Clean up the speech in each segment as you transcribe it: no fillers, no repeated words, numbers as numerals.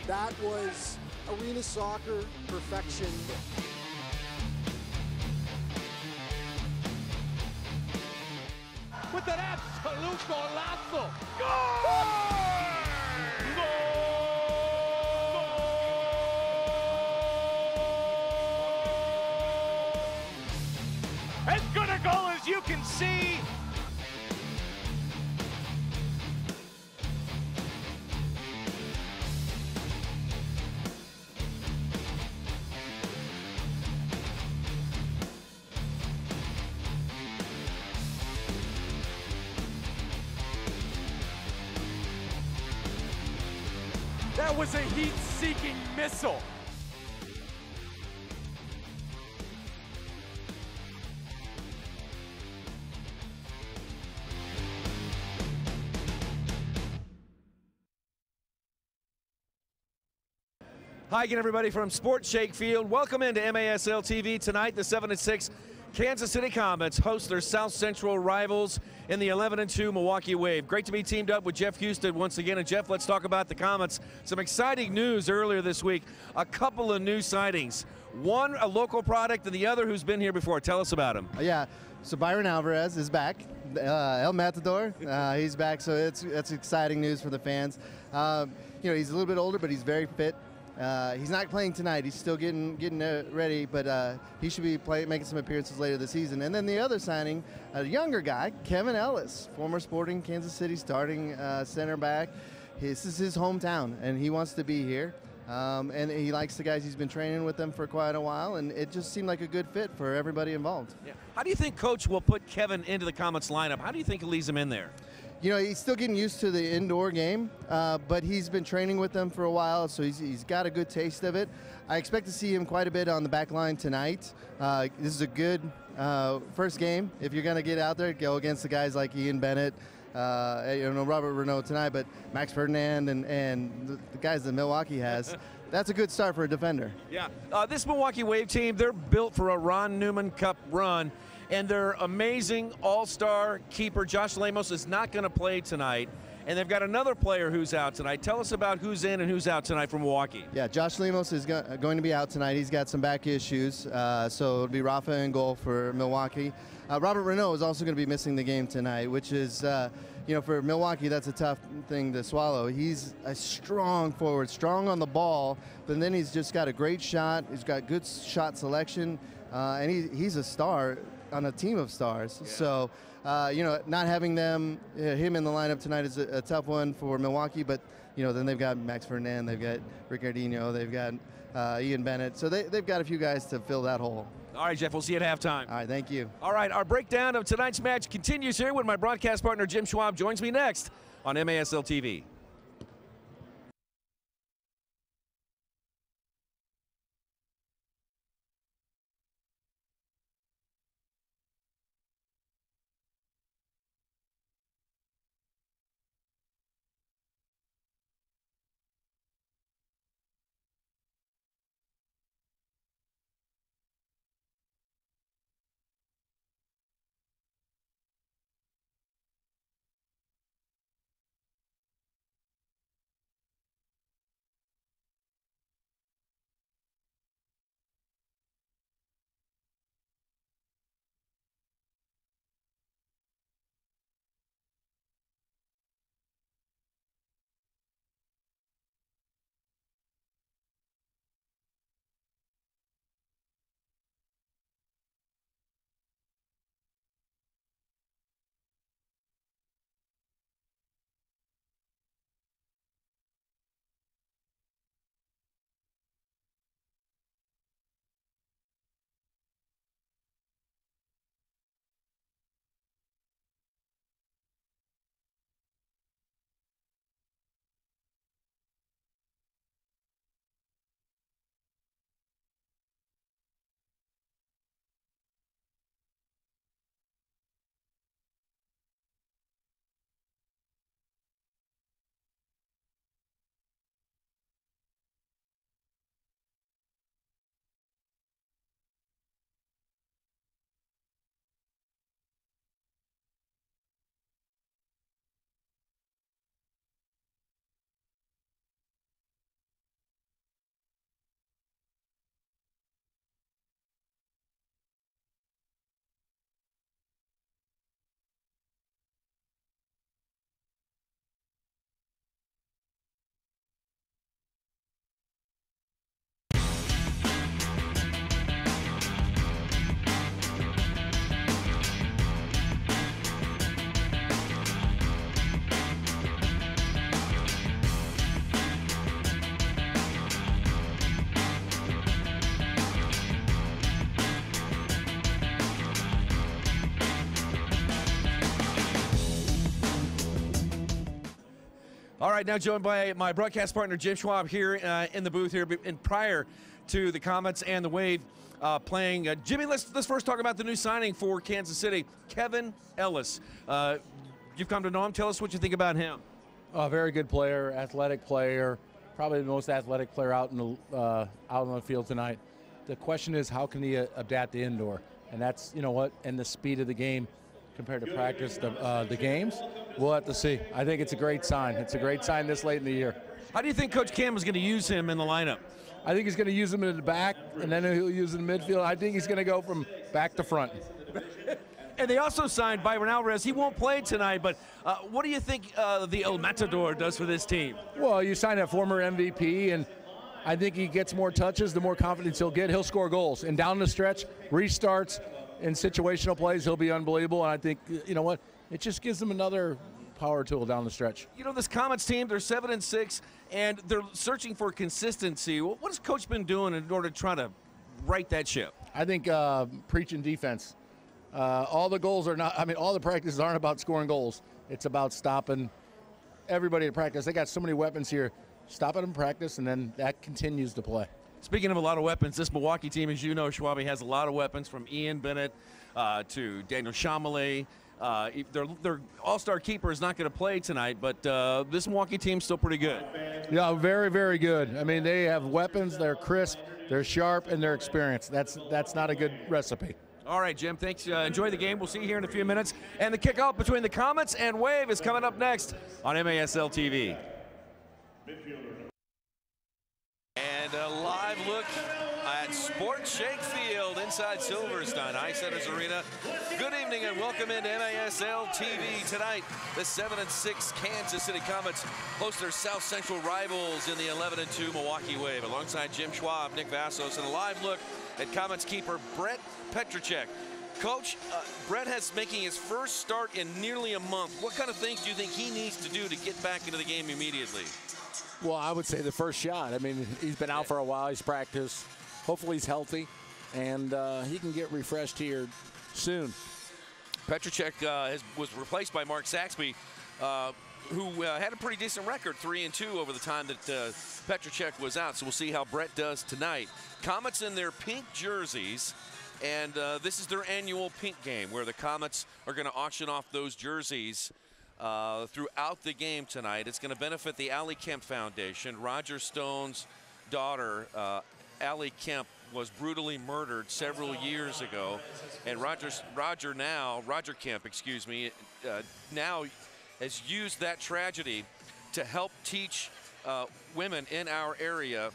That was arena soccer perfection. With an absolute golazo. Goal! As good a goal as you can see. That was a heat-seeking missile. Hi again, everybody, from Sports Shake Field. Welcome into MASL TV. Tonight, the 7-6 Kansas City Comets host their South Central rivals in the 11-2 Milwaukee Wave. Great to be teamed up with Jeff Houston once again. And Jeff, let's talk about the Comets. Some exciting news earlier this week. A couple of new sightings. One, a local product, and the other who's been here before. Tell us about him. Yeah, so Byron Alvarez is back. El Matador, he's back, so that's exciting news for the fans. You know, he's a little bit older, but he's very fit. He's not playing tonight. He's still getting ready, but he should be making some appearances later this season. And then the other signing, a younger guy, Kevin Ellis, former Sporting Kansas City starting center back. This is his hometown, and he wants to be here. And he likes the guys. He's been training with them for quite a while, and it just seemed like a good fit for everybody involved. Yeah. How do you think Coach will put Kevin into the Comets lineup? How do you think he leaves him in there? You know, he's still getting used to the indoor game, but he's been training with them for a while, so he's got a good taste of it. I expect to see him quite a bit on the back line tonight. This is a good first game. If you're going to get out there, go against the guys like Ian Bennett, you know, Robert Renaud tonight, but Max Ferdinand and the guys that Milwaukee has. That's a good start for a defender. Yeah. This Milwaukee Wave team, they're built for a Ron Newman Cup run. And their amazing all-star keeper, Josh Lemos, is not going to play tonight. And they've got another player who's out tonight. Tell us about who's in and who's out tonight from Milwaukee. Yeah, Josh Lemos is going to be out tonight. He's got some back issues, so it'll be Rafa in goal for Milwaukee. Robert Renaud is also going to be missing the game tonight, which is, you know, for Milwaukee, that's a tough thing to swallow. He's a strong forward, strong on the ball, but then he's just got a great shot. He's got good shot selection, and he's a star on a team of stars. Yeah. So, you know, not having him in the lineup tonight is a tough one for Milwaukee, but, you know, then they've got Max Ferdinand, they've got Ricardinho, they've got Ian Bennett. So they've got a few guys to fill that hole. All right, Jeff, we'll see you at halftime. All right, thank you. All right, our breakdown of tonight's match continues here when my broadcast partner, Jim Schwab, joins me next on MASL TV. All right, now joined by my broadcast partner, Jim Schwab, here in the booth here. And prior to the Comets and the Wave playing, Jimmy, let's first talk about the new signing for Kansas City, Kevin Ellis. You've come to know him. Tell us what you think about him. A very good player, athletic player, probably the most athletic player out on the field tonight. The question is, how can he adapt to indoor? And that's, you know what, and the speed of the game compared to practice, the games, we'll have to see. I think it's a great sign. It's a great sign this late in the year. How do you think Coach Cam is going to use him in the lineup? I think he's going to use him in the back, and then he'll use him in midfield. I think he's going to go from back to front. And they also signed Byron Alvarez. He won't play tonight, but what do you think the El Matador does for this team? Well, you signed a former MVP, and I think he gets more touches, the more confidence he'll get. He'll score goals. And down the stretch, restarts, in situational plays, he'll be unbelievable. And I think, you know what, it just gives them another power tool down the stretch. You know, this Comets team, they're 7-6, and they're searching for consistency. What has Coach been doing in order to try to right that ship? I think preaching defense. All the goals are not, I mean, all the practices aren't about scoring goals. It's about stopping everybody at practice. They got so many weapons here. Stop it in practice, and then that continues to play. Speaking of a lot of weapons, this Milwaukee team, as you know, Schwabe, has a lot of weapons, from Ian Bennett to Daniel Chamelet. Their all-star keeper is not going to play tonight, but this Milwaukee team's still pretty good. Yeah, very, very good. I mean, they have weapons. They're crisp, they're sharp, and they're experienced. That's not a good recipe. All right, Jim, thanks. Enjoy the game. We'll see you here in a few minutes. And the kickoff between the Comets and Wave is coming up next on MASL TV. And a live look at Sport Shake Field inside Silverstein Ice Centers Arena. Good evening and welcome into MASL TV tonight. The 7-6 Kansas City Comets host their South Central rivals in the 11-2 Milwaukee Wave. Alongside Jim Schwab, Nick Vassos, and a live look at Comets keeper Brett Petracek. Coach, Brett has making his first start in nearly a month. What kind of things do you think he needs to do to get back into the game immediately? Well, I would say the first shot. I mean, he's been out for a while. He's practiced. Hopefully he's healthy, and he can get refreshed here soon. Petracek was replaced by Mark Saxby, who had a pretty decent record, 3-2 over the time that Petracek was out. So we'll see how Brett does tonight. Comets in their pink jerseys, and this is their annual pink game where the Comets are going to auction off those jerseys throughout the game tonight. It's going to benefit the Allie Kemp Foundation. Roger Stone's daughter, Allie Kemp, was brutally murdered several years ago, and Roger Kemp, excuse me, now has used that tragedy to help teach women in our area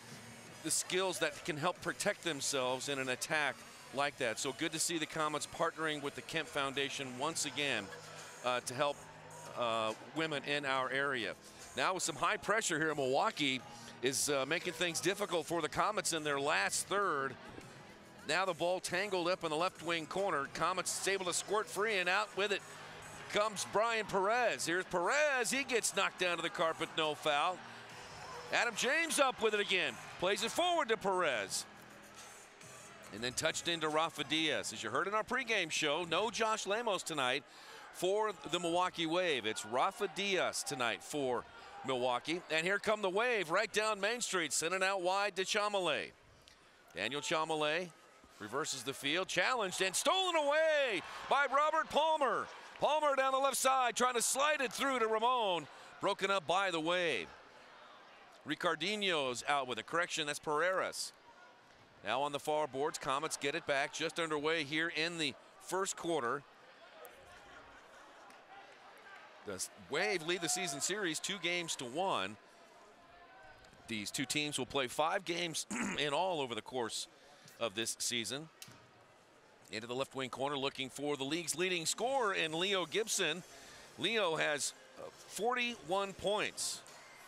the skills that can help protect themselves in an attack like that. So good to see the Comets partnering with the Kemp Foundation once again to help women in our area. Now with some high pressure here in Milwaukee is making things difficult for the Comets in their last third. Now the ball tangled up in the left wing corner. Comets is able to squirt free, and out with it comes Brian Perez. Here's Perez. He gets knocked down to the carpet, no foul. Adam James up with it again. Plays it forward to Perez. And then touched into Rafa Diaz. As you heard in our pregame show, no Josh Lamos tonight for the Milwaukee Wave. It's Rafa Diaz tonight for Milwaukee. And here come the Wave right down Main Street, sending out wide to Chamelet. Daniel Chamelet reverses the field, challenged and stolen away by Robert Palmer. Palmer down the left side trying to slide it through to Ramon. Broken up by the Wave. Ricardinho's out with a correction. That's Pereiras. Now on the far boards, Comets get it back, just underway here in the first quarter. The Wave lead the season series 2-1. These two teams will play 5 games in all over the course of this season. Into the left wing corner, looking for the league's leading scorer in Leo Gibson. Leo has 41 points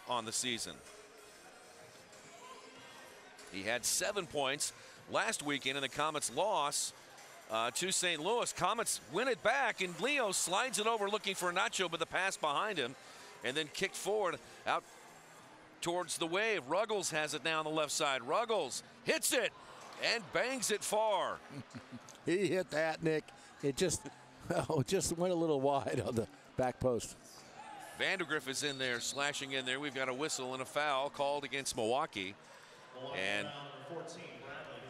on the season. He had 7 points last weekend in the Comets' loss to St. Louis. Comets win it back, and Leo slides it over looking for Nacho, but the pass behind him, and then kicked forward out towards the Wave. Ruggles has it now on the left side. Ruggles hits it and bangs it far. He hit that, Nick. It just went a little wide on the back post. Vandergriff is in there, slashing in there. We've got a whistle and a foul called against Milwaukee. And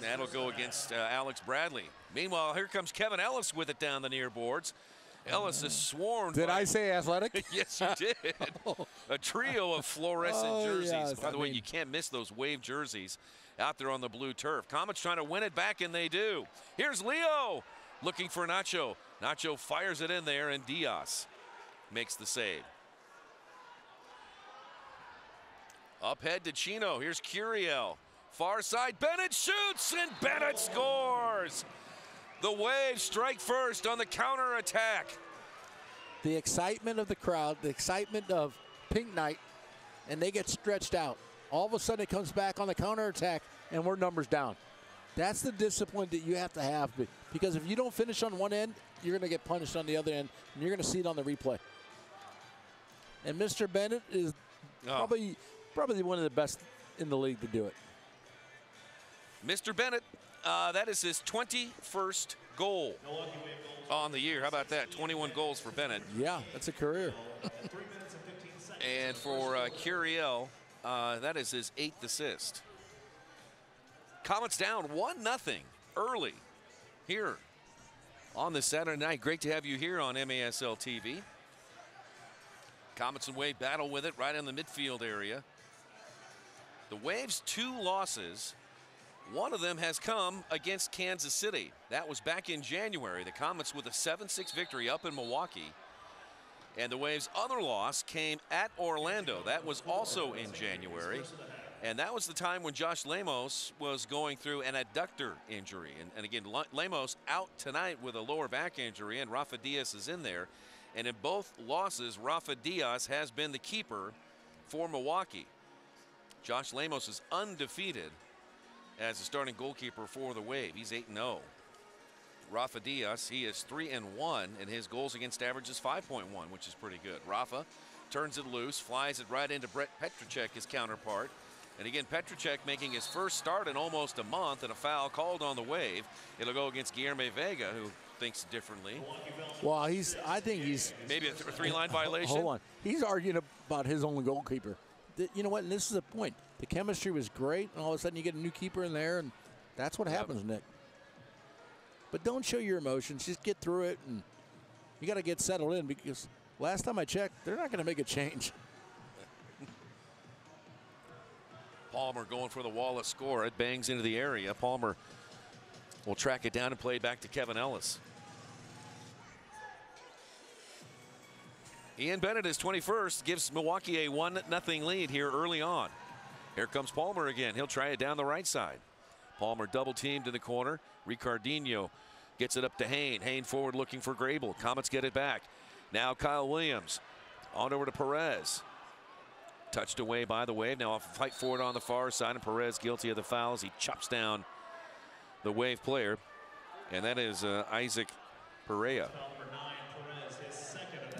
that'll go against Alex Bradley. Meanwhile, here comes Kevin Ellis with it down the near boards. Ellis is swarmed. Did I say athletic? Yes, you did. A trio of fluorescent jerseys. Yes, By the way, you can't miss those wave jerseys out there on the blue turf. Comets trying to win it back, and they do. Here's Leo looking for Nacho. Nacho fires it in there, and Diaz makes the save. Up head to Chino. Here's Curiel. Far side, Bennett shoots, and Bennett scores. The Waves strike first on the counter attack. The excitement of the crowd, the excitement of Pink Night, and they get stretched out. All of a sudden it comes back on the counter attack, and we're numbers down. That's the discipline that you have to have, because if you don't finish on one end, you're going to get punished on the other end, and you're going to see it on the replay. And Mr. Bennett is probably one of the best in the league to do it. Mr. Bennett, that is his 21st goal on the year. How about that? 21 goals for Bennett. Yeah, that's a career. And for Curiel, that is his 8th assist. Comets down 1-0 early here on this Saturday night. Great to have you here on MASL TV. Comets and Wave battle with it right in the midfield area. The Waves' 2 losses. One of them has come against Kansas City. That was back in January. The Comets with a 7-6 victory up in Milwaukee. And the Waves' other loss came at Orlando. That was also in January. And that was the time when Josh Lemos was going through an adductor injury. And again, Lemos out tonight with a lower back injury, and Rafa Diaz is in there. And in both losses, Rafa Diaz has been the keeper for Milwaukee. Josh Lemos is undefeated as a starting goalkeeper for the Wave. He's 8-0. Rafa Diaz, he is 3-1, and his goals against average is 5.1, which is pretty good. Rafa turns it loose, flies it right into Brett Petracek, his counterpart. And again, Petracek making his first start in almost a month, and a foul called on the Wave. It'll go against Guilherme Vega, who thinks differently. Well, I think he's maybe a three-line violation. Hold on, he's arguing about his own goalkeeper. You know what? And this is the point. The chemistry was great, and all of a sudden you get a new keeper in there, and that's what happens, Nick. But don't show your emotions. Just get through it, and you got to get settled in, because last time I checked, they're not going to make a change. Palmer going for the Wallace score. It bangs into the area. Palmer will track it down and play it back to Kevin Ellis. Ian Bennett, his 21st, gives Milwaukee a 1-0 lead here early on. Here comes Palmer again. He'll try it down the right side. Palmer double teamed in the corner. Ricardinho gets it up to Hain. Hain forward looking for Grable. Comets get it back. Now Kyle Williams on over to Perez. Touched away by the Wave. Now a fight forward on the far side, and Perez guilty of the foul as he chops down the Wave player. And that is Isaac Pereira.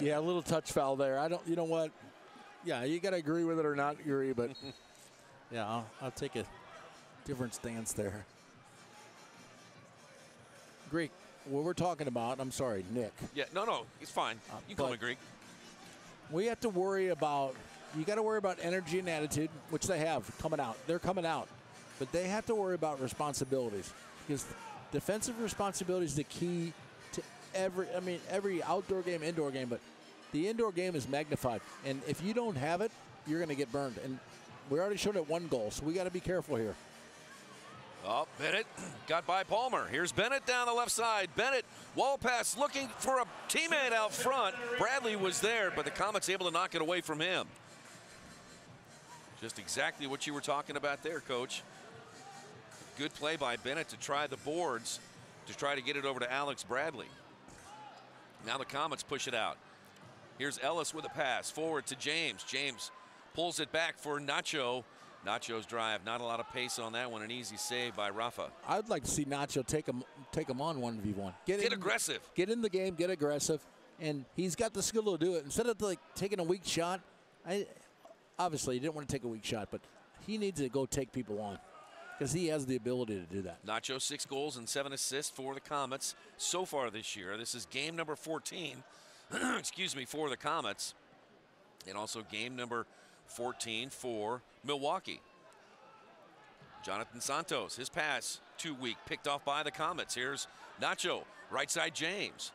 Yeah, a little touch foul there. You know what? Yeah, you got to agree with it or not agree, but yeah, I'll take a different stance there. Greek, what we're talking about, I'm sorry, Nick. Yeah, no, he's fine. You can call me Greek. We have to worry about, you got to worry about energy and attitude, which they have coming out. They're coming out. But they have to worry about responsibilities, because defensive responsibility is the key to every outdoor game, indoor game, but the indoor game is magnified. And if you don't have it, you're going to get burned. And we already showed it 1 goal, so we got to be careful here. Oh, Bennett got by Palmer. Here's Bennett down the left side. Bennett, wall pass, looking for a teammate out front. Bradley was there, but the Comets able to knock it away from him. Just exactly what you were talking about there, Coach. Good play by Bennett to try the boards, to try to get it over to Alex Bradley. Now the Comets push it out. Here's Ellis with a pass forward to James. James pulls it back for Nacho. Nacho's drive, not a lot of pace on that one. An easy save by Rafa. I'd like to see Nacho take him on 1v1. Get aggressive. Get in the game, get aggressive, and he's got the skill to do it. Instead of taking a weak shot, obviously he didn't want to take a weak shot, but he needs to go take people on, because he has the ability to do that. Nacho 6 goals and 7 assists for the Comets so far this year. This is game number 14, excuse me, for the Comets. and also game number 14 for Milwaukee. Jonathan Santos, his pass too weak, picked off by the Comets. Here's Nacho, right side James.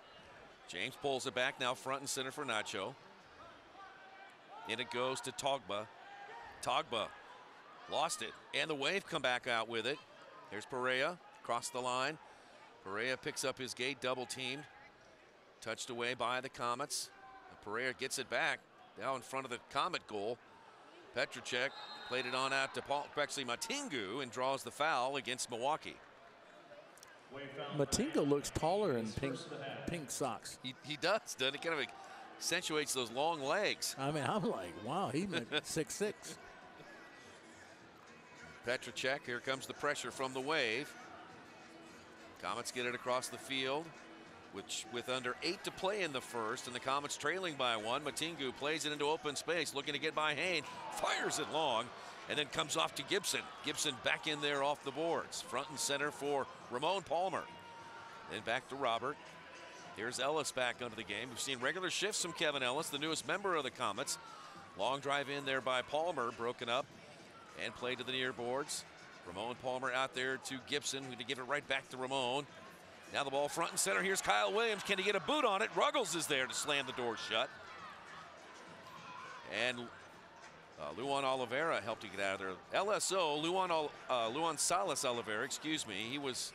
James pulls it back, now front and center for Nacho. In it goes to Togba. Togba lost it, and the Wave come back out with it. Here's Pereira, across the line. Pereira picks up his gate, double teamed. Touched away by the Comets. And Pereira gets it back, now in front of the Comet goal. Petracek played it on out to Bexley Matingu and draws the foul against Milwaukee. Matingu looks taller in pink socks. He does, doesn't he? Kind of accentuates those long legs. I mean, I'm like, wow, he meant 6'6". Petracek, here comes the pressure from the Wave. Comets get it across the field, with under 8 to play in the first, and the Comets trailing by 1. Matingu plays it into open space, looking to get by Hain, fires it long, and then comes off to Gibson. Gibson back in there off the boards. Front and center for Ramon Palmer. Then back to Robert. Here's Ellis back under the game. We've seen regular shifts from Kevin Ellis, the newest member of the Comets. Long drive in there by Palmer, broken up, and played to the near boards. Ramon Palmer out there to Gibson, who to give it right back to Ramon. Now the ball front and center. Here's Kyle Williams. Can he get a boot on it? Ruggles is there to slam the door shut. And Luan Oliveira helped to get out of there. LSO, Luan Salas Oliveira, excuse me. He was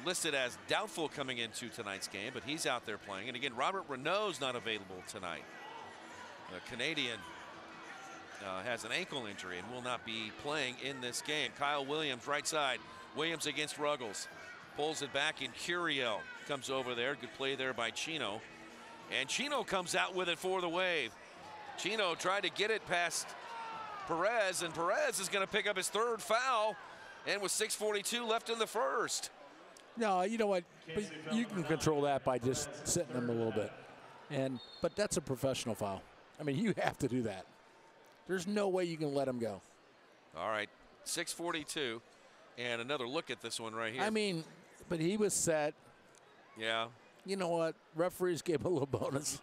listed as doubtful coming into tonight's game, but he's out there playing. And again, Robert Renault's not available tonight. The Canadian has an ankle injury and will not be playing in this game. Kyle Williams, right side. Williams against Ruggles. Pulls it back in. Curiel comes over there. Good play there by Chino. And Chino comes out with it for the Wave. Chino tried to get it past Perez, and Perez is going to pick up his 3rd foul, and with 6:42 left in the first. No, you know what? But you can control that by just sitting them a little bit. But that's a professional foul. I mean, you have to do that. There's no way you can let him go. All right, 6:42, and another look at this one right here. I mean, but he was set. Yeah. You know what? Referees gave him a little bonus.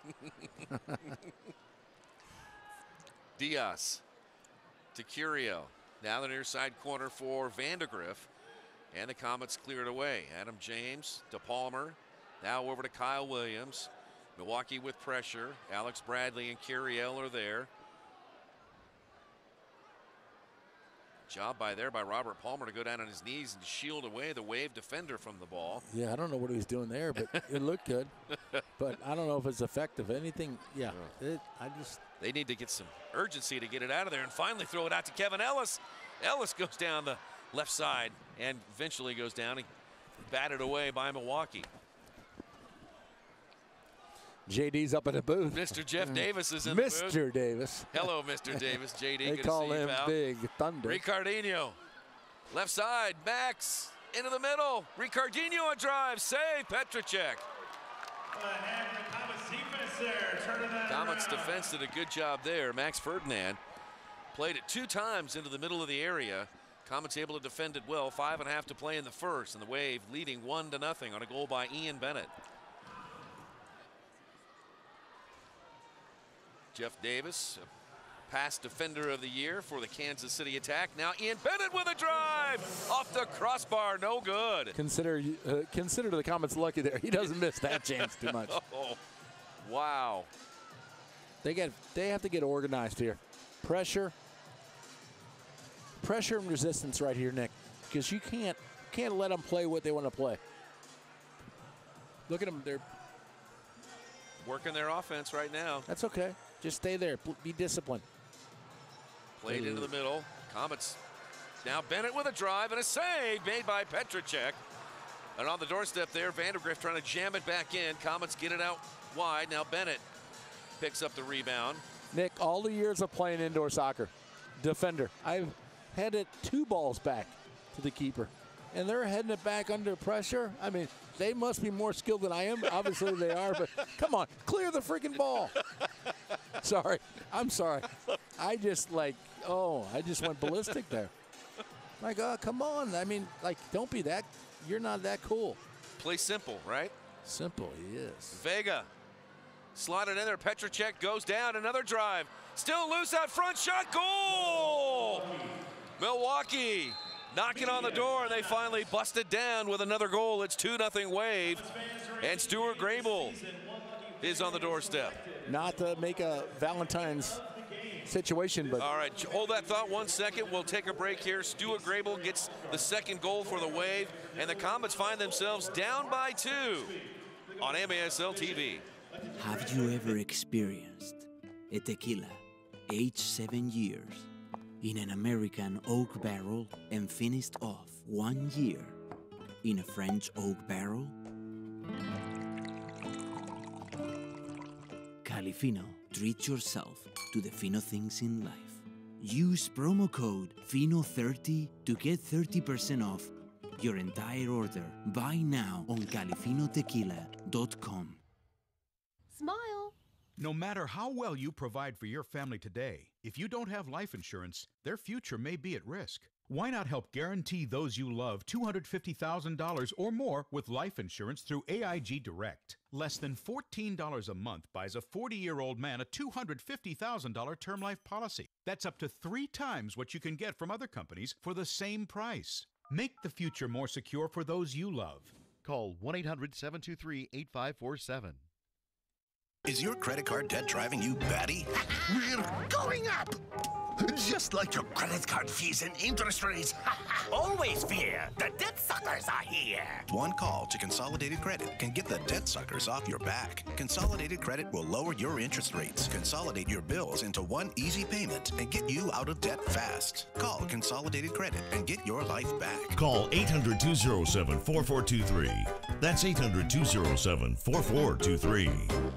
Diaz to Curiel. Now the near side corner for Vandegrift. And the Comets cleared away. Adam James to Palmer. Now over to Kyle Williams. Milwaukee with pressure. Alex Bradley and Curiel are there. Job by Robert Palmer to go down on his knees and shield away the Wave defender from the ball. Yeah, I don't know what he was doing there, but it looked good. But I don't know if it's effective. Anything, yeah. They need to get some urgency to get it out of there and finally throw it out to Kevin Ellis. Ellis goes down the left side and eventually goes down and batted away by Milwaukee. JD's up in the booth. Mr. Jeff Davis is in the booth. Mr. Davis. Hello, Mr. Davis. JD, they good call to see him you, pal. Big Thunder. Ricardinho, left side, Max into the middle. Ricardinho a drive, save, Petracek. Comets defense did a good job there. Max Ferdinand played it 2 times into the middle of the area. Comets able to defend it well. 5.5 to play in the first, and the Wave leading 1-0 on a goal by Ian Bennett. Jeff Davis, past defender of the year for the Kansas City Attack. Now Ian Bennett with a drive off the crossbar, no good. Consider the Comets lucky there. He doesn't miss that chance too much. Oh, wow. They have to get organized here. Pressure and resistance right here, Nick, because you can't let them play what they want to play. Look at them. They're working their offense right now. That's okay. Just stay there. Be disciplined. Played into the middle. Comets. Now Bennett with a drive and a save made by Petracek. And on the doorstep there, Vandegrift trying to jam it back in. Comets get it out wide. Now Bennett picks up the rebound. Nick, all the years of playing indoor soccer, defender, I've headed 2 balls back to the keeper. And they're heading it back under pressure. I mean, they must be more skilled than I am. Obviously they are, but come on, clear the freaking ball. Sorry, I'm sorry. I just went ballistic there. My God, come on. I mean, don't be that, you're not that cool. Play simple, right? Simple, he is. Vega Slotted in there, Petracek goes down, another drive. Still loose out front, shot, goal! Milwaukee knocking on the door, and they finally busted down with another goal. It's 2-0 Wave, and Stuart Grable is on the doorstep. Not to make a Valentine's situation, but all right, hold that thought 1 second. We'll take a break here. Stuart Grable gets the second goal for the Wave, and the Comets find themselves down by 2 on MASL TV. Have you ever experienced a tequila aged 7 years in an American oak barrel and finished off 1 year in a French oak barrel? Califino, treat yourself to the fino things in life. Use promo code FINO30 to get 30% off your entire order. Buy now on califinotequila.com. Smile. No matter how well you provide for your family today, if you don't have life insurance, their future may be at risk. Why not help guarantee those you love $250,000 or more with life insurance through AIG Direct? Less than $14 a month buys a 40-year-old man a $250,000 term life policy. That's up to 3 times what you can get from other companies for the same price. Make the future more secure for those you love. Call 1-800-723-8547. Is your credit card debt driving you batty? We're going up! Just like your credit card fees and interest rates. Always fear, the debt suckers are here. One call to Consolidated Credit can get the debt suckers off your back. Consolidated Credit will lower your interest rates, consolidate your bills into one easy payment, and get you out of debt fast. Call Consolidated Credit and get your life back. Call 800-207-4423. That's 800-207-4423.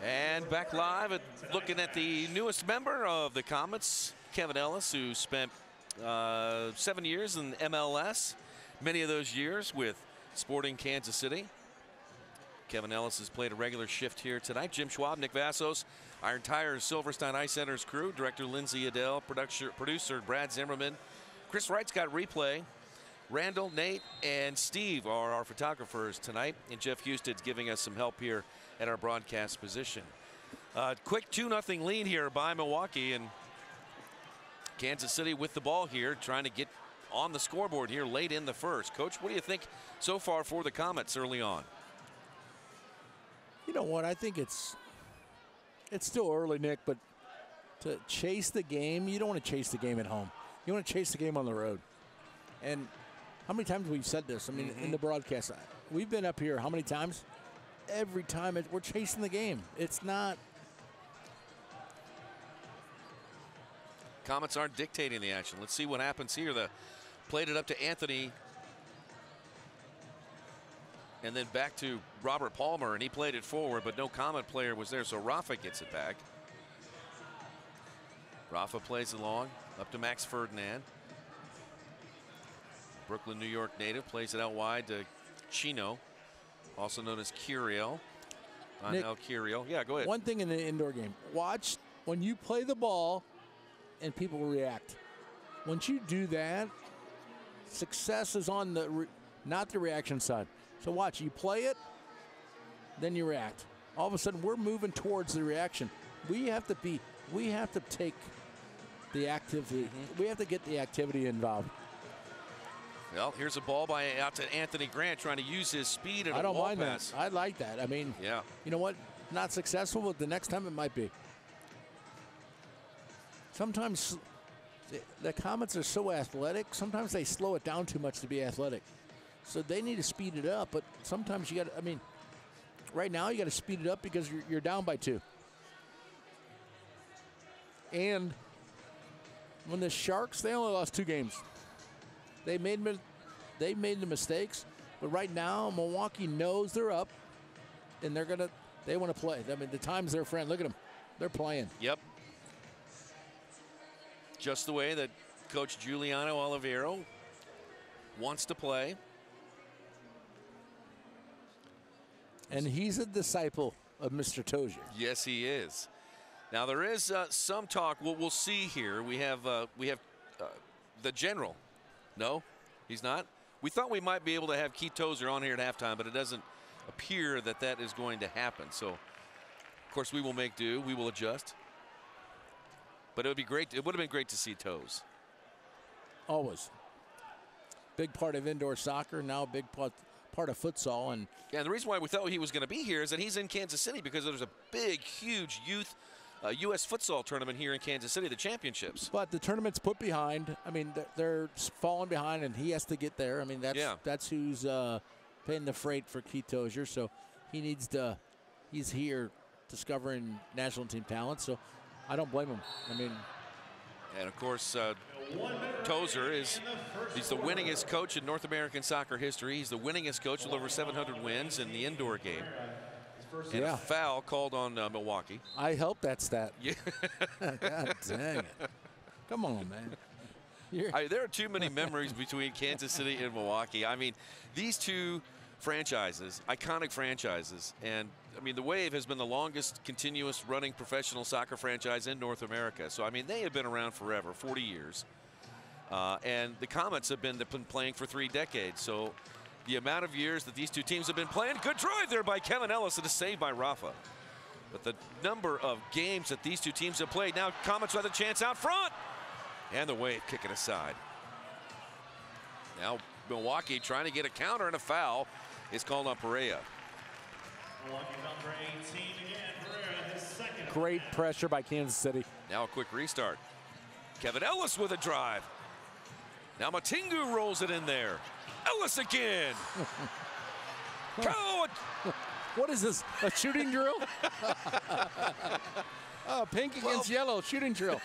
And back live at looking at the newest member of the Comets, Kevin Ellis, who spent 7 years in MLS, many of those years with Sporting Kansas City. Kevin Ellis has played a regular shift here tonight. Jim Schwab, Nick Vassos, our entire Silverstein Ice Centers crew, director Lindsay Adele, producer Brad Zimmerman. Chris Wright's got replay. Randall, Nate, and Steve are our photographers tonight, and Jeff Houston's giving us some help here at our broadcast position. Quick 2-0 lead here by Milwaukee, and Kansas City with the ball here, trying to get on the scoreboard here late in the first. Coach, what do you think so far for the Comets early on? You know what? I think it's still early, Nick, but to chase the game, you don't want to chase the game at home. You want to chase the game on the road. And how many times we've said this? I mean, in the broadcast, we've been up here how many times? Every time we're chasing the game. It's not. Comets aren't dictating the action. Let's see what happens here. Played it up to Anthony. And then back to Robert Palmer, and he played it forward, but no Comet player was there, so Rafa gets it back. Rafa plays it long, up to Max Ferdinand. Brooklyn, New York native, plays it out wide to Chino, also known as Curiel. Angel Curiel. Yeah, go ahead. One thing in the indoor game, watch when you play the ball and people react. Once you do that, success is on not the reaction side. So watch, you play it, then you react. All of a sudden, we're moving towards the reaction. We have to take the activity. We have to get the activity involved. Well, here's a ball out to Anthony Grant, trying to use his speed and I don't mind pass. that. I like that. I mean, yeah. You know what? Not successful, but the next time it might be. Sometimes the Comets are so athletic. Sometimes they slow it down too much to be athletic. So they need to speed it up. But sometimes you got to, I mean, right now you got to speed it up because you're down by 2. And when the Sharks, they only lost 2 games. They made the mistakes, but right now Milwaukee knows they're up, and they want to play. I mean, the time's their friend. Look at them, they're playing. Yep. Just the way that Coach Giuliano Oliveiro wants to play. And he's a disciple of Mr. Tozier. Yes, he is. Now there is some talk. We'll see here. We have the general. No, he's not. We thought we might be able to have Keith Tozer on here at halftime, but it doesn't appear that that is going to happen. So, of course, we will make do. We will adjust. But it would be great. It would have been great to see toes. Always. Big part of indoor soccer, now a big part of futsal. And yeah, the reason why we thought he was going to be here is that he's in Kansas City because there's a big, huge youth U.S. futsal tournament here in Kansas City, the championships. But the tournament's put behind. I mean, they're falling behind, and he has to get there. I mean, that's who's paying the freight for Keith Tozier. So he needs to. He's here discovering national team talent. So I don't blame him. I mean, and of course, Tozier he's the winningest coach in North American soccer history. He's the winningest coach with over 700 wins in the indoor game. And a foul called on Milwaukee. I helped that stat. Yeah. God dang it. Come on, man. There are too many memories between Kansas City and Milwaukee. I mean, these two franchises, iconic franchises, and I mean, the Wave has been the longest continuous running professional soccer franchise in North America. So, I mean, they have been around forever, 40 years. And the Comets have been playing for 3 decades. So, the amount of years that these two teams have been playing, good drive there by Kevin Ellis and a save by Rafa. But the number of games that these two teams have played, now Comets with a chance out front. And the Wave kick it aside. Now Milwaukee trying to get a counter, and a foul is called on Pereira. Great pressure by Kansas City. Now a quick restart. Kevin Ellis with a drive. Now Matingu rolls it in there. Ellis again. What is this, a shooting drill? Pink against yellow, shooting drill.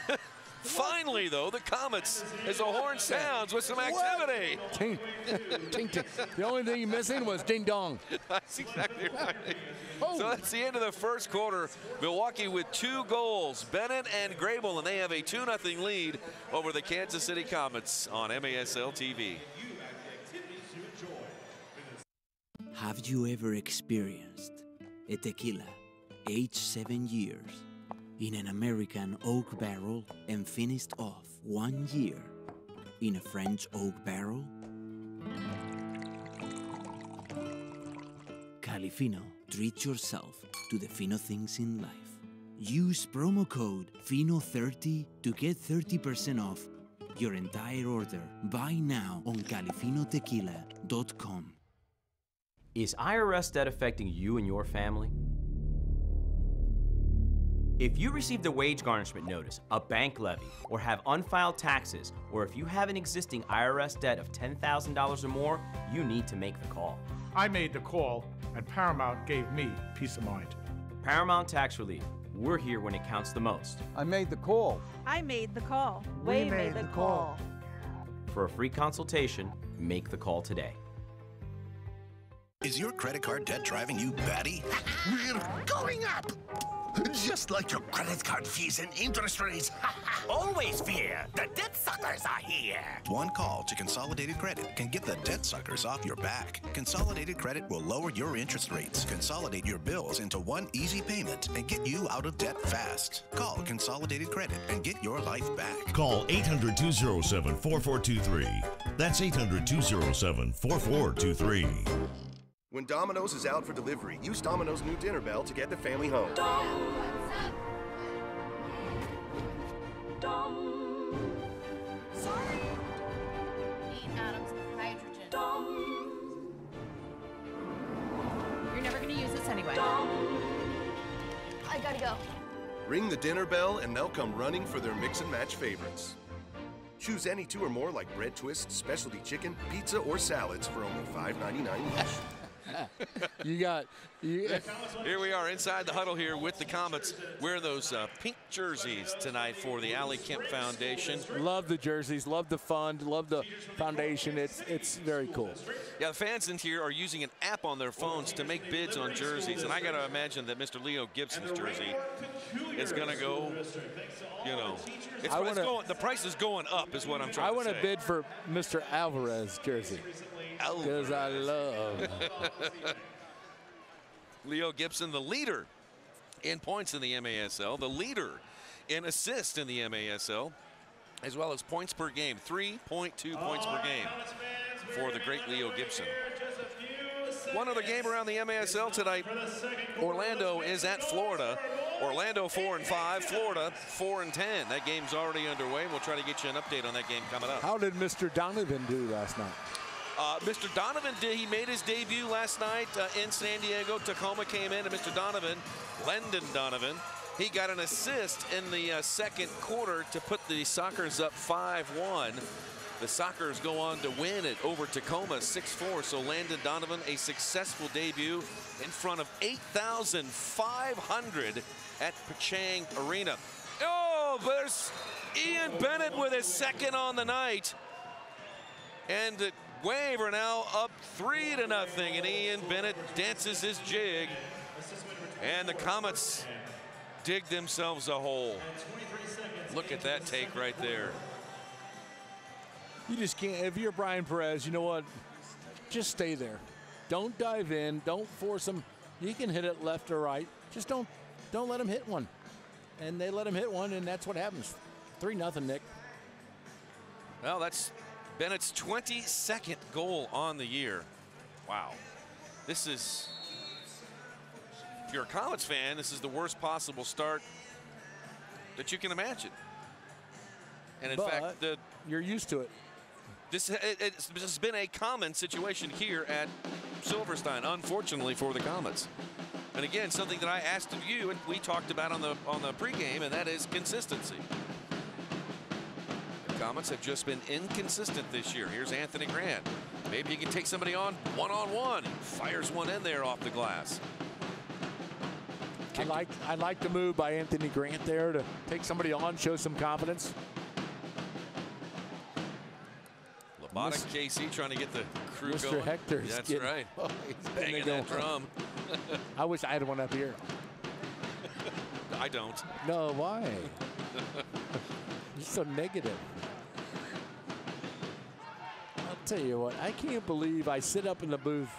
Finally, though, the Comets, as the horn sounds, with some activity. Ting, ting, ting. The only thing missing was ding dong. That's exactly right. So that's the end of the first quarter. Milwaukee with 2 goals, Bennett and Grable, and they have a 2-0 lead over the Kansas City Comets on MASL TV. Have you ever experienced a tequila aged 7 years in an American oak barrel and finished off 1 year in a French oak barrel? Califino, treat yourself to the fino things in life. Use promo code FINO30 to get 30% off your entire order. Buy now on califinotequila.com. Is IRS debt affecting you and your family? If you received a wage garnishment notice, a bank levy, or have unfiled taxes, or if you have an existing IRS debt of $10,000 or more, you need to make the call. I made the call, and Paramount gave me peace of mind. Paramount Tax Relief. We're here when it counts the most. I made the call. I made the call. We made the call. For a free consultation, make the call today. Is your credit card debt driving you batty? We're going up! Just like your credit card fees and interest rates. Always fear, the debt suckers are here. One call to Consolidated Credit can get the debt suckers off your back. Consolidated Credit will lower your interest rates, consolidate your bills into one easy payment, and get you out of debt fast. Call Consolidated Credit and get your life back. Call 800-207-4423. That's 800-207-4423. When Domino's is out for delivery, use Domino's new dinner bell to get the family home. Sorry. 8 atoms of hydrogen. You're never gonna use this anyway. I gotta go. Ring the dinner bell and they'll come running for their mix and match favorites. Choose any 2 or more like bread twists, specialty chicken, pizza, or salads for only $5.99 each. Here we are inside the huddle here with the Comets wearing those pink jerseys tonight for the Allie Kemp Foundation. Love the jerseys, love the fund, love the foundation. It's very cool. Yeah, the fans in here are using an app on their phones to make bids on jerseys, and I got to imagine that Mr. Leo Gibson's jersey is going to go, you know, the price is going up is what I'm trying to say. I want to bid for Mr. Alvarez jersey. Because I love Leo Gibson, the leader in points in the MASL, the leader in assists in the MASL, as well as points per game, 3.2 points per game for the great Leo Gibson. One other game around the MASL tonight. Orlando is at Florida. Orlando 4-5, Florida 4-10. That game's already underway. We'll try to get you an update on that game coming up. How did Mr. Donovan do last night? Mr. Donovan he made his debut last night in San Diego. Tacoma came in, and Mr. Donovan, Lendon Donovan, he got an assist in the second quarter to put the Sockers up 5-1. The Sockers go on to win it over Tacoma 6-4. So Landon Donovan, a successful debut in front of 8,500 at Pechang Arena. Oh, there's Ian Bennett with his second on the night. And the Wave are now up 3-0. And Ian Bennett dances his jig. And the Comets dig themselves a hole. Look at that take right there. You just can't. If you're Brian Perez, you know what? Just stay there. Don't dive in. Don't force him. You can hit it left or right. Just don't let him hit one. And they let him hit one, and that's what happens. 3-0, Nick. Well, that's Bennett's 22nd goal on the year. Wow. This is, if you're a Comets fan, this is the worst possible start that you can imagine. And in fact, you're used to it. This has been a common situation here at Silverstein, unfortunately for the Comets. And again, something that I asked of you and we talked about on the pregame, and that is consistency. The Comets have just been inconsistent this year. Here's Anthony Grant. Maybe he can take somebody on one-on-one. Fires one in there off the glass. I like the move by Anthony Grant there to take somebody on, show some confidence. Labata KC trying to get the crew Mr. going. Hector's That's right. He's banging that drum. I wish I had one up here. I don't. No, why? You're so negative. I'll tell you what, I can't believe I sit up in the booth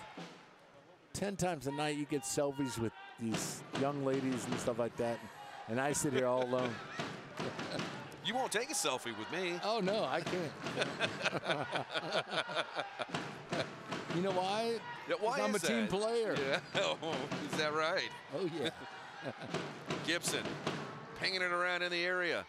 10 times a night. You get selfies with these young ladies and stuff like that, and I sit here all alone. You won't take a selfie with me. Oh, no, I can't. You know why? Yeah, why I'm a is team that? player. Yeah. Oh, is that right? Oh, yeah. Gibson pinging it around in the area.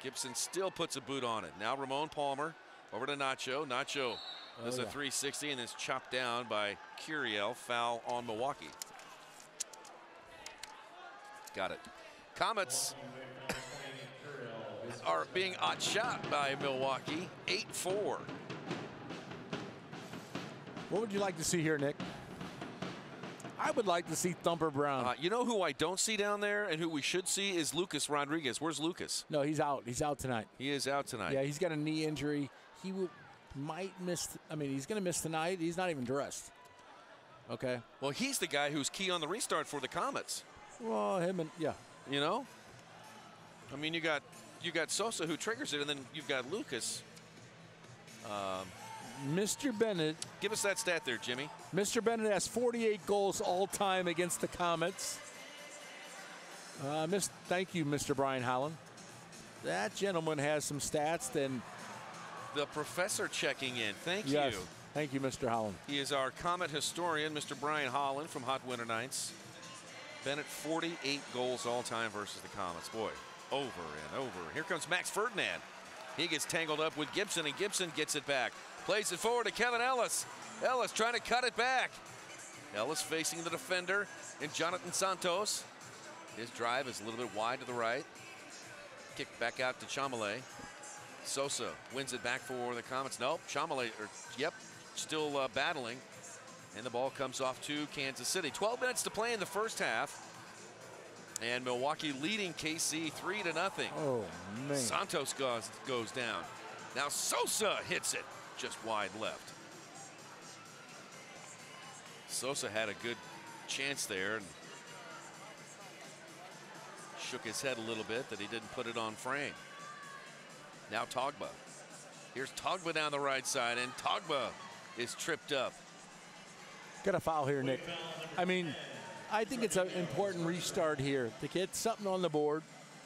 Gibson still puts a boot on it. Now Ramon Palmer over to Nacho. Nacho does a 360 and is chopped down by Curiel. Foul on Milwaukee. Got it. Comets are being outshot by Milwaukee, 8-4. What would you like to see here, Nick? I would like to see Thumper Brown. You know who I don't see down there and who we should see is Lucas Rodriguez. Where's Lucas? No, he's out. He's out tonight. He is out tonight. Yeah, he's got a knee injury. He might miss. I mean, he's going to miss tonight. He's not even dressed. Okay. Well, he's the guy who's key on the restart for the Comets. Well, him and yeah. You know, I mean, you got Sosa who triggers it, and then you've got Lucas. Mr. Bennett. Give us that stat there, Jimmy. Mr. Bennett has 48 goals all time against the Comets. Thank you, Mr. Brian Holland. That gentleman has some stats. Then the professor checking in. Thank yes. you. Thank you, Mr. Holland. He is our Comet historian, Mr. Brian Holland from Hot Winter Nights. Bennett 48 goals all time versus the Comets. Boy, over and over. Here comes Max Ferdinand. He gets tangled up with Gibson, and Gibson gets it back. Plays it forward to Kevin Ellis. Ellis trying to cut it back. Ellis facing the defender and Jonathan Santos. His drive is a little bit wide to the right. Kick back out to Chamalé. Sosa wins it back for the Comets. Nope, Chamalé, still battling. And the ball comes off to Kansas City. 12 minutes to play in the first half. And Milwaukee leading KC 3-0. Oh, man. Santos goes down. Now Sosa hits it just wide left. Sosa had a good chance there and shook his head a little bit that he didn't put it on frame. Now Togba. Here's Togba down the right side, and Togba is tripped up. Got a foul here, Nick. I mean, I think it's an important restart here to get something on the board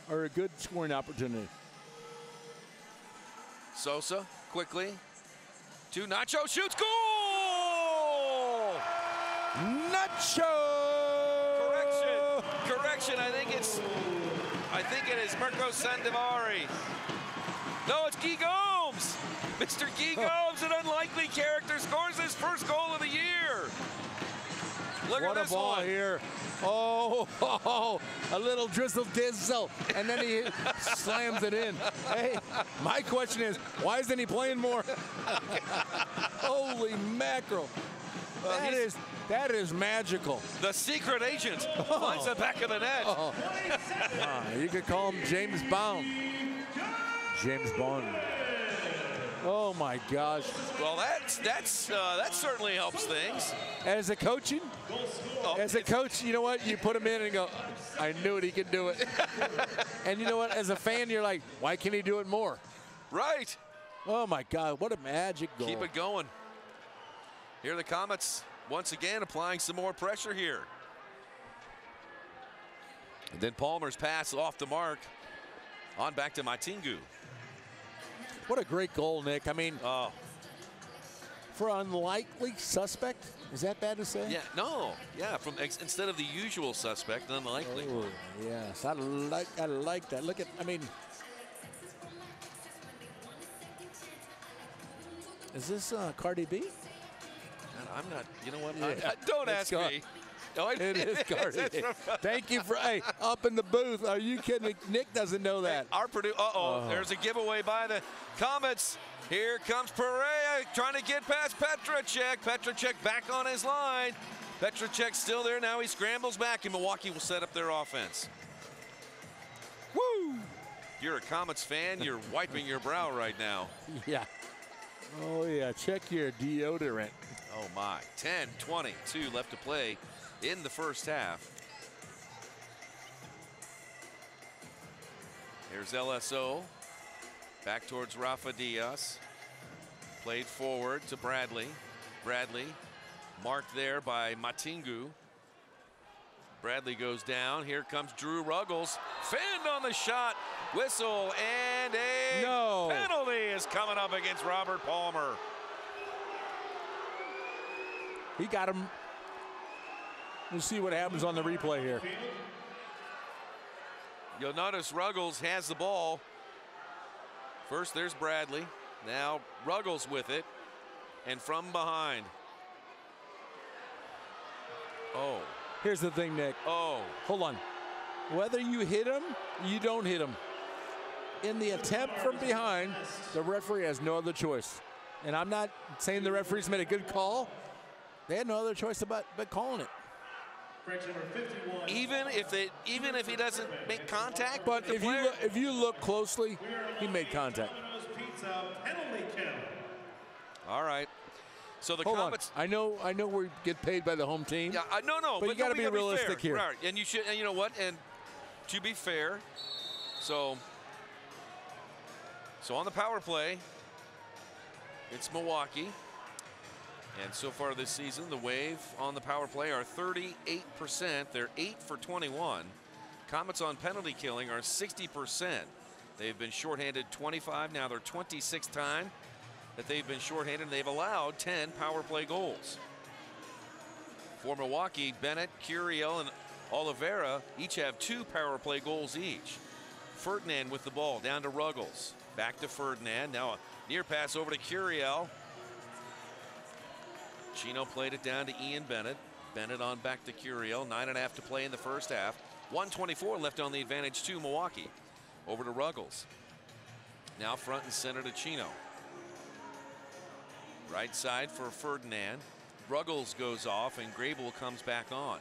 or a good scoring opportunity. Sosa quickly to Nacho, shoots, goal! Nacho! Correction. I think it is Mirko Sandivari. No, it's Guy Gomes. Mr. Guy Gomes, an unlikely character, scores his first goal of the year. Look what at this a ball one. here. Oh, a little drizzle dizzle, and then he slams it in. Hey, my question is, why isn't he playing more? Holy mackerel. That is magical. The secret agent finds the back of the net. You could call him James Bond. James Bond. Oh my gosh. Well, that certainly helps things. As a coach, you know what? You put him in and go, I knew it, he could do it. And you know what? As a fan, you're like, why can't he do it more? Right. Oh my God, what a magic goal. Keep it going. Here are the Comets once again applying some more pressure here. And then Palmer's pass off the mark. On back to Matingu. What a great goal, Nick. I mean, for unlikely suspect, is that bad to say? Yeah, no. Yeah, instead of the usual suspect, unlikely. Oh, yes, I like that. Look at, I mean, is this Cardi B? I'm not, you know what? Yeah. Don't ask me. No, it is Cardi B. Thank you for, hey, up in the booth. Are you kidding me? Nick doesn't know that. Our there's a giveaway by the Comets. Here comes Perea trying to get past Petracek. Petracek back on his line. Petracek still there. Now he scrambles back, and Milwaukee will set up their offense. Woo! You're a Comets fan. You're wiping your brow right now. Yeah. Oh, yeah. Check your deodorant. Oh, my. 10:22 left to play in the first half. Here's LSO. Back towards Rafa Diaz. Played forward to Bradley. Bradley marked there by Matingu. Bradley goes down. Here comes Drew Ruggles. Fend on the shot. Whistle and a penalty is coming up against Robert Palmer. He got him. We'll see what happens on the replay here. You'll notice Ruggles has the ball. First, there's Bradley. Now Ruggles with it. And from behind. Oh. Here's the thing, Nick. Oh. Hold on. Whether you hit him, you don't hit him. In the attempt from behind, the referee has no other choice. And I'm not saying the referees made a good call. They had no other choice but calling it. Even if he doesn't make contact. But if you look closely, he made contact. All right. So the Hold Comets. On. I know we get paid by the home team. Yeah, no. But you got to be realistic here. Right. And you should. And you know what? And to be fair, so on the power play, it's Milwaukee. And so far this season, the Wave on the power play are 38%. They're 8 for 21. Comets on penalty killing are 60%. They've been shorthanded 25. Now they're 26th time that they've been shorthanded. And they've allowed 10 power play goals. For Milwaukee, Bennett, Curiel, and Oliveira each have 2 power play goals each. Ferdinand with the ball down to Ruggles. Back to Ferdinand. Now a near pass over to Curiel. Chino played it down to Ian Bennett. Bennett on back to Curiel. 9.5 to play in the first half. 1:24 left on the advantage to Milwaukee. Over to Ruggles. Now front and center to Chino. Right side for Ferdinand. Ruggles goes off and Grable comes back on.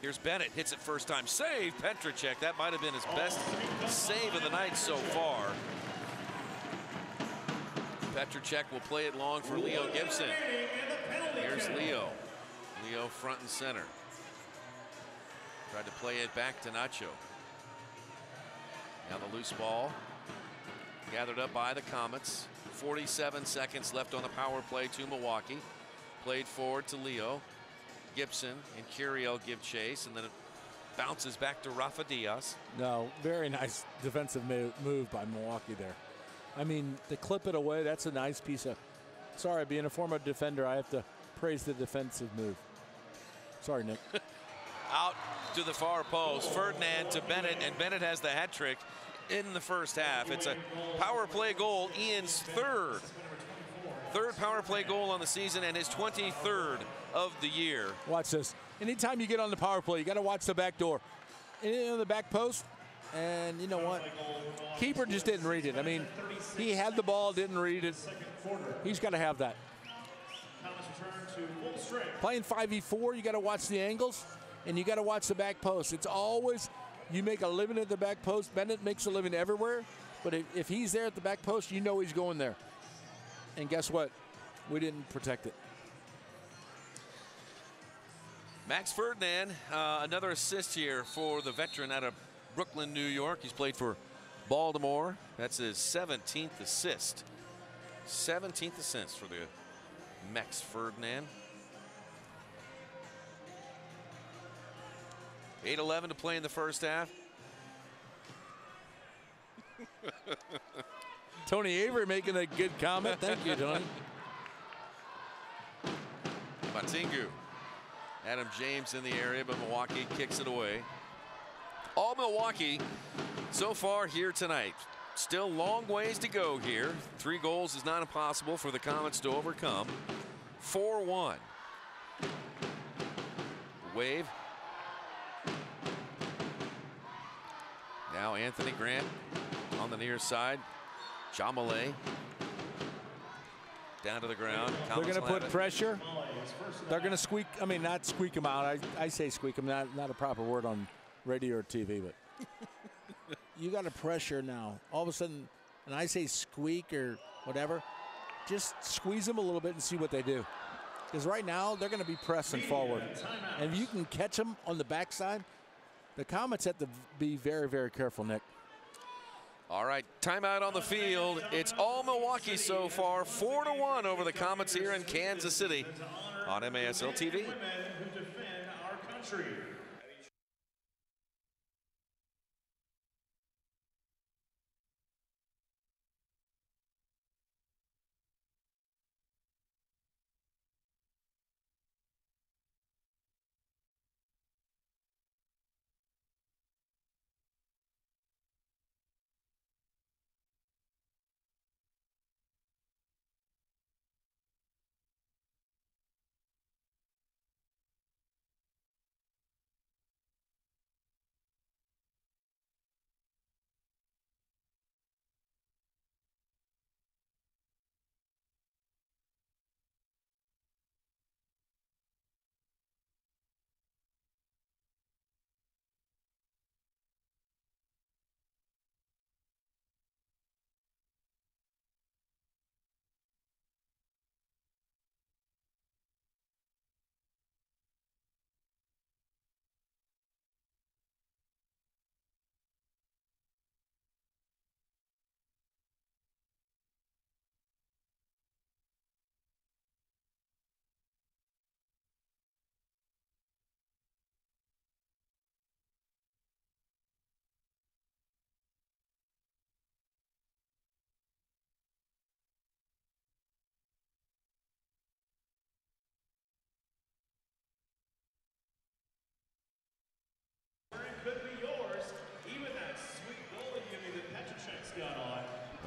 Here's Bennett. Hits it first time. Save Petracek. That might have been his best save of the night so far. Petracek will play it long for Leo Gibson. Here's Leo. Leo front and center. Tried to play it back to Nacho. Now the loose ball. Gathered up by the Comets. 47 seconds left on the power play to Milwaukee. Played forward to Leo. Gibson and Curiel give chase, and then it bounces back to Rafa Diaz. No, very nice defensive move by Milwaukee there. I mean, to clip it away, that's a nice piece of. Sorry, being a former defender, I have to praise the defensive move. Sorry, Nick. Out to the far post. Ferdinand to Bennett, and Bennett has the hat trick in the first half. It's a power play goal, Ian's third power play goal on the season and his 23rd of the year. Watch this. Anytime you get on the power play, you got to watch the back door. In the back post, and you know what? Keeper just didn't read it. I mean, he had the ball, didn't read it. He's got to have that. Playing 5v4, you got to watch the angles, and you got to watch the back post. It's always, you make a living at the back post. Bennett makes a living everywhere, but if he's there at the back post, you know he's going there. And guess what? We didn't protect it. Max Ferdinand, another assist here for the veteran out of Brooklyn, New York. He's played for Baltimore. That's his 17th assist. 17th assist for the Max Ferdinand. 8:11 to play in the first half. Tony Avery making a good comment. Thank you, Tony. Matingu. Adam James in the area, but Milwaukee kicks it away. All Milwaukee so far here tonight. Still long ways to go here. 3 goals is not impossible for the Comets to overcome. 4-1. Wave. Now Anthony Grant on the near side. Jamalay down to the ground. They're going to put pressure. They're going to squeak. I mean, not squeak them out. I say squeak them. Not a proper word on radio or TV, but you got to pressure now. All of a sudden, and I say squeak or whatever, just squeeze them a little bit and see what they do. Because right now they're going to be pressing forward, and if you can catch them on the backside, the Comets have to be very, very careful, Nick. All right, timeout on the field. It's all Milwaukee so far, 4-1 over the Comets here in Kansas City on MASL TV.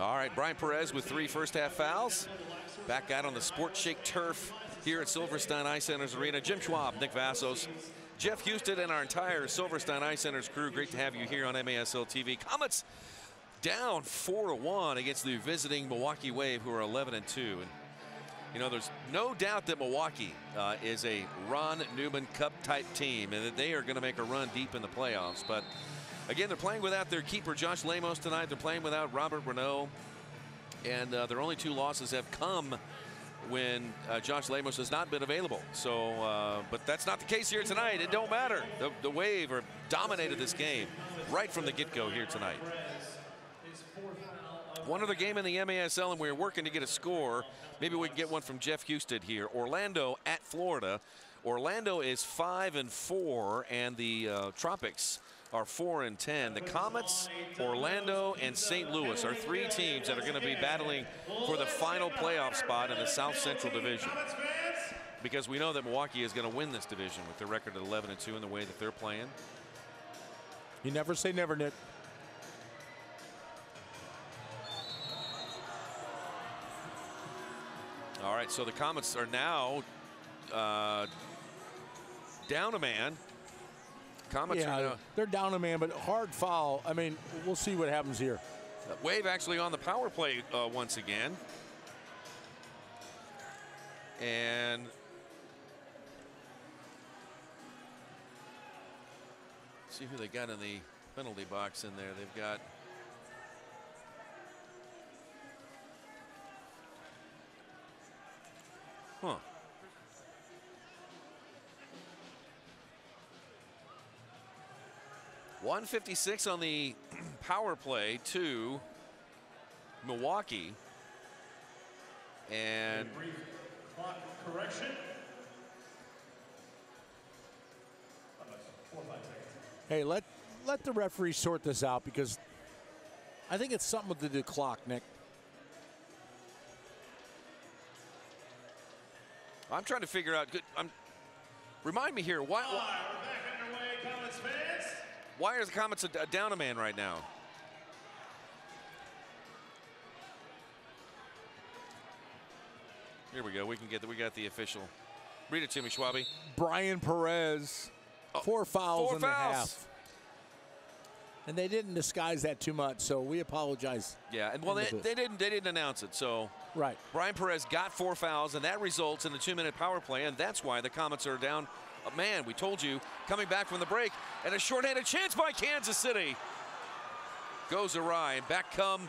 All right, Brian Perez with 3 first-half fouls. Back out on the Sports Shake turf here at Silverstein Ice Centers Arena. Jim Schwab, Nick Vassos, Jeff Houston, and our entire Silverstein Ice Centers crew. Great to have you here on MASL TV. Comets down 4-1 against the visiting Milwaukee Wave, who are 11-2. And you know, there's no doubt that Milwaukee is a Ron Newman Cup type team, and that they are going to make a run deep in the playoffs. But again, they're playing without their keeper, Josh Lemos, tonight. They're playing without Robert Renaud. And their only 2 losses have come when Josh Lemos has not been available. So, but that's not the case here tonight. It don't matter. The Wave are dominated this game right from the get-go here tonight. One other game in the MASL, and we're working to get a score. Maybe we can get one from Jeff Houston here. Orlando at Florida. Orlando is 5-4, and the Tropics are 4-10. The Comets, Orlando, and St. Louis are 3 teams that are going to be battling for the final playoff spot in the South Central Division. because we know that Milwaukee is going to win this division with their record at 11-2 in the way that they're playing. You never say never, Nick. All right, so the Comets are now down a man. Comets are now, they're down a man, but hard foul. I mean, we'll see what happens here. Wave actually on the power play once again. And see who they got in the penalty box in there. They've got Huh. .156 on the power play to Milwaukee. And clock correction. Hey, let the referee sort this out, because I think it's something with the clock, Nick. I'm trying to figure out. Remind me here. Why? We're back underway, Comets fans. Why are the Comets a down a man right now? Here we go. We got the official. Read it to me, Schwabi. Brian Perez, 4 fouls in the half. And they didn't disguise that too much, so we apologize. Yeah, and well, they didn't announce it, so right. Brian Perez got 4 fouls, and that results in a 2-minute power play, and that's why the Comets are down. Man, we told you, coming back from the break, and a shorthanded chance by Kansas City goes awry, and back come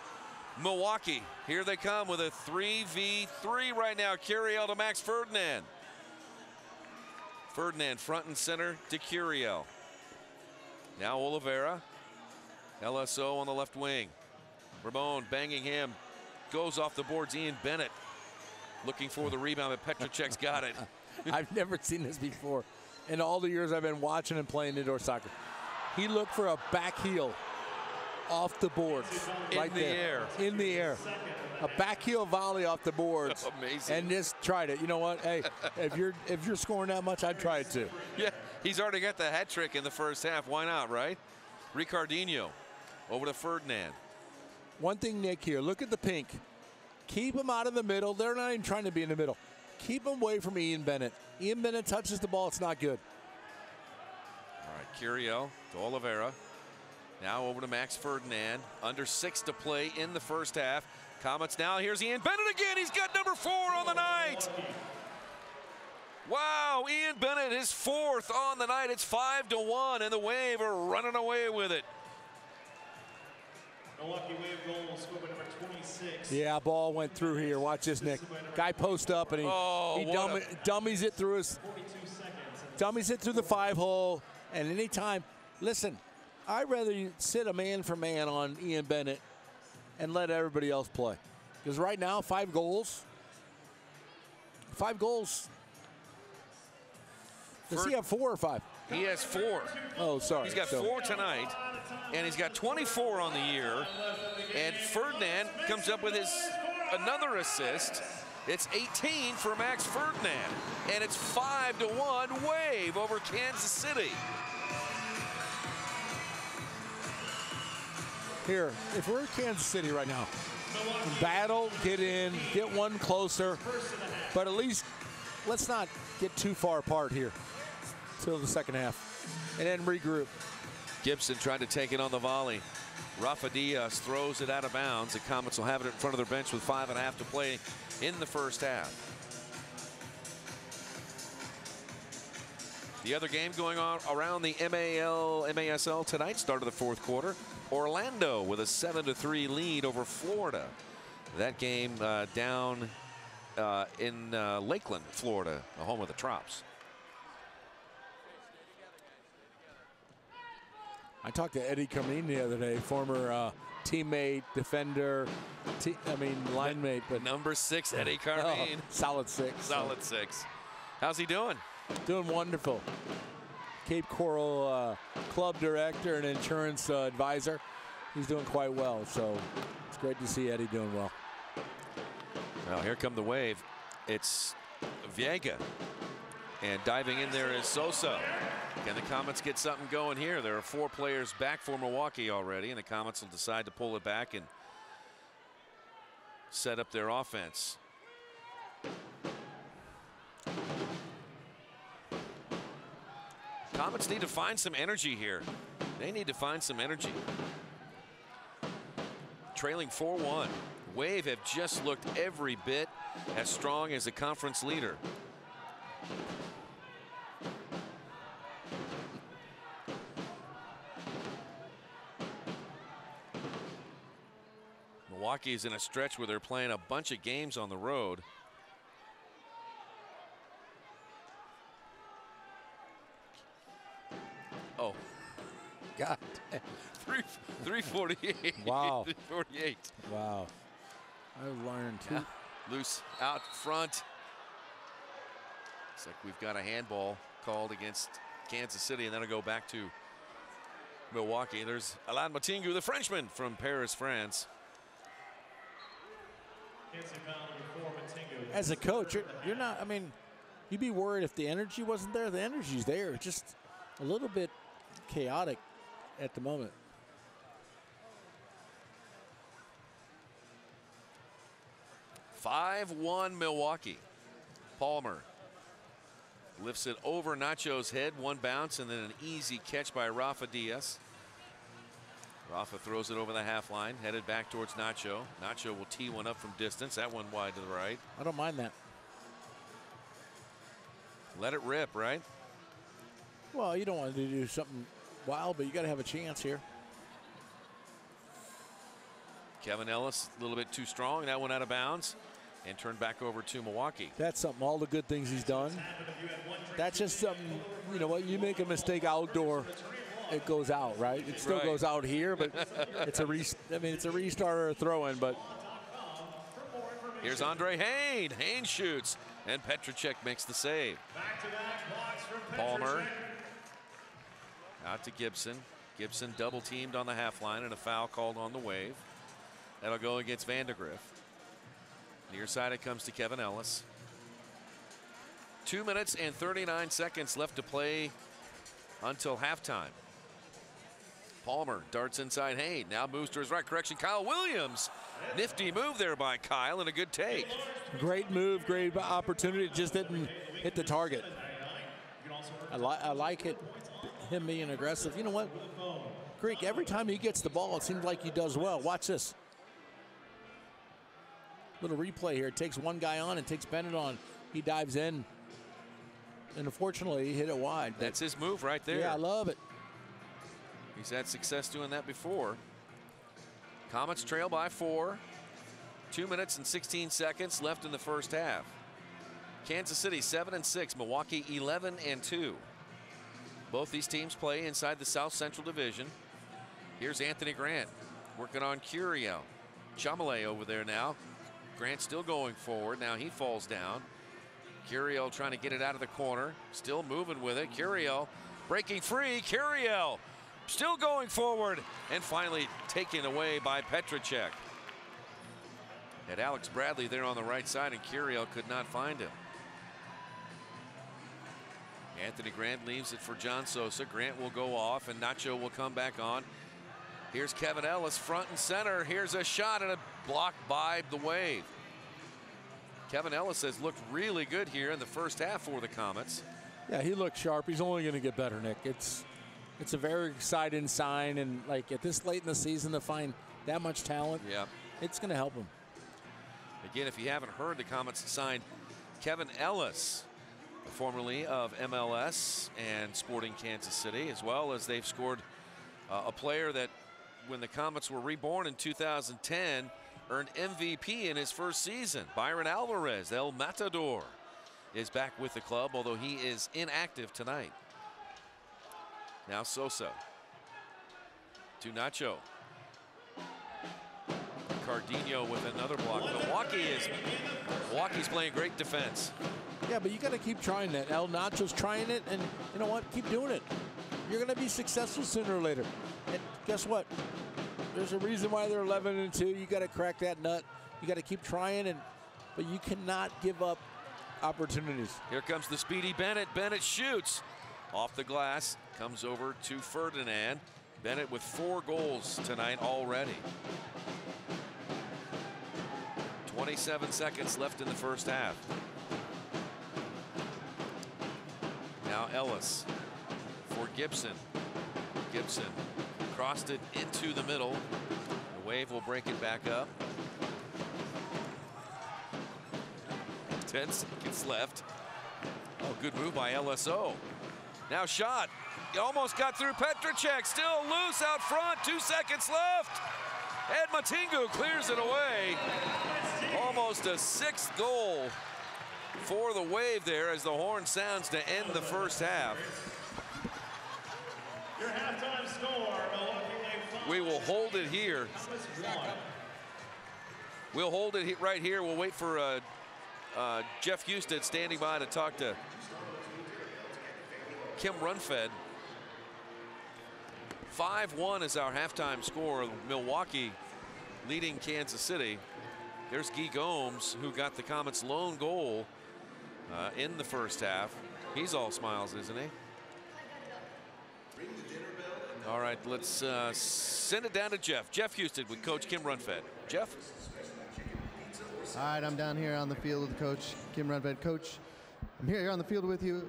Milwaukee. Here they come with a 3v3 right now. Curiel to Max Ferdinand. Ferdinand front and center to Curiel. Now Oliveira. LSO on the left wing. Ramon banging him. Goes off the boards. Ian Bennett looking for the rebound, but Petrocek's got it. I've never seen this before. In all the years I've been watching and playing indoor soccer. He looked for a back heel off the boards. In the air. In the air. A back heel volley off the boards. Amazing. And just tried it. You know what? Hey, if you're scoring that much, I'd try it too. Yeah, he's already got the hat trick in the first half. Why not, right? Ricardinho over to Ferdinand. One thing, Nick, here. Look at the pink. Keep them out of the middle. They're not even trying to be in the middle. Keep them away from Ian Bennett. Ian Bennett touches the ball. It's not good. All right, Curiel to Oliveira. Now over to Max Ferdinand. Under 6 to play in the first half. Comets now. Here's Ian Bennett again. He's got number 4 on the night. Wow, Ian Bennett, his 4th on the night. It's 5-1, and the Wave are running away with it. Milwaukee Wave goal, scoop number 26. Yeah, ball went through here. Watch this, Nick. Guy post up, and he dummies it through his. Dummies it through the 5-hole, and anytime. Listen, I'd rather you sit a man for man on Ian Bennett and let everybody else play. Because right now, 5 goals. 5 goals. Does he have 4 or 5? He has 4. Oh, sorry. He's got 4 tonight, and he's got 24 on the year. And Ferdinand comes up with another assist. It's 18 for Max Ferdinand, and it's 5-1 Wave over Kansas City. Here, if we're in Kansas City right now, battle, get in, get one closer, but at least let's not get too far apart here till the second half, and then regroup. Gibson tried to take it on the volley. Rafa Diaz throws it out of bounds. The Comets will have it in front of their bench with 5.5 to play in the first half. The other game going on around the MASL tonight, start of the 4th quarter. Orlando with a 7-3 lead over Florida. That game down in Lakeland, Florida, the home of the Trops. I talked to Eddie Carmine the other day, former teammate, defender, line mate. But number 6, Eddie Carmine. Solid 6. Solid 6. How's he doing? Doing wonderful. Cape Coral club director and insurance advisor. He's doing quite well, so it's great to see Eddie doing well. Well, here come the Wave. It's Viega And diving in there is Sosa. Can the Comets get something going here? There are 4 players back for Milwaukee already, and the Comets will decide to pull it back and set up their offense. Comets need to find some energy here. They need to find some energy. Trailing 4-1. Wave have just looked every bit as strong as a conference leader. Milwaukee is in a stretch where they're playing a bunch of games on the road. Oh, God. 348. Wow. 348. Wow. I learned too. Yeah. Loose out front. Looks like we've got a handball called against Kansas City, and then it'll go back to Milwaukee. There's Alain Matingu, the Frenchman from Paris, France. As a coach, you're not, I mean, you'd be worried if the energy wasn't there. The energy's there. It's just a little bit chaotic at the moment. (5-1) Milwaukee. Palmer lifts it over Nacho's head, 1 bounce, and then an easy catch by Rafa Diaz. Rafa throws it over the half line, headed back towards Nacho. Nacho will tee one up from distance. That one wide to the right. I don't mind that. Let it rip, right? Well, you don't want to do something wild, but you got to have a chance here. Kevin Ellis a little bit too strong. That one out of bounds and turned back over to Milwaukee. That's something, all the good things he's done. That's just something, you know what, you make a mistake outdoor, it goes out, right? It still goes out here, but it's a it's a restart or a throw-in, but. Here's Andre Hayne. Hayne shoots, and Petracek makes the save. Palmer out to Gibson. Gibson double teamed on the half line and a foul called on the Wave. That'll go against Vandegrift. Near side it comes to Kevin Ellis. 2 minutes and 39 seconds left to play until halftime. Palmer darts inside Hayne. Now moves to his right. Correction, Kyle Williams. Nifty move there by Kyle and a good take. Great move, great opportunity. Just didn't hit the target. I like it, him being aggressive. You know what, Greek, every time he gets the ball, it seems like he does well. Watch this. Little replay here. It takes one guy on and takes Bennett on. He dives in. And unfortunately, he hit it wide. That's his move right there. Yeah, I love it. He's had success doing that before. Comets trail by 4. 2 minutes and 16 seconds left in the first half. Kansas City 7-6, Milwaukee 11-2. Both these teams play inside the South Central Division. Here's Anthony Grant working on Curiel. Chamelet over there now. Grant still going forward. Now he falls down. Curiel trying to get it out of the corner. Still moving with it. Curiel breaking free. Curiel still going forward and finally taken away by Petracek. Had Alex Bradley there on the right side and Curiel could not find him. Anthony Grant leaves it for John Sosa. Grant will go off and Nacho will come back on. Here's Kevin Ellis front and center. Here's a shot and a block by the Wave. Kevin Ellis has looked really good here in the first half for the Comets. Yeah, he looks sharp. He's only going to get better, Nick. It's a very exciting sign, and like at this late in the season to find that much talent, yeah, it's going to help him. Again, if you haven't heard, the Comets signed Kevin Ellis, formerly of MLS and Sporting Kansas City, as well as they've scored a player that, when the Comets were reborn in 2010, earned MVP in his first season. Byron Alvarez, El Matador, is back with the club, although he is inactive tonight. Now Sosa to Nacho. Cardinho with another block. Milwaukee's playing great defense. Yeah, but you got to keep trying that. El Nacho's trying it, and you know what? Keep doing it. You're going to be successful sooner or later. And guess what? There's a reason why they're 11-2. You got to crack that nut. You got to keep trying, but you cannot give up opportunities. Here comes the speedy Bennett. Bennett shoots off the glass, comes over to Ferdinand. Bennett with 4 goals tonight already. 27 seconds left in the first half. Now Ellis for Gibson. Gibson crossed it into the middle. The Wave will break it back up. 10 seconds left. Oh, good move by LSO. Now shot. He almost got through Petracek. Still loose out front. 2 seconds left. Ed Matingu clears it away. Almost a 6th goal for the Wave there as the horn sounds to end the first half. Your halftime score, Milwaukee Wave 5. We will hold it here. We'll hold it right here. We'll wait for Jeff Husted standing by to talk to Kim Runfed. 5-1 is our halftime score. Milwaukee leading Kansas City. There's Guy Gomes, who got the Comets' lone goal in the first half. He's all smiles, isn't he? All right, let's send it down to Jeff. Jeff Husted with Coach Kim Runfed. Jeff? All right, I'm down here on the field with Coach Kim Runfed. Coach, I'm here on the field with you.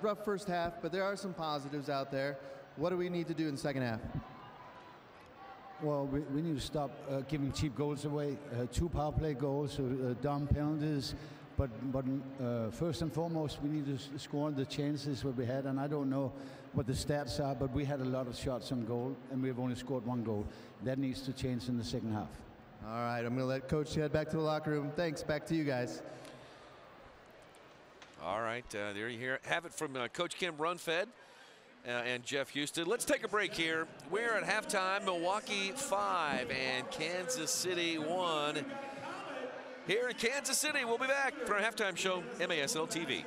Rough first half, but there are some positives out there. What do we need to do in the second half? Well, we need to stop giving cheap goals away. 2 power play goals, dumb penalties. But first and foremost, we need to score on the chances that we had. And I don't know what the stats are, but we had a lot of shots on goal, and we've only scored 1 goal. That needs to change in the second half. All right, I'm going to let Coach head back to the locker room. Thanks. Back to you guys. All right, there you have it from Coach Kim Runfed and Jeff Husted. Let's take a break here. We're at halftime. Milwaukee 5 and Kansas City 1. Here in Kansas City, we'll be back for our halftime show, MASL TV.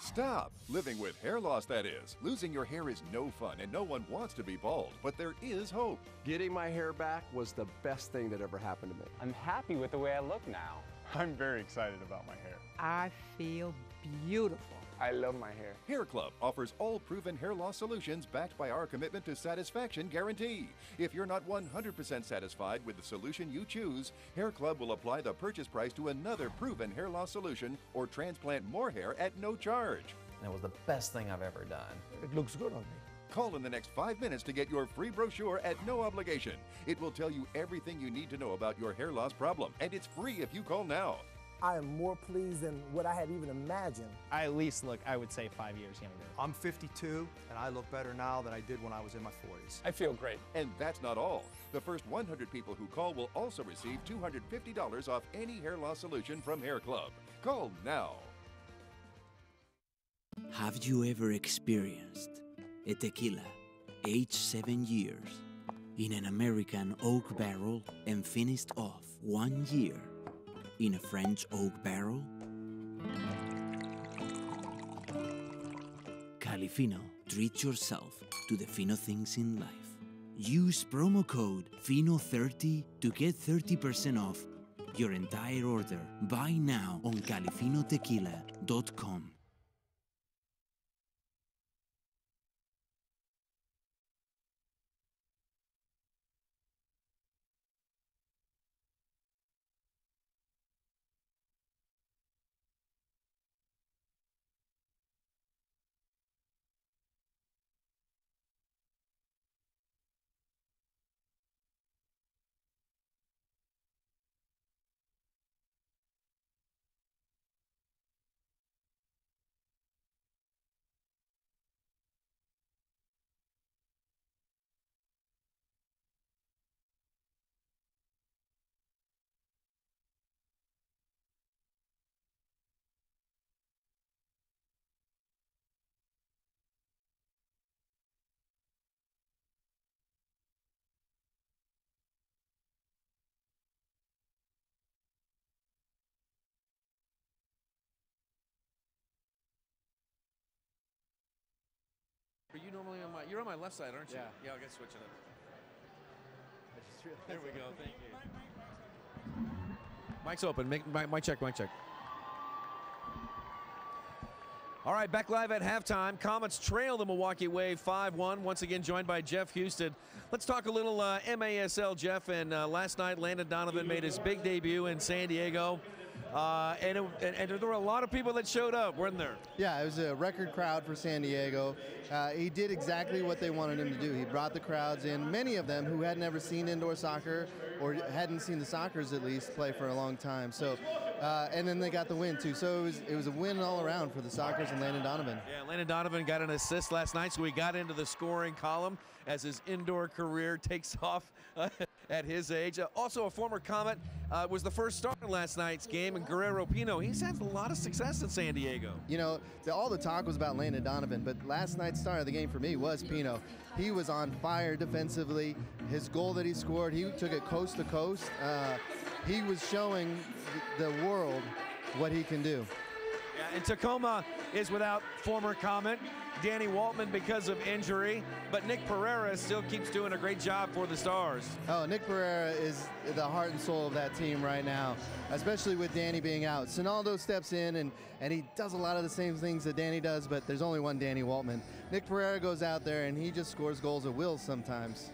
Stop! Living with hair loss, that is. Losing your hair is no fun, and no one wants to be bald, but there is hope. Getting my hair back was the best thing that ever happened to me. I'm happy with the way I look now. I'm very excited about my hair. I feel beautiful. I love my hair. Hair Club offers all proven hair loss solutions backed by our commitment to satisfaction guarantee. If you're not 100% satisfied with the solution you choose, Hair Club will apply the purchase price to another proven hair loss solution or transplant more hair at no charge. And it was the best thing I've ever done. It looks good on me. Call in the next 5 minutes to get your free brochure at no obligation. It will tell you everything you need to know about your hair loss problem, and it's free if you call now. I am more pleased than what I had even imagined. I at least look, I would say, 5 years younger. I'm 52, and I look better now than I did when I was in my 40s. I feel great. And that's not all. The first 100 people who call will also receive $250 off any hair loss solution from Hair Club. Call now. Have you ever experienced a tequila aged 7 years in an American oak barrel and finished off 1 year in a French oak barrel? Califino, treat yourself to the fino things in life. Use promo code FINO30 to get 30% off your entire order. Buy now on califinotequila.com. Are you normally on my? You're on my left side, aren't you? Yeah. Yeah, I'll get switching it. I just realized There we that. go. Thank you. Mic's open. Mic check. Mic check. All right, back live at halftime. Comets trail the Milwaukee Wave 5-1. Once again, joined by Jeff Houston. Let's talk a little MASL, Jeff. And last night, Landon Donovan made his big debut in San Diego. And there were a lot of people that showed up, weren't there? Yeah, it was a record crowd for San Diego. He did exactly what they wanted him to do. He brought the crowds in, many of them who had never seen indoor soccer or hadn't seen the Sockers at least play for a long time. So, and then they got the win too. So it was a win all around for the Sockers and Landon Donovan. Yeah, Landon Donovan got an assist last night, so he got into the scoring column as his indoor career takes off at his age. Also, a former Comet was the first star in last night's game, and Guerrero Pino. He's had a lot of success in San Diego. You know, all the talk was about Landon Donovan, but last night's star of the game for me was Pino. He was on fire defensively. His goal that he scored, he took it coast to coast. He was showing the world what he can do. Yeah, and Tacoma is without former Comet Danny Waltman because of injury, but Nick Pereira still keeps doing a great job for the Stars. Oh, Nick Pereira is the heart and soul of that team right now, especially with Danny being out. Sinaldo steps in, and he does a lot of the same things that Danny does, but there's only one Danny Waltman. Nick Pereira goes out there, and he just scores goals at will sometimes.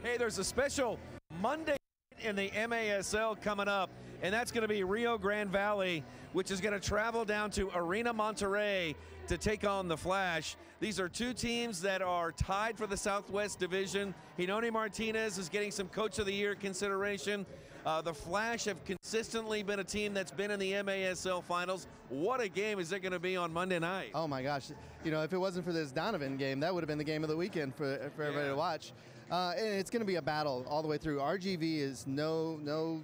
Hey, there's a special Monday in the MASL coming up, and that's going to be Rio Grande Valley, which is going to travel down to Arena Monterrey to take on the Flash. These are two teams that are tied for the Southwest Division. Hinoni Martinez is getting some Coach of the Year consideration. The Flash have consistently been a team that's been in the MASL Finals. What a game is it going to be on Monday night? Oh my gosh, you know, if it wasn't for this Donovan game, that would have been the game of the weekend for everybody to watch. And it's going to be a battle all the way through. RGV is no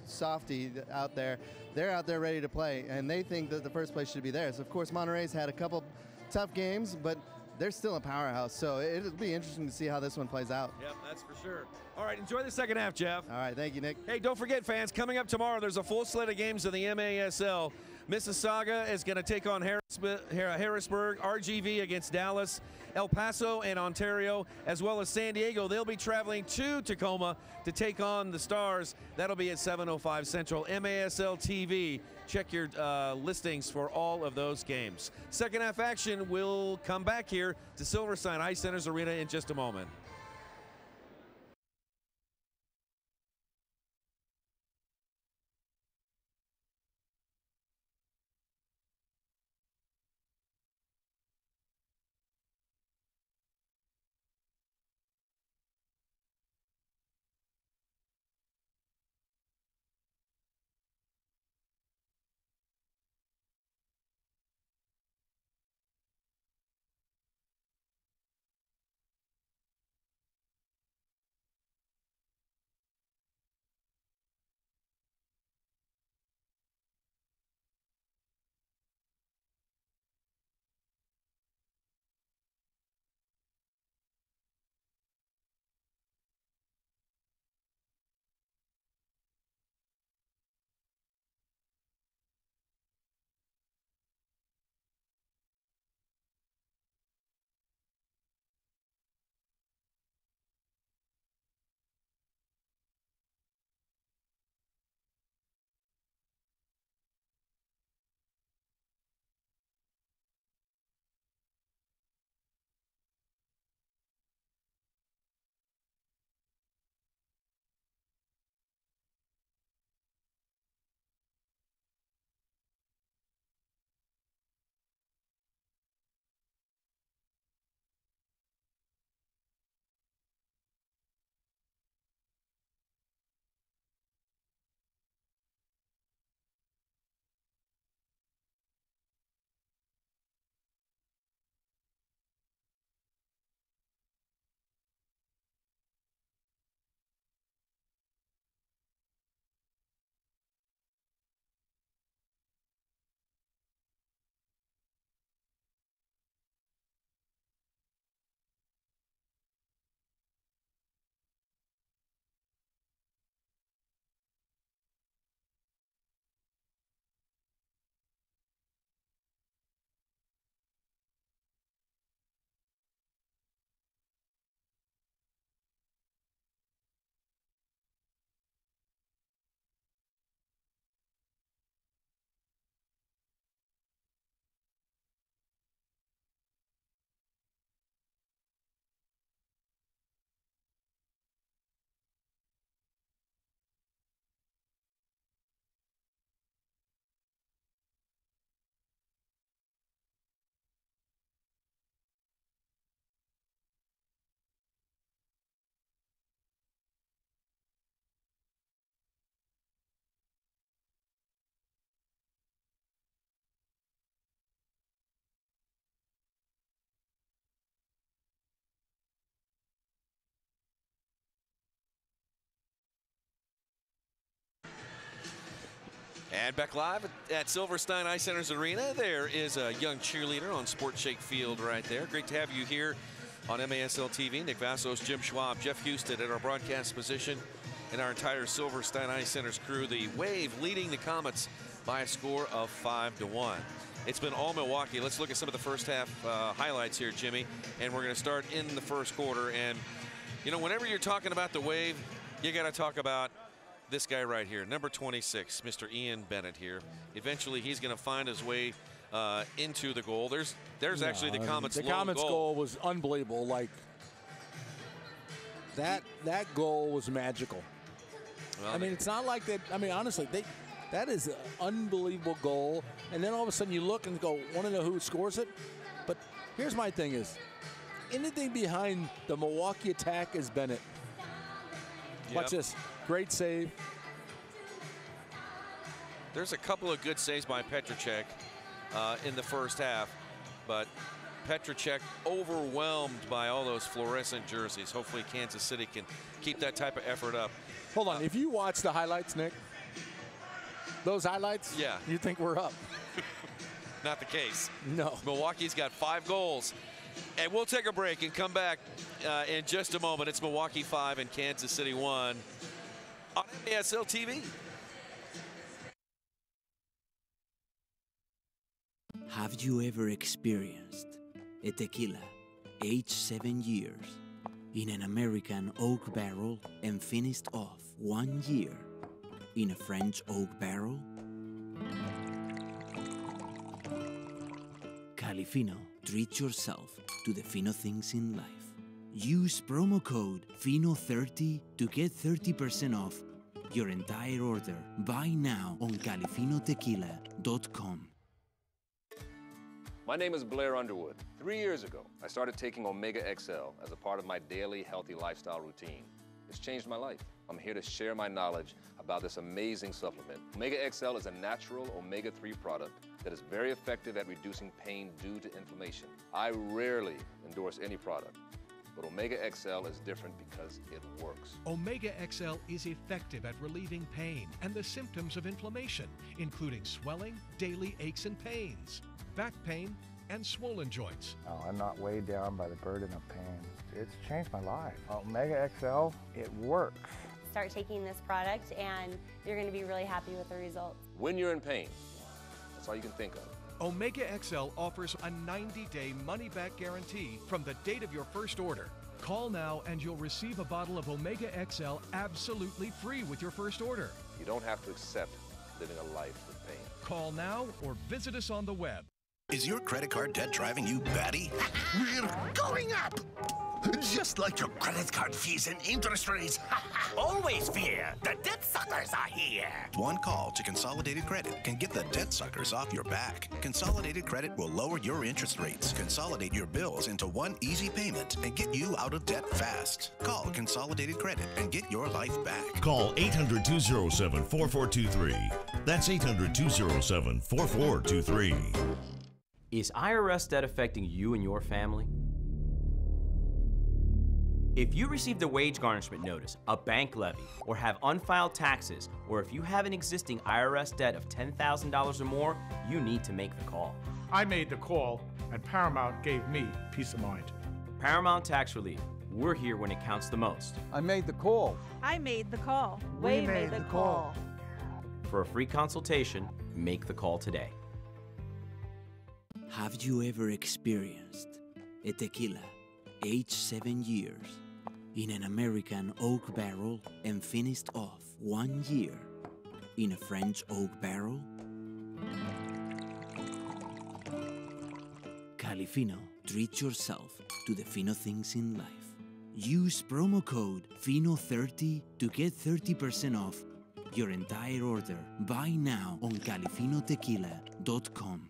softy out there. They're out there ready to play, and they think that the first place should be theirs. Of course, Monterey's had a couple tough games, but they're still a powerhouse, so it'll be interesting to see how this one plays out. Yep, that's for sure. All right, enjoy the second half, Jeff. All right, thank you, Nick. Hey, don't forget, fans, coming up tomorrow, there's a full slate of games in the MASL. Mississauga is going to take on Harrisburg, RGV against Dallas, El Paso and Ontario, as well as San Diego. They'll be traveling to Tacoma to take on the Stars. That'll be at 7:05 Central. MASL TV. Check your listings for all of those games. Second half action will come back here to Silverstein Ice Centers Arena in just a moment. And back live at Silverstein Ice Center's Arena, there is a young cheerleader on Sports Shake Field right there. Great to have you here on MASL TV. Nick Vassos, Jim Schwab, Jeff Houston at our broadcast position, and our entire Silverstein Ice Center's crew. The Wave leading the Comets by a score of 5-1. It's been all Milwaukee. Let's look at some of the first half highlights here, Jimmy. And we're going to start in the first quarter. And, you know, whenever you're talking about the Wave, you got to talk about this guy right here, number 26, Mr. Ian Bennett here. Eventually, he's going to find his way into the goal. There's actually the Comets' The Comets' goal was unbelievable. Like that goal was magical. Well, I mean, it's not like that. I mean, honestly, that is an unbelievable goal. And then all of a sudden you look and go, want to know who scores it? But here's my thing is, anything behind the Milwaukee attack is Bennett. Yep. Watch this. Great save. There's a couple of good saves by Petracek in the first half, but Petracek overwhelmed by all those fluorescent jerseys. Hopefully Kansas City can keep that type of effort up. Hold on. If you watch the highlights, Nick, those highlights, yeah, you think we're up. Not the case. No. Milwaukee's got 5 goals. And we'll take a break and come back in just a moment. It's Milwaukee 5 and Kansas City 1 on MASL TV. Have you ever experienced a tequila aged 7 years in an American oak barrel and finished off 1 year in a French oak barrel? Califino treats yourself to the fino things in life. Use promo code FINO30 to get 30% off your entire order. Buy now on califinotequila.com. My name is Blair Underwood. 3 years ago, I started taking Omega XL as a part of my daily healthy lifestyle routine. It's changed my life. I'm here to share my knowledge about this amazing supplement. Omega XL is a natural omega-3 product that is very effective at reducing pain due to inflammation. I rarely endorse any product, but Omega XL is different because it works. Omega XL is effective at relieving pain and the symptoms of inflammation, including swelling, daily aches and pains, back pain, and swollen joints. Oh, I'm not weighed down by the burden of pain. It's changed my life. Omega XL, it works. Start taking this product and you're going to be really happy with the results. When you're in pain, that's all you can think of. Omega XL offers a 90-day money-back guarantee from the date of your first order. Call now and you'll receive a bottle of Omega XL absolutely free with your first order. You don't have to accept living a life with pain. Call now or visit us on the web. Is your credit card debt driving you batty? We're going up! Just like your credit card fees and interest rates. Always fear, the debt suckers are here. One call to Consolidated Credit can get the debt suckers off your back. Consolidated Credit will lower your interest rates, consolidate your bills into one easy payment, and get you out of debt fast. Call Consolidated Credit and get your life back. Call 800-207-4423. That's 800-207-4423. Is IRS debt affecting you and your family? If you received a wage garnishment notice, a bank levy, or have unfiled taxes, or if you have an existing IRS debt of $10,000 or more, you need to make the call. I made the call, and Paramount gave me peace of mind. Paramount Tax Relief. We're here when it counts the most. I made the call. I made the call. We made the call. For a free consultation, make the call today. Have you ever experienced a tequila aged 7 years in an American oak barrel and finished off 1 year in a French oak barrel? Califino treats yourself to the fino things in life. Use promo code FINO30 to get 30% off your entire order. Buy now on califinotequila.com.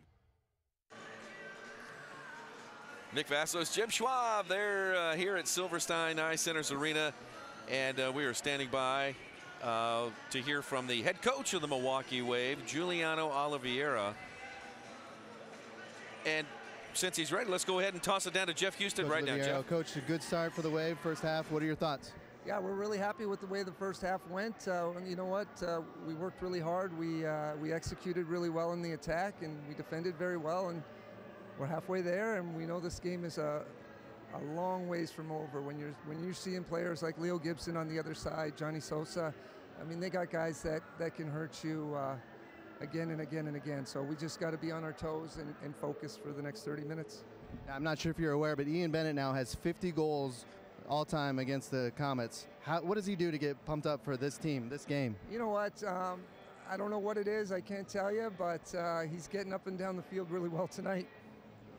Nick Vassos, Jim Schwab, they're here at Silverstein Ice Center's Arena, and we are standing by to hear from the head coach of the Milwaukee Wave, Giuliano Oliveira. And since he's ready, let's go ahead and toss it down to Jeff Houston right now, Jeff. Coach, a good start for the Wave first half. What are your thoughts? Yeah, we're really happy with the way the first half went. And you know what? We worked really hard. We executed really well in the attack, and we defended very well. And we're halfway there, and we know this game is a long ways from over. When you're seeing players like Leo Gibson on the other side, Johnny Sosa, I mean, they got guys that can hurt you again and again and again. So we just got to be on our toes and focus for the next 30 minutes. I'm not sure if you're aware, but Ian Bennett now has 50 goals all time against the Comets. What does he do to get pumped up for this team, this game? You know what? I don't know what it is. I can't tell you, but he's getting up and down the field really well tonight.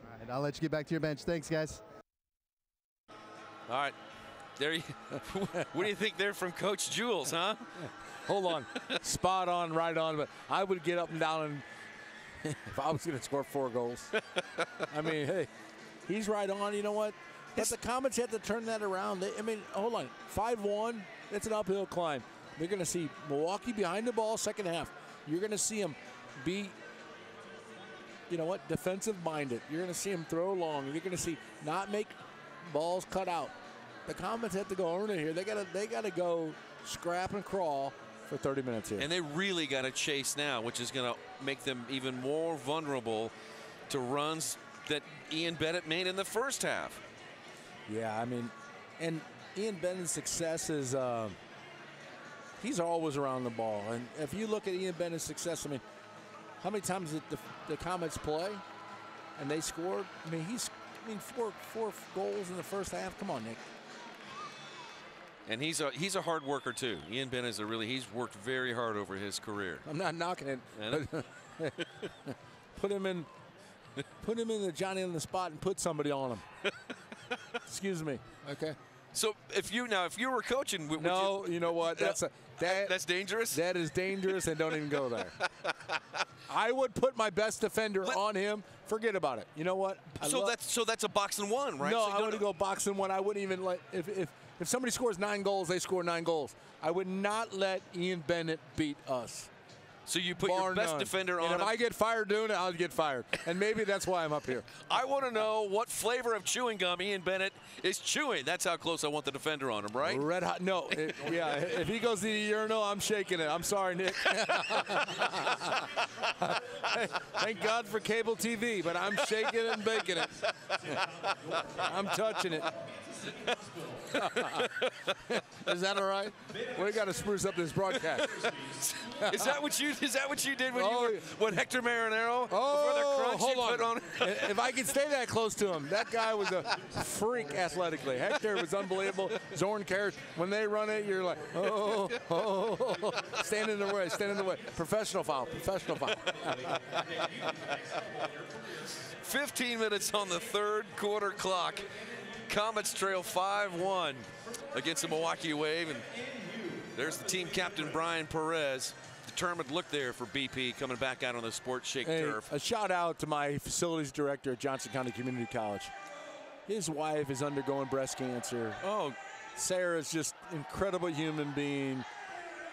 All right, I'll let you get back to your bench. Thanks, guys. All right. What do you think there from Coach Jules, huh? Hold on. Spot on, right on. But I would get up and down and if I was going to score 4 goals. I mean, hey, he's right on. You know what? But the Comets had to turn that around. I mean, hold on. 5-1, it's an uphill climb. They're going to see Milwaukee behind the ball second half. You're going to see them be, you know what, defensive-minded. You're going to see them throw long. You're going to see not make balls cut out. The Comets have to go earn it here. They got to go scrap and crawl for 30 minutes here. And they really got to chase now, which is going to make them even more vulnerable to runs that Ian Bennett made in the first half. Yeah, I mean, and Ian Bennett's success is he's always around the ball. And if you look at Ian Bennett's success, I mean, how many times did the Comets play and they scored? I mean, four goals in the first half. Come on, Nick. And he's a hard worker too. Ian Bennett is he's worked very hard over his career. I'm not knocking it. Put him in the Johnny on the spot and put somebody on him. Excuse me. Okay. So if you were coaching, you know what? That's dangerous. That is dangerous, and don't even go there. I would put my best defender on him. Forget about it. You know what? So that's a box and one, right? No, so I want to go box and one. I wouldn't even let if somebody scores 9 goals, they score 9 goals. I would not let Ian Bennett beat us. So you put your best defender on him. And if I get fired doing it, I'll get fired. And maybe that's why I'm up here. I want to know what flavor of chewing gum Ian Bennett is chewing. That's how close I want the defender on him, right? Red hot. No. Yeah, if he goes to the urinal, I'm shaking it. I'm sorry, Nick. Thank God for cable TV, but I'm shaking it and baking it. I'm touching it. Is that all right? We got to spruce up this broadcast. Is that what you did when Hector Marinero? Oh, before the crunch hold put on? If I could stay that close to him, that guy was a freak athletically. Hector was unbelievable. Zorn Karras, when they run it, you're like, oh, stand in the way, stand in the way. Professional foul. 15 minutes on the third quarter clock. Comets trail 5-1 against the Milwaukee Wave, and there's the team captain Brian Perez. Determined look there for BP coming back out on the Sports Shake turf. A shout out to my facilities director at Johnson County Community College. His wife is undergoing breast cancer. Oh, Sarah's just incredible human being.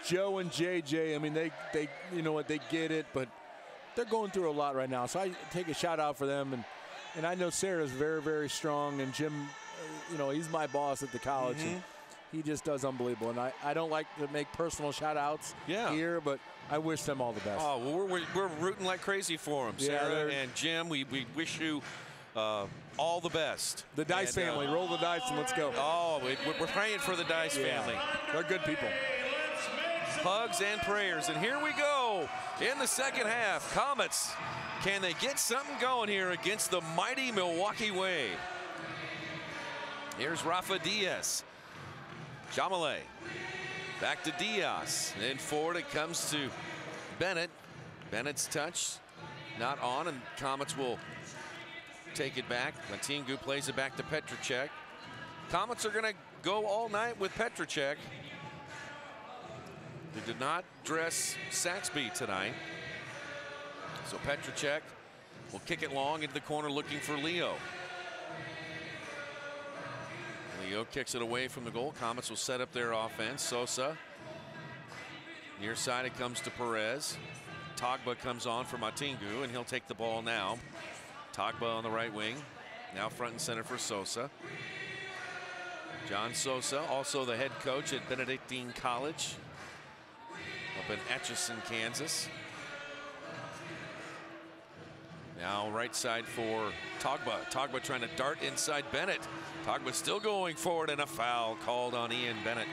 Joe and JJ, I mean, they you know what, they get it, but they're going through a lot right now. So I take a shout out for them, and I know Sarah's very, very strong, and Jim, you know, he's my boss at the college. Mm-hmm. And he just does unbelievable. And I don't like to make personal shout-outs here, but I wish them all the best. Oh, well, we're rooting like crazy for them, Sarah and Jim. We wish you all the best. The Dice family. Roll the dice and let's go. Oh, we're praying for the Dice family. They're good people. Hugs and prayers. And here we go in the second half. Comets, can they get something going here against the mighty Milwaukee Wave? Here's Rafa Diaz. Jamale. Back to Diaz. And forward it comes to Bennett. Bennett's touch not on, and Comets will take it back. Matingu plays it back to Petracek. Comets are going to go all night with Petracek. They did not dress Saxby tonight. So Petracek will kick it long into the corner looking for Leo. Leo kicks it away from the goal. Comets will set up their offense. Sosa. Near side it comes to Perez. Togba comes on for Matingu, and he'll take the ball now. Togba on the right wing. Now front and center for Sosa. John Sosa, also the head coach at Benedictine College up in Atchison, Kansas. Now right side for Togba. Togba trying to dart inside Bennett. Togba still going forward, and a foul called on Ian Bennett.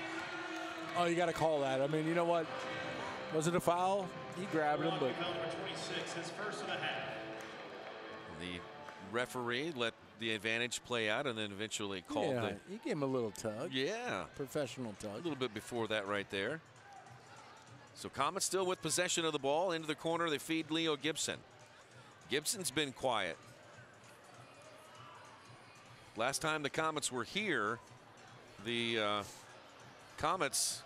Oh, you got to call that. I mean, you know what? Was it a foul? He grabbed him, but the referee let the advantage play out and then eventually called yeah, the. he gave him a little tug. Yeah. Professional tug. A little bit before that right there. So Comets still with possession of the ball. Into the corner, they feed Leo Gibson. Gibson's been quiet. Last time the Comets were here, the Comets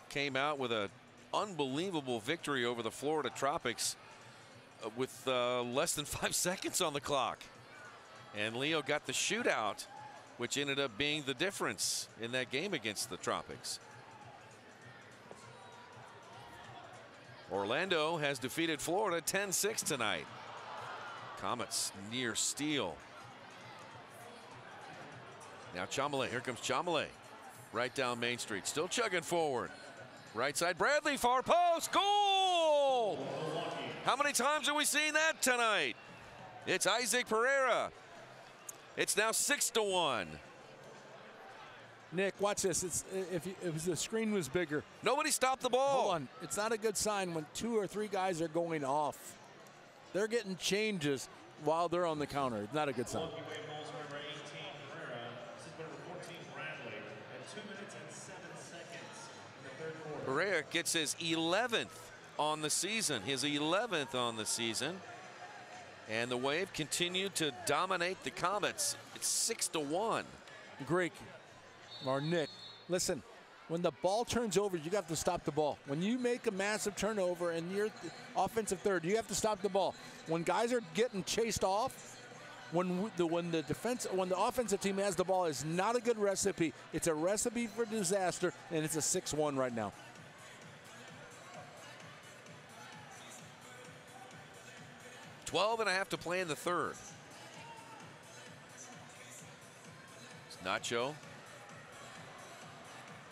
came out with an unbelievable victory over the Florida Tropics with less than 5 seconds on the clock. And Leo got the shootout, which ended up being the difference in that game against the Tropics. Orlando has defeated Florida 10-6 tonight. Comets near steal. Now Chomele, here comes Chomele. Right down Main Street, still chugging forward. Right side, Bradley, far post, goal! How many times have we seen that tonight? It's Isaac Pereira. It's now 6-1. Nick, watch this. If the screen was bigger. Nobody stopped the ball. Hold on. It's not a good sign when 2 or 3 guys are going off. They're getting changes while they're on the counter. It's not a good sign. Pereira gets his 11th on the season. His 11th on the season. And the Wave continued to dominate the Comets. It's 6-1. Greek, or Nick, listen, when the ball turns over, you have to stop the ball. When you make a massive turnover and you're offensive third, you have to stop the ball. When guys are getting chased off, when the offensive team has the ball, is not a good recipe. It's a recipe for disaster, and it's a 6-1 right now. .5 to play in the third. It's Nacho.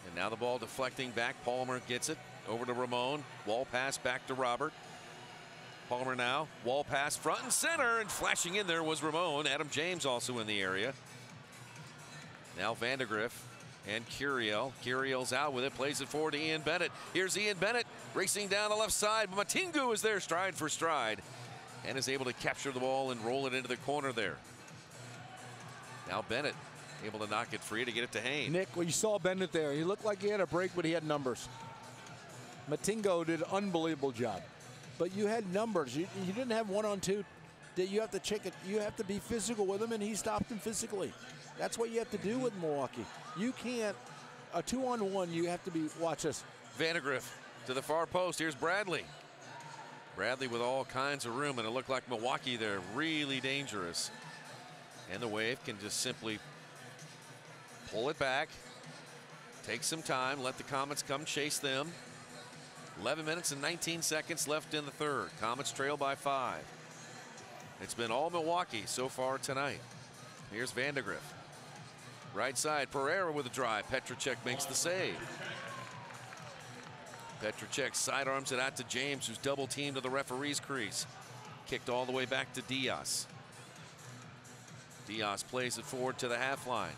And now the ball deflecting back. Palmer gets it over to Ramon. Wall pass back to Robert. Palmer now. Wall pass front and center. And flashing in there was Ramon. Adam James also in the area. Now Vandegrift and Curiel. Curiel's out with it. Plays it forward to Ian Bennett. Here's Ian Bennett racing down the left side. Matingu is there stride for stride. And is able to capture the ball and roll it into the corner there. Now Bennett able to knock it free to get it to Hayne. Nick, well, you saw Bennett there. He looked like he had a break, but he had numbers. Matingo did an unbelievable job. But you had numbers. You didn't have 1-on-2 that you have to check it. You have to be physical with him, and he stopped him physically. That's what you have to do with Milwaukee. You can't, a 2-on-1, you have to be, watch this. Vandegrift to the far post. Here's Bradley. Bradley with all kinds of room, and it looked like Milwaukee there really dangerous. And the Wave can just simply pull it back, take some time, let the Comets come chase them. 11 minutes and 19 seconds left in the third. Comets trail by 5. It's been all Milwaukee so far tonight. Here's Vandegrift. Right side, Pereira with a drive. Petracek makes the save. Petracek sidearms it out to James, who's double teamed to the referee's crease. Kicked all the way back to Diaz. Diaz plays it forward to the half line.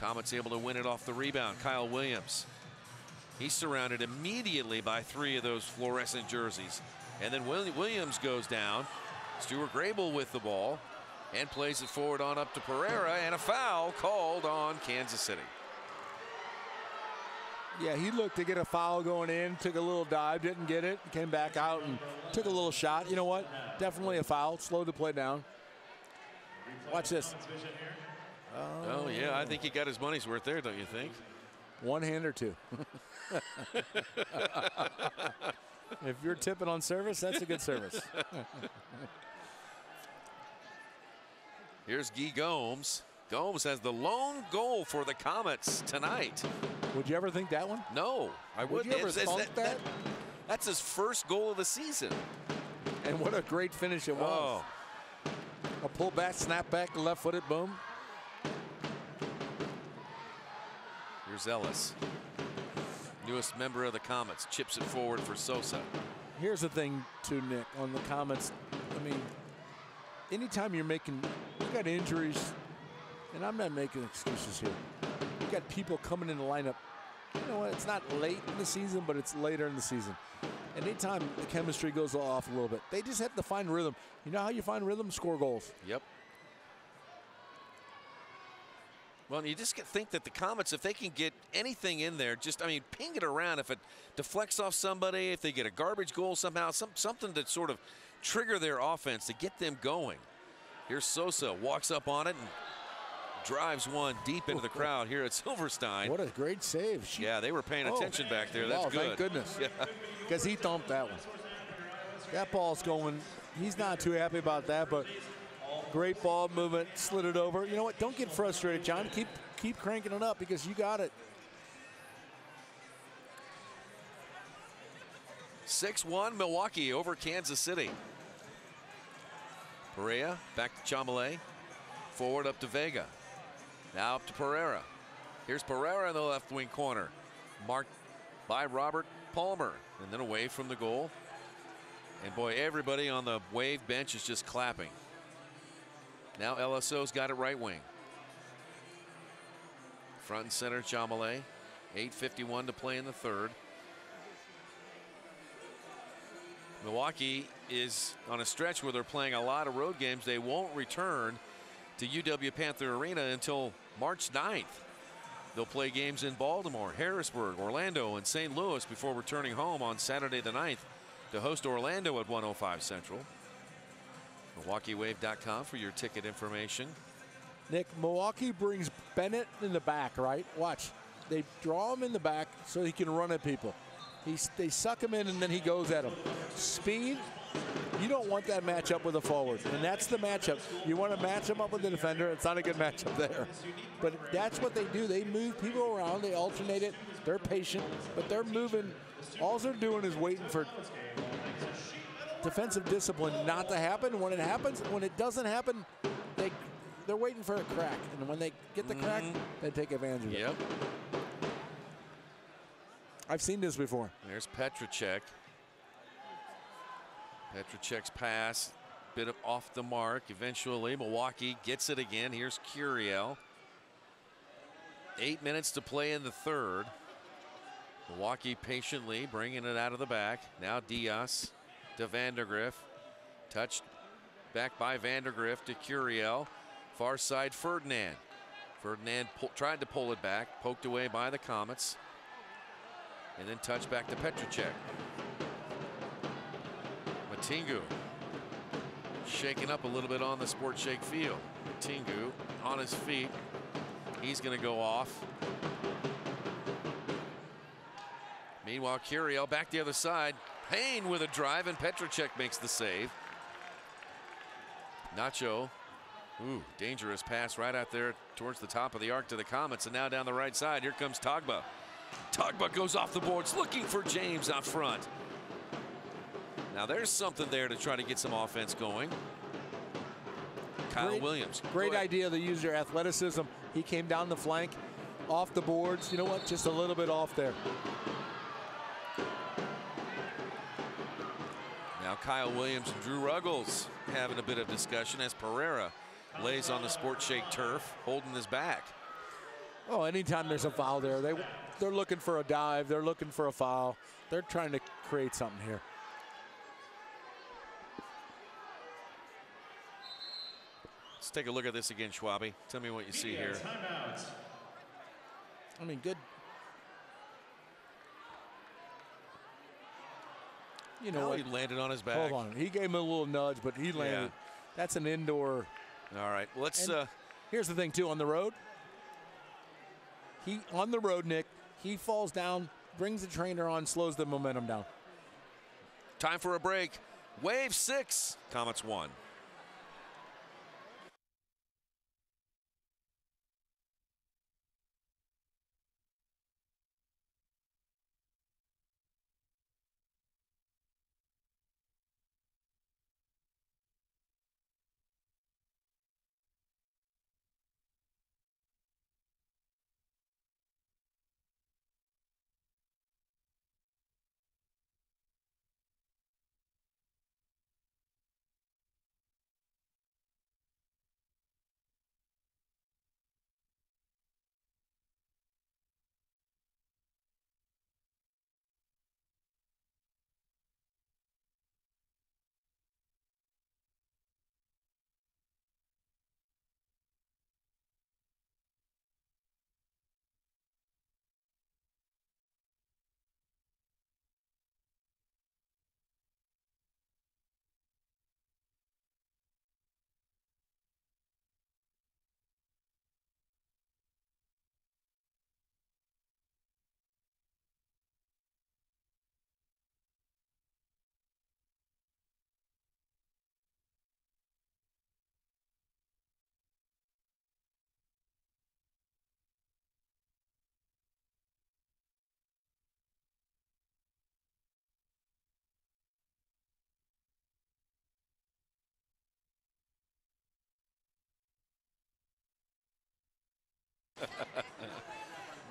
Comets able to win it off the rebound. Kyle Williams. He's surrounded immediately by 3 of those fluorescent jerseys. And then Williams goes down. Stuart Grable with the ball and plays it forward on up to Pereira, and a foul called on Kansas City. Yeah, he looked to get a foul going in, took a little dive, didn't get it, came back out and took a little shot. You know what? Definitely a foul. Slowed the play down. Watch this. Oh, yeah, I think he got his money's worth there, don't you think? 1 hand or 2. If you're tipping on service, that's a good service. Here's Guy Gomes. Gomes has the lone goal for the Comets tonight. Would you ever think that one? No, I wouldn't. Would you ever thunk that? That's his first goal of the season. And what a great finish it was. Oh. A pull back, snap back, left-footed, boom. Here's Ellis. Newest member of the Comets. Chips it forward for Sosa. Here's the thing, too, Nick, on the Comets. I mean, anytime you got injuries, and I'm not making excuses here. You got people coming in the lineup. You know what? It's not late in the season, but it's later in the season. And anytime the chemistry goes off a little bit, they just have to find rhythm. You know how you find rhythm? Score goals. Yep. Well, you just think that the Comets, if they can get anything in there, ping it around. If it deflects off somebody, if they get a garbage goal somehow, something to sort of trigger their offense to get them going. Here's Sosa, walks up on it and drives one deep into the crowd here at Silverstein. What a great save. Yeah, they were paying attention back there. That's good. Thank goodness. Because he thumped that one. That ball's going. He's not too happy about that, but great ball movement, slid it over. You know what? Don't get frustrated, John. Keep cranking it up because you got it. 6-1 Milwaukee over Kansas City. Perea back to Chamalé. Forward up to Vega. Now up to Pereira. Here's Pereira in the left wing corner. Marked by Robert Palmer. And then away from the goal. And boy, everybody on the Wave bench is just clapping. Now LSO's got it right wing. Front and center, Chamalé. 8:51 to play in the third. Milwaukee is on a stretch where they're playing a lot of road games. They won't return to UW Panther Arena until March 9th. They'll play games in Baltimore, Harrisburg, Orlando, and St. Louis before returning home on Saturday the 9th to host Orlando at 105 Central. MilwaukeeWave.com for your ticket information. Nick, Milwaukee brings Bennett in the back, right? Watch. They draw him in the back so he can run at people. They suck him in and then he goes at them. Speed, you don't want that matchup with a forward. And that's the matchup. You want to match him up with the defender. It's not a good matchup there. But that's what they do. They move people around. They alternate it. They're patient, but they're moving. All they're doing is waiting for defensive discipline not to happen. When it happens, when it doesn't happen, they're waiting for a crack. And when they get the crack, they take advantage of it. Yep. I've seen this before. There's Petracek. Petracek's pass, bit of off the mark. Eventually, Milwaukee gets it again. Here's Curiel. 8 minutes to play in the third. Milwaukee patiently bringing it out of the back. Now Diaz to Vandergriff. Touched back by Vandergriff to Curiel. Far side, Ferdinand. Ferdinand tried to pull it back, poked away by the Comets. And then touch back to Petracek. Matingu shaking up a little bit on the Sport Shake field. Matingu on his feet. He's going to go off. Meanwhile, Curiel back the other side. Payne with a drive, and Petracek makes the save. Nacho. Ooh, dangerous pass right out there towards the top of the arc to the Comets, and now down the right side. Here comes Togba. Togba goes off the boards looking for James out front. Now there's something there to try to get some offense going. Kyle Williams. Great idea to use your athleticism. He came down the flank, off the boards. You know what? Just a little bit off there. Now Kyle Williams and Drew Ruggles having a bit of discussion as Pereira lays on the Sport Shake turf, holding his back. Oh, anytime there's a foul there, they're looking for a dive. They're looking for a foul. They're trying to create something here. Let's take a look at this again, Schwabe. Tell me what you see here. I mean, good. You know what? He landed on his back. Hold on. He gave him a little nudge, but he landed. Yeah. That's an indoor. All right. Let's. Here's the thing, too. On the road, Nick, he falls down, brings the trainer on, slows the momentum down. Time for a break. Wave 6. Comets 1.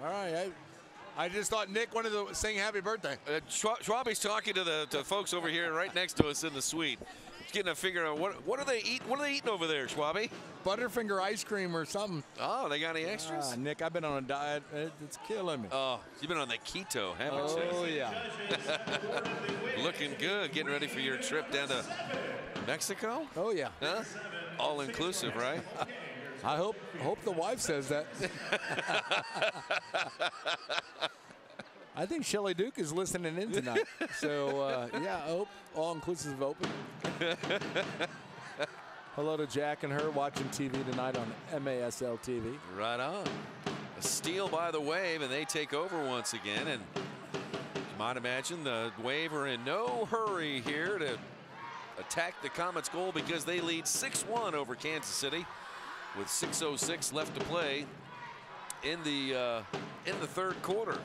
All right. I just thought Nick wanted to sing happy birthday. Schwabe's talking to the folks over here right next to us in the suite. He's getting a figure out what are they eating? What are they eating over there, Schwabe? Butterfinger ice cream or something. Oh, they got any extras? Nick, I've been on a diet. It's killing me. Oh, you've been on the keto, haven't you? Oh, yeah. Looking good. Getting ready for your trip down to Mexico? Oh, yeah. Huh? All inclusive, right? I hope the wife says that. I think Shelley Duke is listening in tonight. So, yeah, I hope all inclusive open. Hello to Jack and her watching TV tonight on MASL TV. Right on. A steal by the Wave, and they take over once again. And you might imagine the Wave are in no hurry here to attack the Comets' goal because they lead 6-1 over Kansas City with 6:06 left to play in the third quarter.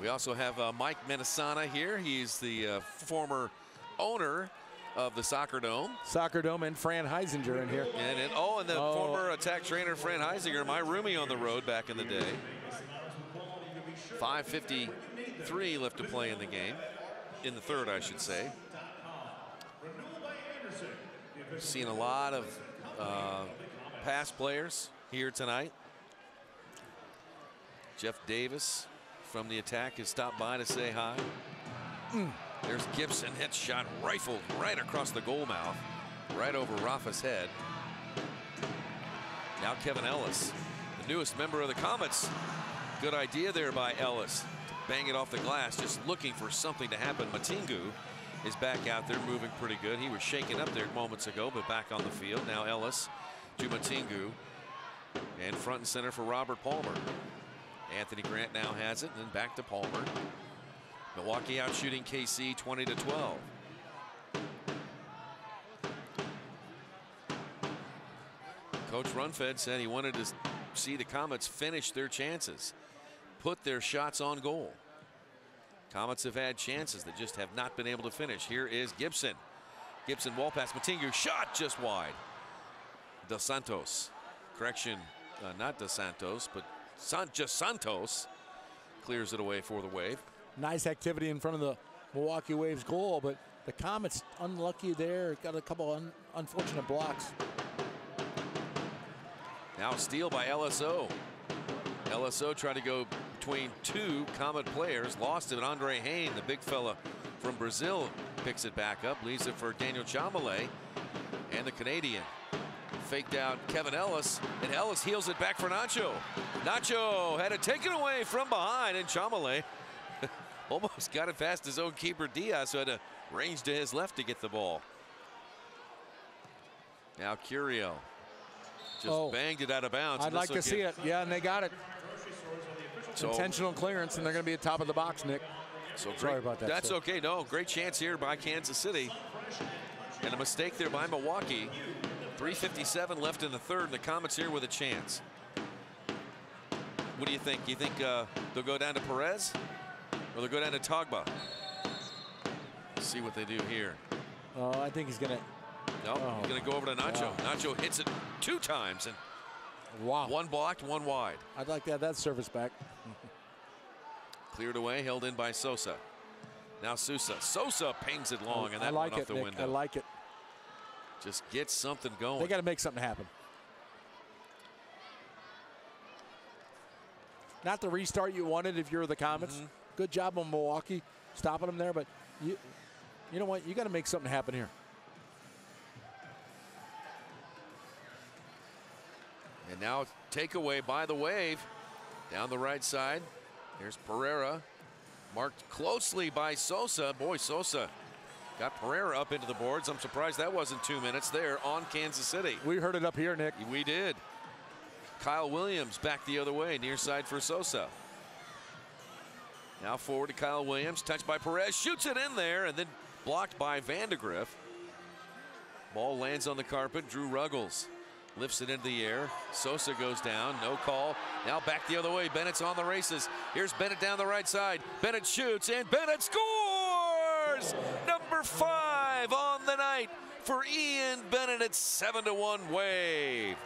We also have Mike Menisana here. He's the former owner of the Soccer Dome. Soccer Dome and Fran Heisinger in here. And the former attack trainer Fran Heisinger, my roomie on the road back in the day. 5:53 left to play in the game. In the third, I should say. Seen a lot of past players here tonight. Jeff Davis from the attack has stopped by to say hi. There's Gibson, hit shot rifled right across the goal mouth, right over Rafa's head. Now Kevin Ellis, the newest member of the Comets. Good idea there by Ellis to bang it off the glass, just looking for something to happen. Matingu is back out there moving pretty good. He was shaken up there moments ago, but back on the field. Now Ellis to Matingu, and front and center for Robert Palmer. Anthony Grant now has it, and then back to Palmer. Milwaukee out shooting KC 20-12. Coach Runfed said he wanted to see the Comets finish their chances, put their shots on goal. Comets have had chances that just have not been able to finish. Here is Gibson. Gibson wall pass. Matingu shot just wide. Dos Santos. Correction, not Dos Santos, but just Santos clears it away for the Wave. Nice activity in front of the Milwaukee Waves goal, but the Comets unlucky there. Got a couple unfortunate blocks. Now a steal by LSO. LSO tried to go between two Comet players, lost it. Andre Hain, the big fella from Brazil, picks it back up, leaves it for Daniel Chamalé, and the Canadian faked out Kevin Ellis, and Ellis heels it back for Nacho. Nacho had it taken away from behind, and Chamalé almost got it past his own keeper Diaz, who had to range to his left to get the ball. Now Curio just banged it out of bounds. I'd like to see it. Yeah, and they got it. So, intentional clearance, and they're going to be at top of the box, Nick. So sorry about that. That's okay. No, great chance here by Kansas City. And a mistake there by Milwaukee. 3:57 left in the third. The Comets here with a chance. What do you think? You think they'll go down to Perez? Or they'll go down to Togba? Let's see what they do here. I think he's going to. No, he's going to go over to Nacho. Wow. Nacho hits it 2 times. And wow. One blocked, one wide. I'd like to have that service back. Cleared away, held in by Sosa. Now Sousa. Sosa pings it long, and that went off the window. I like it. Just get something going. They got to make something happen. Not the restart you wanted if you're the Comets. Good job on Milwaukee stopping them there, but you know what? You got to make something happen here. And now takeaway by the Wave down the right side. Here's Pereira, marked closely by Sosa. Boy, Sosa got Pereira up into the boards. I'm surprised that wasn't 2 minutes there on Kansas City. We heard it up here, Nick. We did. Kyle Williams back the other way, near side for Sosa. Now forward to Kyle Williams, touched by Perez, shoots it in there, and then blocked by Vandegrift. Ball lands on the carpet. Drew Ruggles lifts it into the air. Sosa goes down, no call. Now back the other way. Bennett's on the races. Here's Bennett down the right side. Bennett shoots, and Bennett scores! Number 5 on the night for Ian Bennett. It's 7-1 Wave.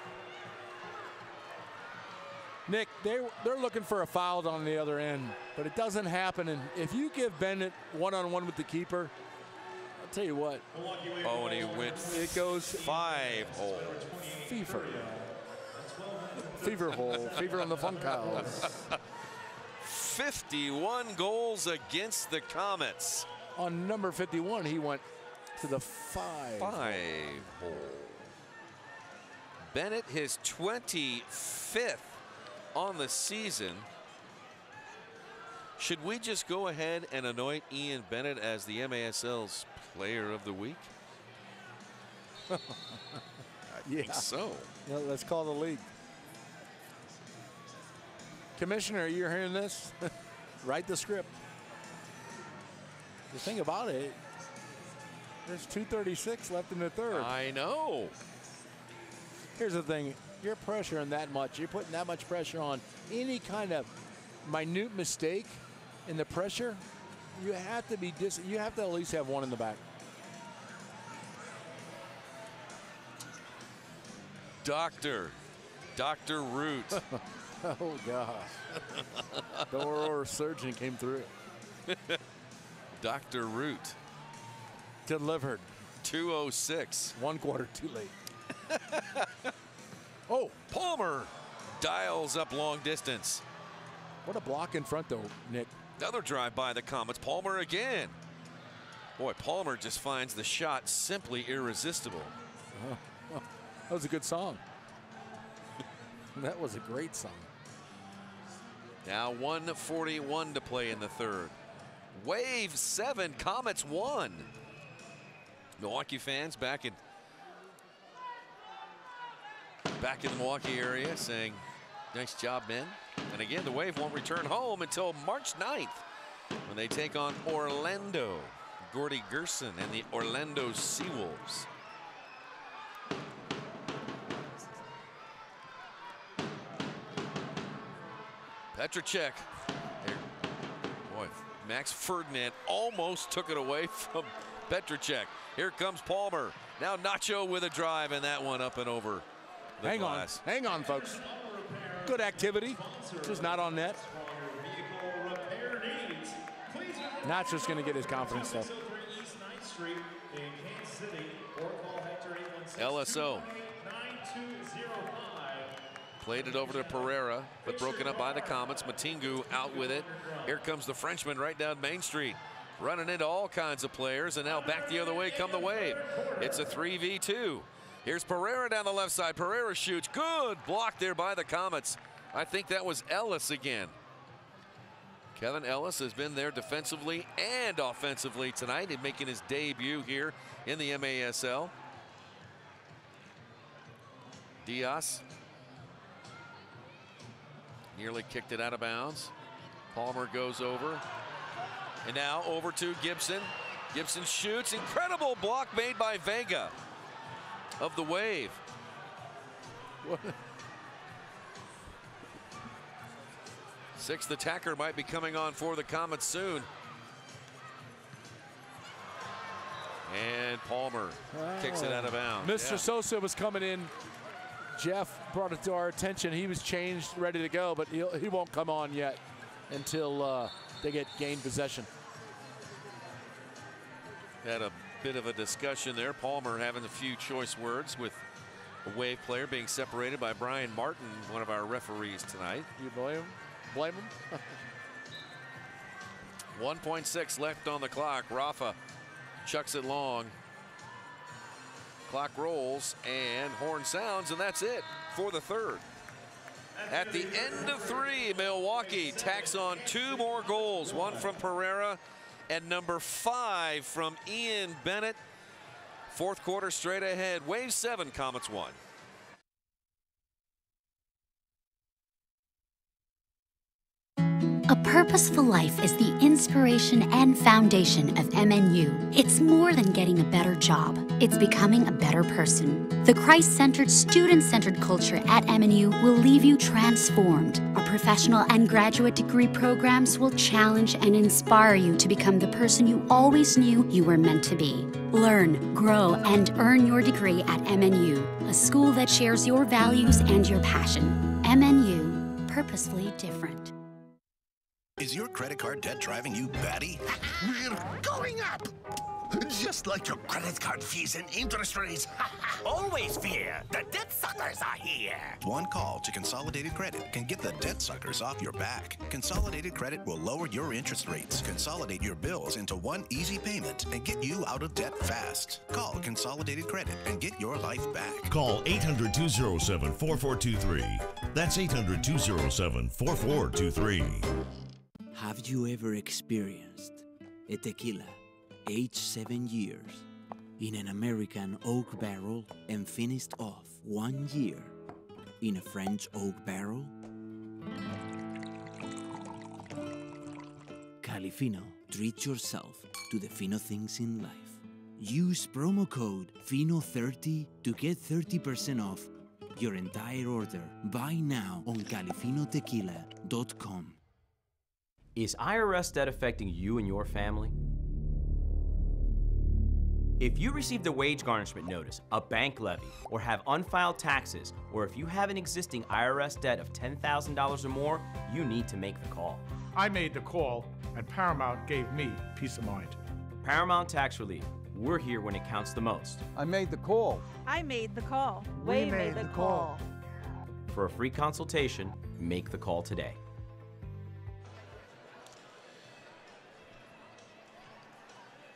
Nick, they're looking for a foul on the other end, but it doesn't happen. And if you give Bennett one-on-one with the keeper, I'll tell you what. Oh, and he went. It goes 5 hole. Fever. Fever hole. Fever on the funk house. 51 goals against the Comets. On number 51, he went to the 5 hole. Bennett, his 25th on the season. Should we just go ahead and anoint Ian Bennett as the MASL's Player of the Week? Yeah. I think so. Yeah, let's call the league. Commissioner, you're hearing this? Write the script. The thing about it, there's 2:36 left in the third. I know. Here's the thing. You're pressuring that much. You're putting that much pressure on. Any kind of minute mistake in the pressure, you have to be you have to at least have one in the back. Dr. Root. Oh, gosh. The oral surgeon came through. Dr. Root. Delivered. 2:06. 1 quarter too late. Oh, Palmer dials up long distance. What a block in front, though, Nick. Another drive by the Comets. Palmer again. Boy, Palmer just finds the shot simply irresistible. That was a good song. That was a great song. Now 1:41 to play in the third. Wave 7, Comets 1. Milwaukee fans back in the Milwaukee area saying, nice job, men. And again, the Wave won't return home until March 9th when they take on Orlando. Gordy Gerson and the Orlando Seawolves. Petracek. Boy, Max Ferdinand almost took it away from Petracek. Here comes Palmer. Now Nacho with a drive, and that one up and over the glass. Hang on, folks. Good activity, just not on net. Nacho's going to get his confidence up. LSO. Played it over to Pereira, but broken up by the Comets. Matingu out with it. Here comes the Frenchman right down Main Street. Running into all kinds of players, and now back the other way come the Wave. It's a 3v2. Here's Pereira down the left side. Pereira shoots. Good block there by the Comets. I think that was Ellis again. Kevin Ellis has been there defensively and offensively tonight, and making his debut here in the MASL. Diaz nearly kicked it out of bounds. Palmer goes over. And now over to Gibson. Gibson shoots. Incredible block made by Vega of the Wave. Sixth attacker might be coming on for the Comets soon. And Palmer kicks it out of bounds. Mr. Sosa was coming in. Jeff brought it to our attention. He was changed, ready to go, but he won't come on yet until they gain possession. Had a bit of a discussion there. Palmer having a few choice words with a Wave player being separated by Brian Martin, one of our referees tonight. You blame him? Blame him? 1.6 left on the clock. Rafa chucks it long. Clock rolls and horn sounds, and that's it for the third. At the end of 3, Milwaukee tacks on 2 more goals, one from Pereira and number 5 from Ian Bennett. Fourth quarter straight ahead. Wave 7, Comets 1. A purposeful life is the inspiration and foundation of MNU. It's more than getting a better job. It's becoming a better person. The Christ-centered, student-centered culture at MNU will leave you transformed. Our professional and graduate degree programs will challenge and inspire you to become the person you always knew you were meant to be. Learn, grow, and earn your degree at MNU, a school that shares your values and your passion. MNU. purposefully different. Is your credit card debt driving you batty? We're going up! Just like your credit card fees and interest rates. Always fear, the debt suckers are here. One call to Consolidated Credit can get the debt suckers off your back. Consolidated Credit will lower your interest rates, consolidate your bills into one easy payment, and get you out of debt fast. Call Consolidated Credit and get your life back. Call 800-207-4423. That's 800-207-4423. Have you ever experienced a tequila aged 7 years in an American oak barrel and finished off 1 year in a French oak barrel? Califino treat yourself to the fino things in life. Use promo code FINO30 to get 30% off your entire order. Buy now on califinotequila.com. Is IRS debt affecting you and your family? If you received a wage garnishment notice, a bank levy, or have unfiled taxes, or if you have an existing IRS debt of $10,000 or more, you need to make the call. I made the call, and Paramount gave me peace of mind. Paramount Tax Relief. We're here when it counts the most. I made the call. I made the call. We made the call. For a free consultation, make the call today.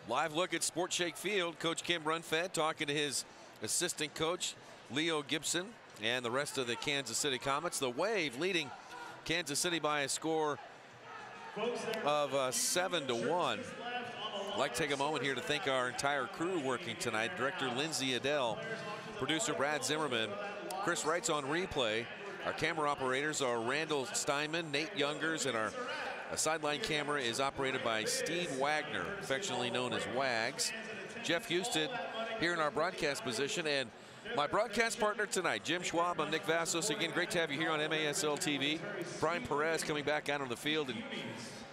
Live look at Sport Shake Field. Coach Kim Runfed talking to his assistant coach, Leo Gibson, and the rest of the Kansas City Comets. The Wave leading Kansas City by a score of 7-1. I'd like to take a moment here to thank our entire crew working tonight. Director Lindsay Adele, producer Brad Zimmerman, Chris Wright's on replay. Our camera operators are Randall Steinman, Nate Youngers, and our sideline camera is operated by Steve Wagner, affectionately known as Wags. Jeff Houston here in our broadcast position, and my broadcast partner tonight, Jim Schwab. I'm Nick Vassos. Again, great to have you here on MASL TV. Brian Perez coming back out on the field, and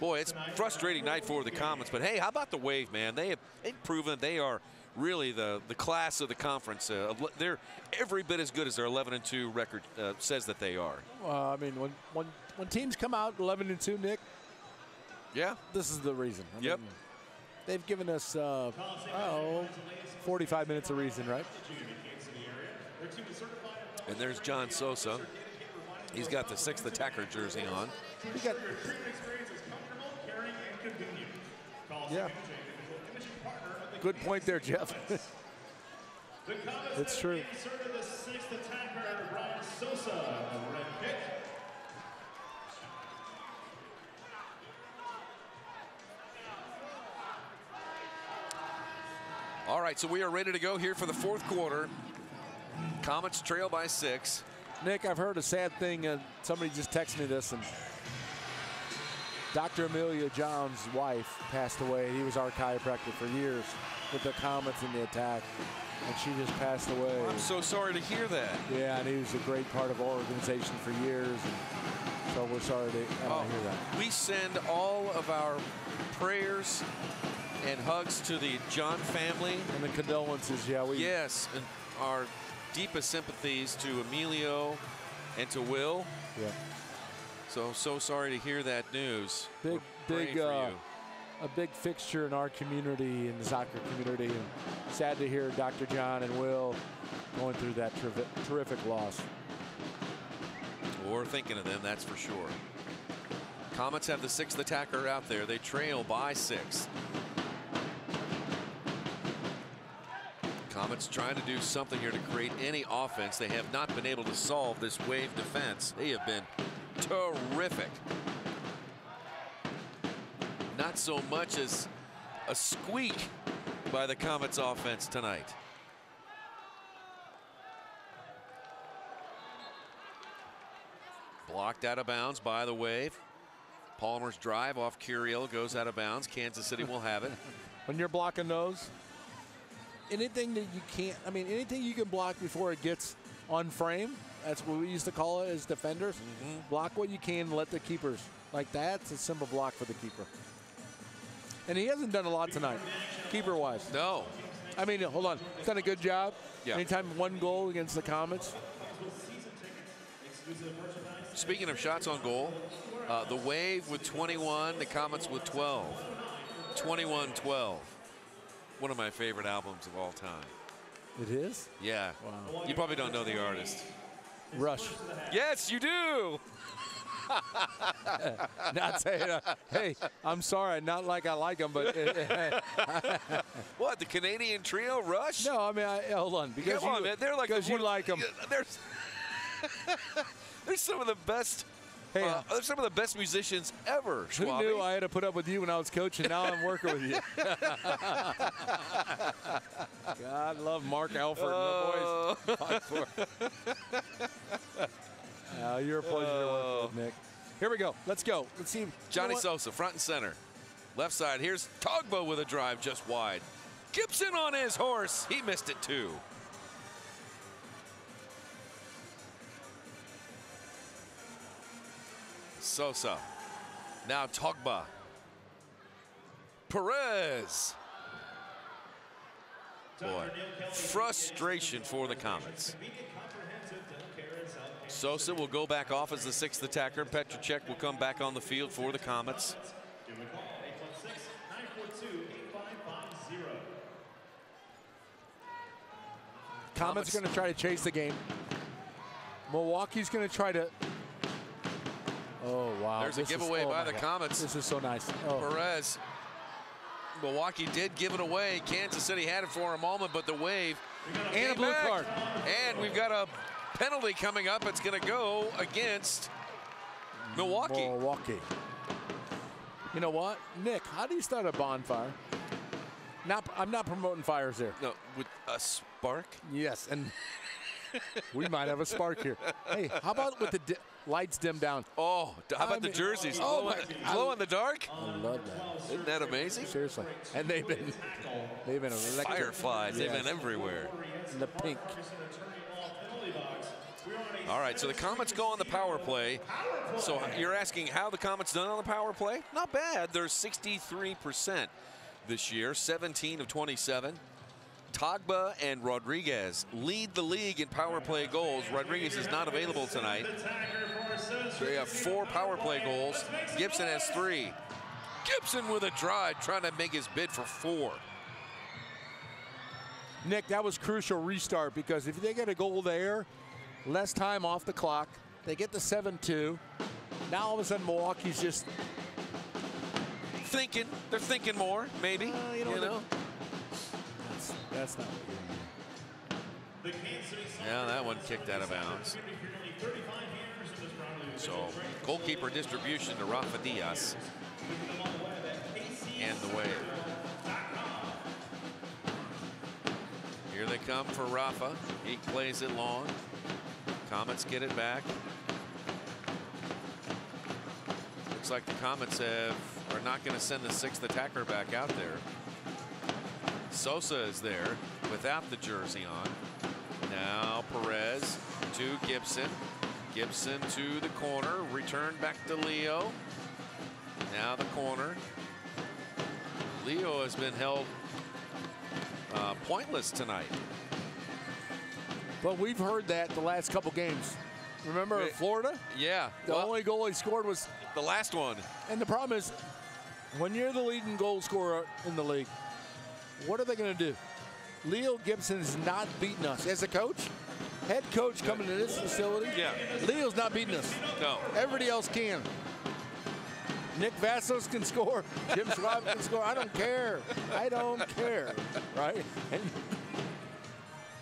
boy, it's a frustrating night for the Comets. But hey, how about the Wave, man? They've proven they are really the class of the conference. They're every bit as good as their 11-2 record says that they are. I mean, when teams come out 11-2, Nick. Yeah, this is the reason. I mean, they've given us 45 minutes of reason, right? And there's John Sosa. He's got the 6th attacker jersey on. Yeah. Good point there, Jeff. It's true. All right, so we are ready to go here for the 4th quarter. Comets trail by 6. Nick, I've heard a sad thing. Somebody just texted me this, and Dr. Amelia John's wife passed away. He was our chiropractor for years with the Comets in the attack, and she just passed away. I'm so sorry to hear that. Yeah, and he was a great part of our organization for years, and so we're sorry to hear that. We send all of our prayers and hugs to the John family. And the condolences, yes, and our deepest sympathies to Emilio and to Will. Yeah. So sorry to hear that news. A big fixture in our community, in the soccer community. And sad to hear Dr. John and Will going through that terrific loss. We're thinking of them, that's for sure. Comets have the 6th attacker out there. They trail by 6. Comets trying to do something here to create any offense. They have not been able to solve this Wave defense. They have been terrific. Not so much as a squeak by the Comets offense tonight. Blocked out of bounds by the Wave. Palmer's drive off Curiel goes out of bounds. Kansas City will have it. When you're blocking those, anything that you can't, anything you can block before it gets on frame, that's what we used to call it as defenders. Block what you can, let the keepers. Like that's a simple block for the keeper. And he hasn't done a lot tonight, keeper-wise. No. Hold on. He's done a good job. Yeah. Anytime one goal against the Comets. Speaking of shots on goal, the Wave with 21, the Comets with 12. 21-12. One of my favorite albums of all time. It is? Yeah. Wow. You probably don't know the artist. Rush. Yes, you do. Not saying, hey, I'm sorry, not like I like them, but. What, the Canadian trio, Rush? No, I mean, hold on. Because Come on, man. They're like because you like them. They're some of the best. Hey, they're some of the best musicians ever. Who Schwabi. knew I had to put up with you when I was coaching? Now I'm working with you. God love Mark Alford and the boys. You're a pleasure to work with, Nick. Here we go. Let's go. Let's see. Johnny Sosa, front and center. Left side. Here's Togba with a drive just wide. Gibson on his horse. He missed it too. Sosa. Now Togba. Perez. Boy, frustration for the Comets. Sosa will go back off as the 6th attacker. Petracek will come back on the field for the Comets. Comets are going to try to chase the game. Milwaukee's going to try to. Oh, wow. There's a giveaway by the Comets. This is so nice. Perez. Milwaukee did give it away. Kansas City had it for a moment, but the Wave. And a blue card. And we've got a penalty coming up. It's going to go against Milwaukee. You know what, Nick? How do you start a bonfire? I'm not promoting fires there. No, with a spark. Yes, and we might have a spark here. Hey, how about with the lights dimmed down? Oh, how about the jerseys? Glow in the dark. I love that. Isn't that amazing? Seriously, and they've been electric. Fireflies. They've been everywhere. And the pink. All right, so the Comets go on the power play. So you're asking how the Comets done on the power play? Not bad. They're 63% this year, 17 of 27. Togba and Rodriguez lead the league in power play goals. Rodriguez is not available tonight. They have 4 power play goals. Gibson has 3. Gibson with a drive, trying to make his bid for 4. Nick, that was crucial restart, because if they get a goal there, less time off the clock, they get the 7-2. Now all of a sudden Milwaukee's just thinking. They're thinking more, maybe. You know. That's not what Yeah, that one kicked out of bounds. So goalkeeper distribution to Rafa Diaz and the Wave. Here they come for Rafa. He plays it long. Comets get it back. Looks like the Comets are not going to send the 6th attacker back out there. Sosa is there without the jersey on. Now Perez to Gibson. Gibson to the corner. Return back to Leo. Now the corner. Leo has been held pointless tonight. But we've heard that the last couple games. Remember Florida? Yeah. The only goal he scored was the last one. And the problem is, when you're the leading goal scorer in the league, what are they going to do? Leo Gibson is not beating us. As a coach, head coach coming to this facility, Leo's not beating us. No. Everybody else can. Nick Vassos can score. Jim Schwab can score. I don't care. I don't care. Right?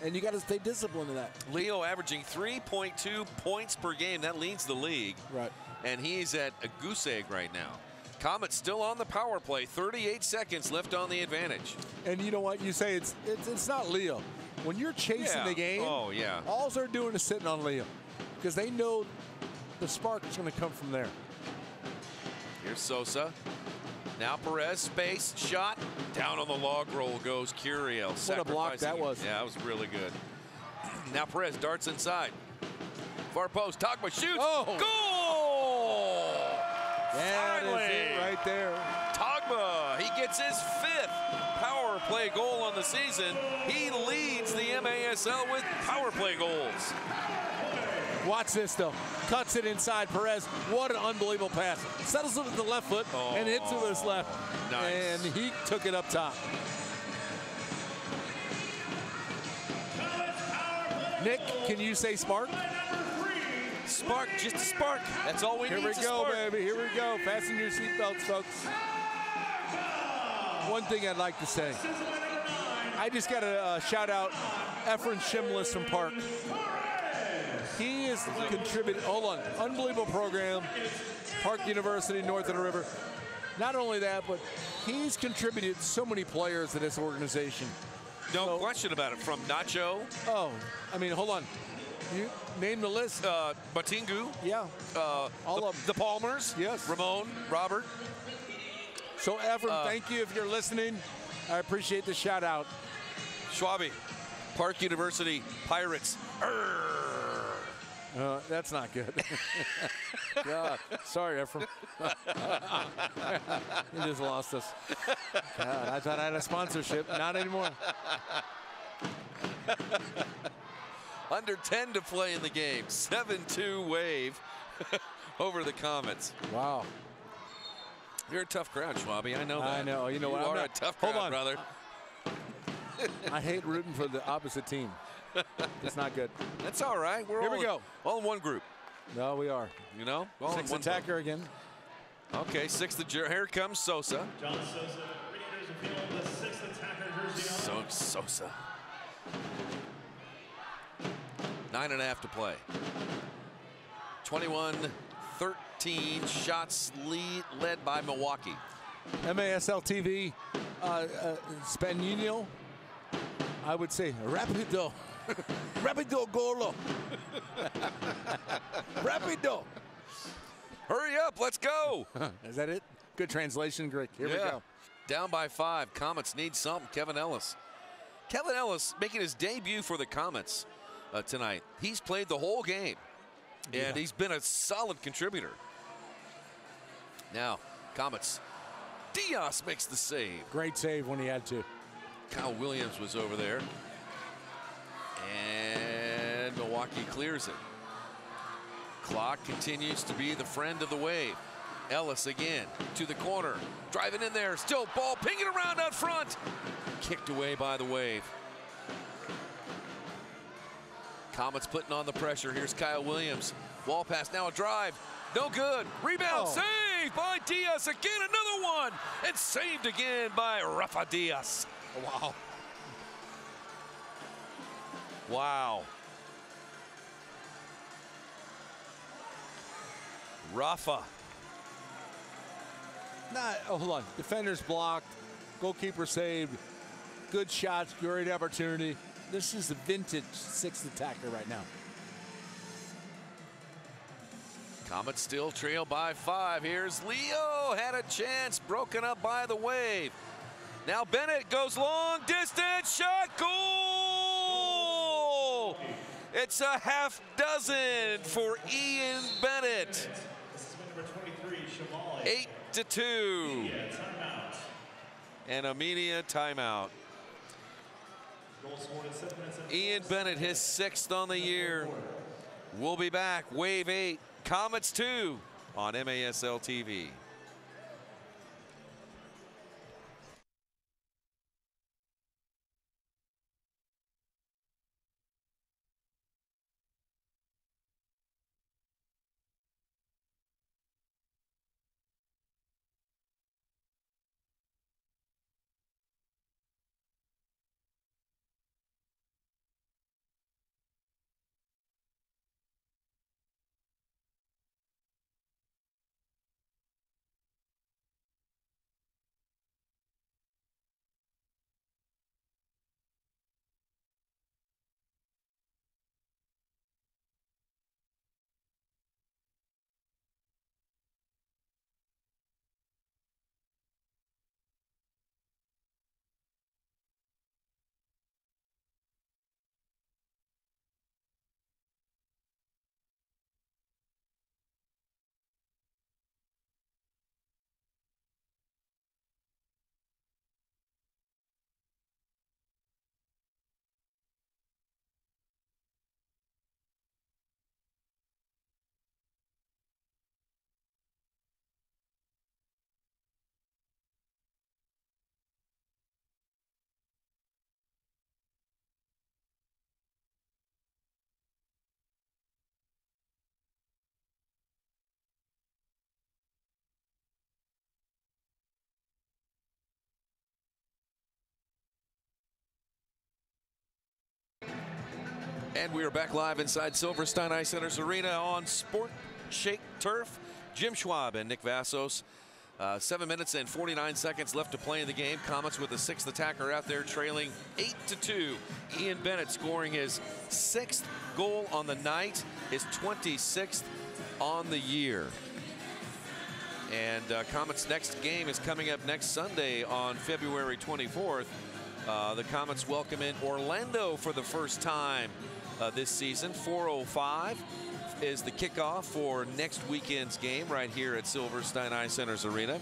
And you got to stay disciplined in that. Leo averaging 3.2 points per game. That leads the league. Right. And he's at a goose egg right now. Comets still on the power play. 38 seconds left on the advantage. And you know what? You say it's not Leo. When you're chasing the game, all they're doing is sitting on Leo, because they know the spark is going to come from there. Here's Sosa. Now Perez, space, shot. Down on the log roll goes Curiel. What a block that was. Yeah, that was really good. Now Perez darts inside. Far post, Togba shoots. Oh. Goal! That is it right there. Togba, he gets his 5th power play goal on the season. He leads the MASL with power play goals. Watch this, though. Cuts it inside Perez. What an unbelievable pass. Settles it with the left foot and hits it with his left. Nice. And he took it up top. Nick, can you say spark? Spark, just a spark. That's all we need. Here we go, baby. Here we go. Fasten your seatbelts, folks. One thing I'd like to say. I just got to shout out Efren Shimless from Park. He is contributed. Hold on. Unbelievable program. Park University, north of the river. Not only that, but he's contributed so many players to this organization. No question about it. From Nacho. Oh, I mean, hold on. You name the list. Batingu. Yeah. All of them. The Palmers. Yes. Ramon, Robert. So, Efren, thank you if you're listening. I appreciate the shout out. Schwabe, Park University Pirates. That's not good. God, sorry, Efren. You just lost us. God, I thought I had a sponsorship. Not anymore. Under 10 to play in the game. 7-2 Wave over the Comets. Wow. You're a tough crowd, Schwabe. I know that. I know. You know what? You I'm are not, a tough crowd, hold on. brother. I hate rooting for the opposite team. It's not good. That's all right. We're Here all we go. All in one group. No, we are. You know? All Sixth in one attacker group. again. Okay, sixth. Here comes Sosa. John Sosa, Rangers appeal the sixth attacker jersey on. Sosa. 9.5 to play. 21-13 shots led by Milwaukee. MASL TV, Spagnino, I would say rapido. Rapido golo. Rapido. Hurry up, let's go. Is that it? Good translation, Greg. Here we go. Down by 5. Comets need something. Kevin Ellis. Kevin Ellis making his debut for the Comets tonight. He's played the whole game, and he's been a solid contributor. Now, Comets. Diaz makes the save. Great save when he had to. Kyle Williams was over there. And Milwaukee clears it. Clock continues to be the friend of the Wave. Ellis again to the corner. Driving in there. Still ball pinging around out front. Kicked away by the Wave. Comets putting on the pressure. Here's Kyle Williams. Wall pass, now a drive. No good. Rebound, saved by Diaz. Again, another one. And saved again by Rafa Diaz. Wow. Wow. Rafa. Hold on. Defenders blocked. Goalkeeper saved. Good shots. Great opportunity. This is the vintage sixth attacker right now. Comets still trail by 5. Here's Leo. Had a chance. Broken up by the Wave. Now Bennett goes long distance. Shot. Goal! It's a half dozen for Ian Bennett. 8-2. And a media timeout. Ian Bennett, his 6th on the year. We'll be back. Wave 8, Comets 2 on MASL TV. And we are back live inside Silverstein Ice Center's arena on Sport Shake Turf. Jim Schwab and Nick Vassos. 7 minutes and 49 seconds left to play in the game. Comets with the 6th attacker out there trailing 8-2. Ian Bennett scoring his 6th goal on the night, his 26th on the year. And Comets' next game is coming up next Sunday on February 24th. The Comets welcome in Orlando for the first time this season. 4:05 is the kickoff for next weekend's game right here at Silverstein Ice Center's arena.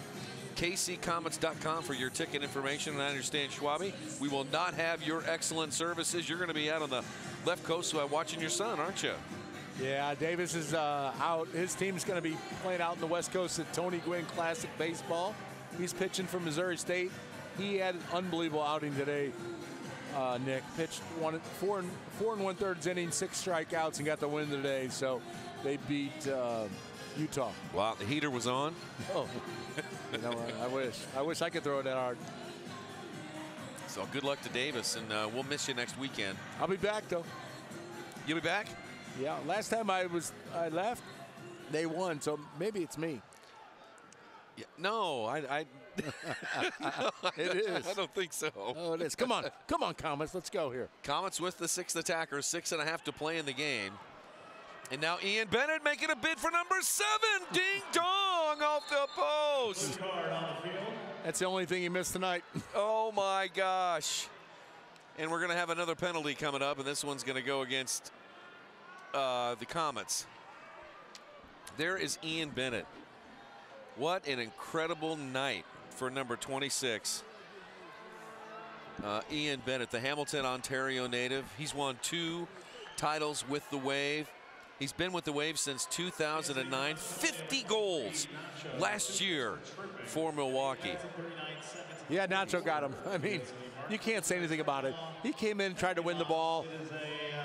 KCComets.com for your ticket information. And I understand, Schwabi, we will not have your excellent services. You're going to be out on the left coast watching your son, aren't you? Yeah, Davis is out. His team's going to be playing out in the West Coast at Tony Gwynn Classic Baseball. He's pitching for Missouri State. He had an unbelievable outing today. Nick pitched 4 1/3 innings, 6 strikeouts, and got the win today. So they beat Utah. Wow, the heater was on. Oh, you know, I wish I could throw it that hard. So good luck to Davis, and we'll miss you next weekend. I'll be back though. You'll be back? Yeah. Last time I left, they won. So maybe it's me. Yeah, no, I It is. I don't think so. Oh, it is. Come on, Comets. Let's go here. Comets with the 6th attacker, 6.5 to play in the game. And now Ian Bennett making a bid for number 7. Ding dong off the post. That's the only thing he missed tonight. Oh my gosh. And we're going to have another penalty coming up, and this one's going to go against the Comets. There is Ian Bennett. What an incredible night for number 26. Ian Bennett, the Hamilton, Ontario native. He's won 2 titles with the Wave. He's been with the Wave since 2009. 50 goals last year for Milwaukee. Yeah, Nacho got him. I mean, you can't say anything about it. He came in, tried to win the ball,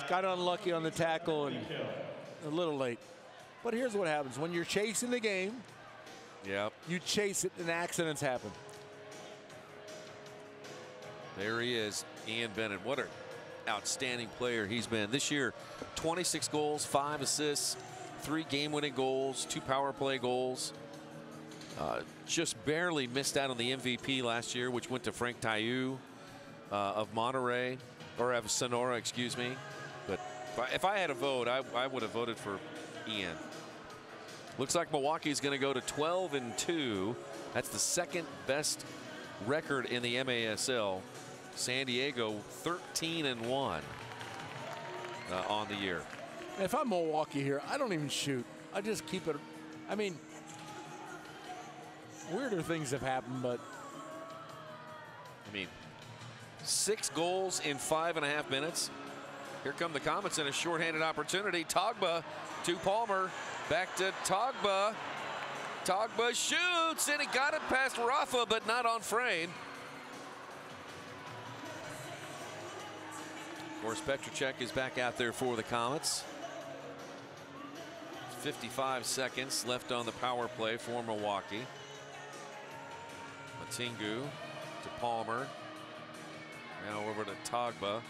got unlucky on the tackle, and a little late. But here's what happens. When you're chasing the game, yep, you chase it and accidents happen. There he is, Ian Bennett. What an outstanding player he's been. This year, 26 goals, 5 assists, 3 game-winning goals, 2 power play goals. Just barely missed out on the MVP last year, which went to Frank Taillou of Monterey, or of Sonora, excuse me. But if I had a vote, I would have voted for Ian. Looks like Milwaukee's going to go to 12-2. That's the 2nd best record in the MASL. San Diego 13-1 on the year. If I'm Milwaukee here, I don't even shoot. I just keep it. I mean, weirder things have happened, but I mean, 6 goals in 5.5 minutes. Here come the Comets in a shorthanded opportunity. Togba to Palmer. Back to Togba. Togba shoots, and he got it past Rafa, but not on frame. Of course, Petrocek is back out there for the Comets. 55 seconds left on the power play for Milwaukee. Matingu to Palmer. Now over to Togba.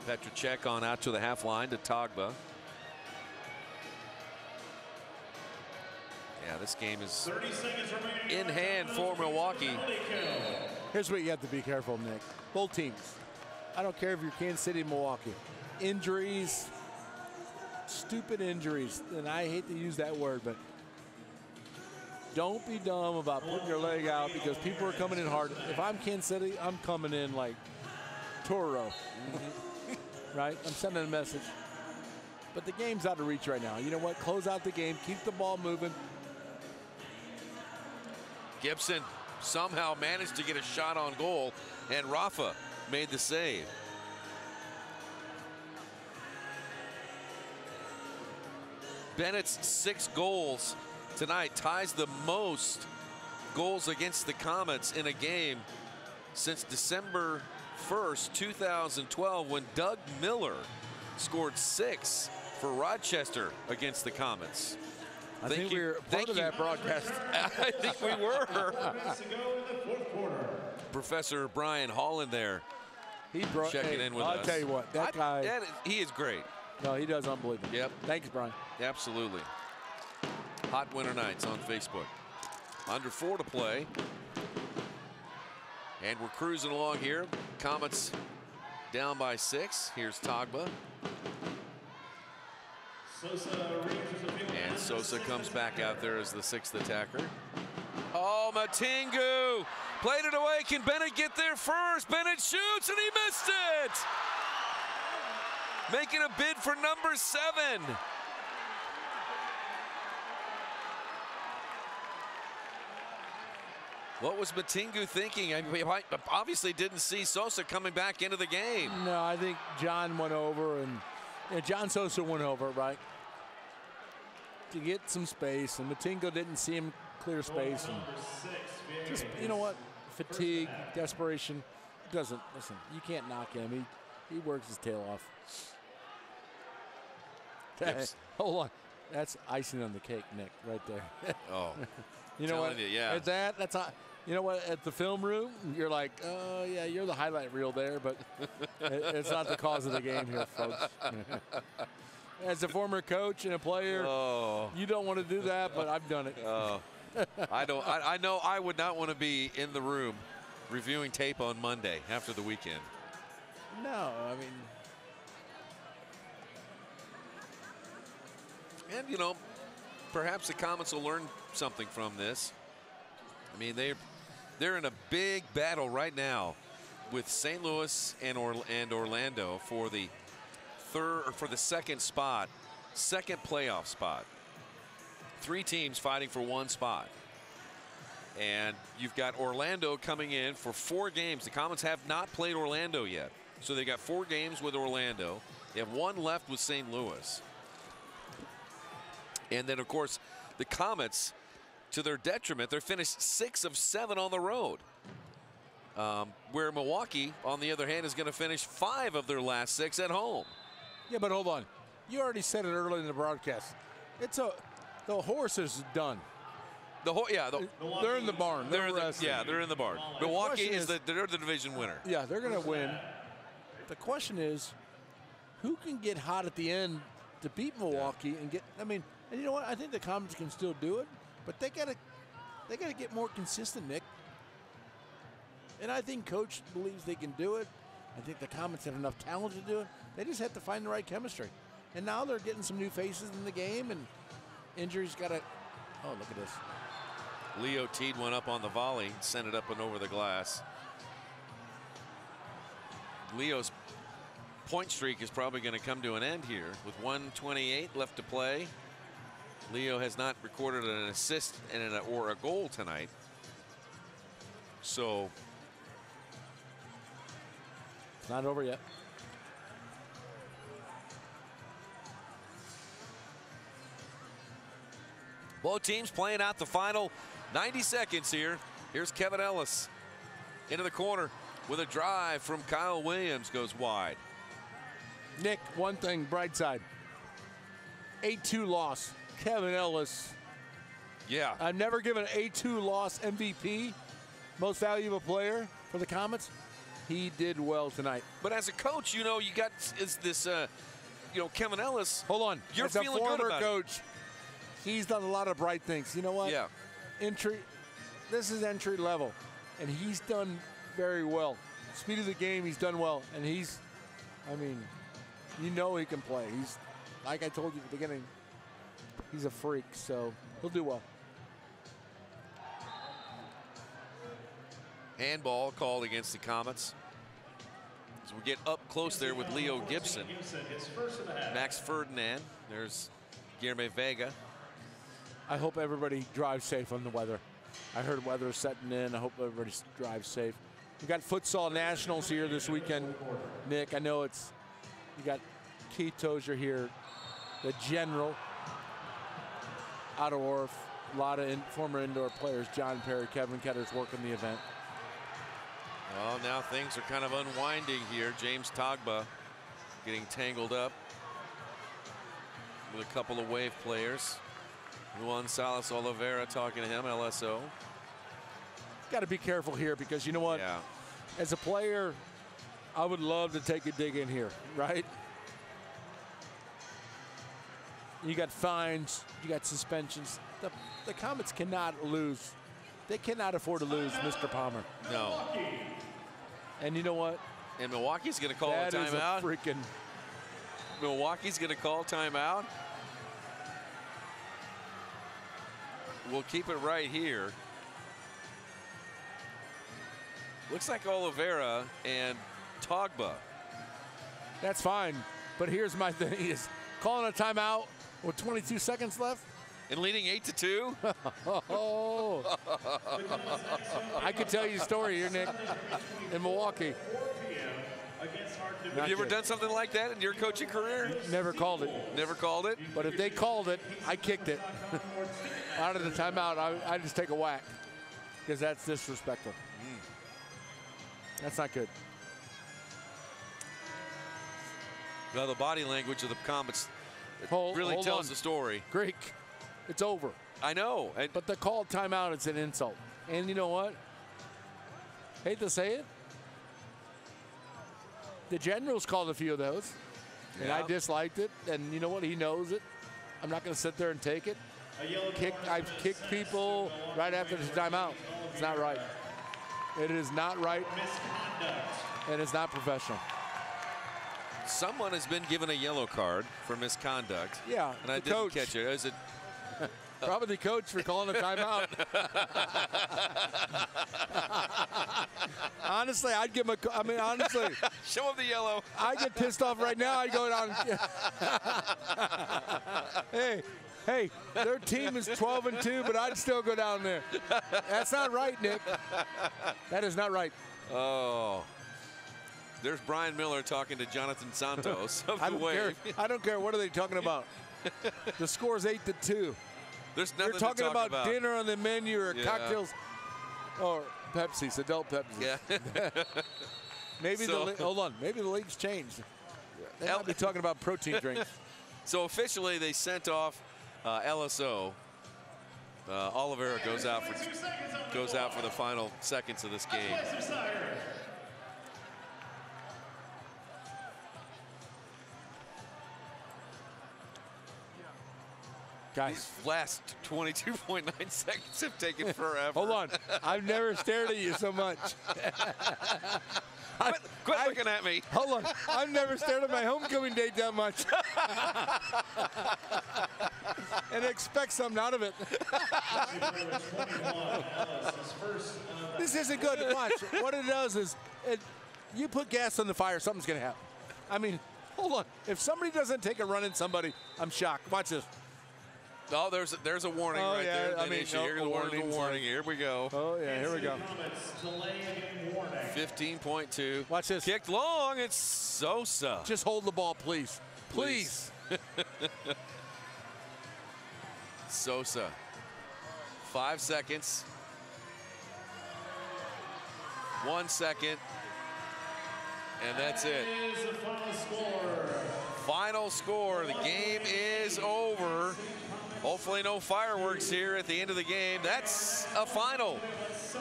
Petrocek on out to the half line to Togba. Yeah, this game is in hand for Milwaukee. Here's what you have to be careful, Nick. Both teams. I don't care if you're Kansas City, Milwaukee. Injuries, stupid injuries, and I hate to use that word, but don't be dumb about putting your leg out because people are coming in hard. If I'm Kansas City, I'm coming in like Toro. Right? I'm sending a message. But the game's out of reach right now. You know what? Close out the game. Keep the ball moving. Gibson somehow managed to get a shot on goal, and Rafa made the save. Bennett's 6 goals tonight ties the most goals against the Comets in a game since December 1st, 2012, when Doug Miller scored 6 for Rochester against the Comets. I think we were part of that broadcast. I think we were. Professor Brian Holland there. Checking in with us. I'll tell you what, that guy. He is great. No, he does unbelievable. Yep. Thanks, Brian. Absolutely. Hot Winter Nights on Facebook. Under 4 to play. And we're cruising along here. Comets down by 6. Here's Togba. And Sosa comes back out there as the 6th attacker. Oh, Matingu played it away. Can Bennett get there first? Bennett shoots and he missed it. Making a bid for number 7. What was Matingu thinking? I mean, obviously didn't see Sosa coming back into the game. No, I think John went over, and John Sosa went over, right, to get some space, and Matingu didn't see him clear space. And just, you know what, fatigue, desperation, listen, you can't knock him. He works his tail off. Hold on. That's icing on the cake, Nick, right there. Oh. You know what? Yeah. That's not. You know what? At the film room, you're like, oh yeah, you're the highlight reel there, but it's not the cause of the game here, folks. As a former coach and a player, you don't want to do that, but I've done it. I don't. I know I would not want to be in the room reviewing tape on Monday after the weekend. No, I mean. And, you know, perhaps the Comets will learn something from this. I mean, they're in a big battle right now with St. Louis and Orlando for the second playoff spot. 3 teams fighting for 1 spot. And you've got Orlando coming in for 4 games. The Comets have not played Orlando yet. So they got 4 games with Orlando. They have 1 left with St. Louis. And then, of course, the Comets, to their detriment, they're finished 6 of 7 on the road. Where Milwaukee, on the other hand, is going to finish 5 of their last 6 at home. Yeah, but hold on. You already said it early in the broadcast. The horse is done. They're in the barn. They're in the barn. Milwaukee they're the division winner. Yeah, they're going to win. The question is, who can get hot at the end to beat Milwaukee and get? I mean. And you know what? I think the Comets can still do it, but they gotta get more consistent, Nick. And I think Coach believes they can do it. I think the Comets have enough talent to do it. They just have to find the right chemistry. And now they're getting some new faces in the game, and injuries gotta. Oh, look at this. Leo teed one up on the volley, sent it up and over the glass. Leo's point streak is probably going to come to an end here with 1:28 left to play. Leo has not recorded an assist or a goal tonight. So it's not over yet. Both teams playing out the final 90 seconds here. Here's Kevin Ellis into the corner with a drive from Kyle Williams, goes wide. Nick, one thing, bright side. 8-2 loss. Kevin Ellis. Yeah. I've never given an 8-2 loss MVP, most valuable player for the Comets. He did well tonight. But as a coach, you know, you got this, Kevin Ellis. Hold on. You're as feeling a former good about coach, he's done a lot of bright things. You know what? Yeah. This is entry level, and he's done very well. Speed of the game, he's done well, and you know he can play. He's, like I told you at the beginning, he's a freak, so he'll do well. Handball called against the Comets. As we get up close there with Leo Gibson. Max Ferdinand. There's Guilherme Vega. I hope everybody drives safe on the weather. I heard weather setting in. I hope everybody drives safe. We got futsal nationals here this weekend, Nick. I know you got Keith Tozier here, the general, out of Orf, a lot of former indoor players, John Perry, Kevin Ketter's working the event. Well, now things are kind of unwinding here. James Togba getting tangled up with a couple of Wave players. Juan Salas Oliveira talking to him, LSO. Got to be careful here because you know what? Yeah. As a player, I would love to take a dig in here, right? You got fines, you got suspensions. The Comets cannot lose. They cannot afford to lose, Mr. Palmer. No. And you know what? And Milwaukee's going to call a timeout. That is a freaking. Milwaukee's going to call timeout. We'll keep it right here. Looks like Oliveira and Togba. That's fine. But here's my thing is calling a timeout with 22 seconds left. And leading 8-2. Oh. I could tell you a story here, Nick, in Milwaukee. Have you ever done something like that in your coaching career? Never called it. Never called it? But if they called it, I kicked it. Out of the timeout, I just take a whack because that's disrespectful. That's not good. Well, the body language of the Comets really tells on. the story. Greek, it's over. I know. But the called timeout is an insult. And you know what? Hate to say it. The Generals called a few of those. And I disliked it. And you know what? He knows it. I'm not going to sit there and take it. I've kicked people right after the timeout. It's not right. It is not right. And it's not professional. Someone has been given a yellow card for misconduct. Yeah, and I didn't catch it. Is it probably the coach for calling a timeout? Honestly, I'd give him a. I mean, honestly, show him the yellow. I get pissed off right now. I'd go down. Hey, their team is 12-2, but I'd still go down there. That's not right, Nick. That is not right. Oh. There's Brian Miller talking to Jonathan Santos of the Wave. I don't care. What are they talking about? The score's 8-2. There's nothing You're talking to talk about dinner on the menu or cocktails or Pepsi's, adult Pepsi. Yeah. Maybe hold on. Maybe the league's changed. They might be talking about protein drinks. So officially, they sent off LSO. Oliveira goes out for the final seconds of this game. Guys, these last 22.9 seconds have taken forever. Hold on. I've never stared at you so much. Quit looking at me. Hold on. I've never stared at my homecoming date that much. And expect something out of it. This isn't good. Watch. What it does is you put gas on the fire, something's going to happen. I mean, hold on. If somebody doesn't take a run at somebody, I'm shocked. Watch this. Oh, there's a warning right there. I mean, here's a warning. Here we go. Oh, yeah, here we go. 15.2. Watch this. Kicked long. It's Sosa. Just hold the ball, please. Please. Sosa. 5 seconds. 1 second. And that's it. Final score. The game is over. Hopefully no fireworks here at the end of the game. That's a final.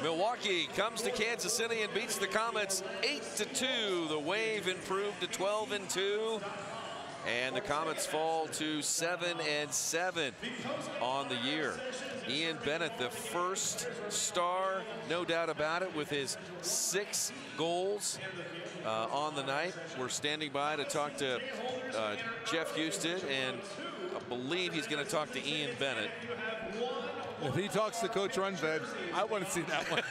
Milwaukee comes to Kansas City and beats the Comets 8-2. The Wave improved to 12-2. And the Comets fall to 7-7 on the year. Ian Bennett, the first star, no doubt about it, with his 6 goals on the night. We're standing by to talk to Jeff Houston, and I believe he's going to talk to Ian Bennett. If he talks to Coach Runfed, I want to see that one.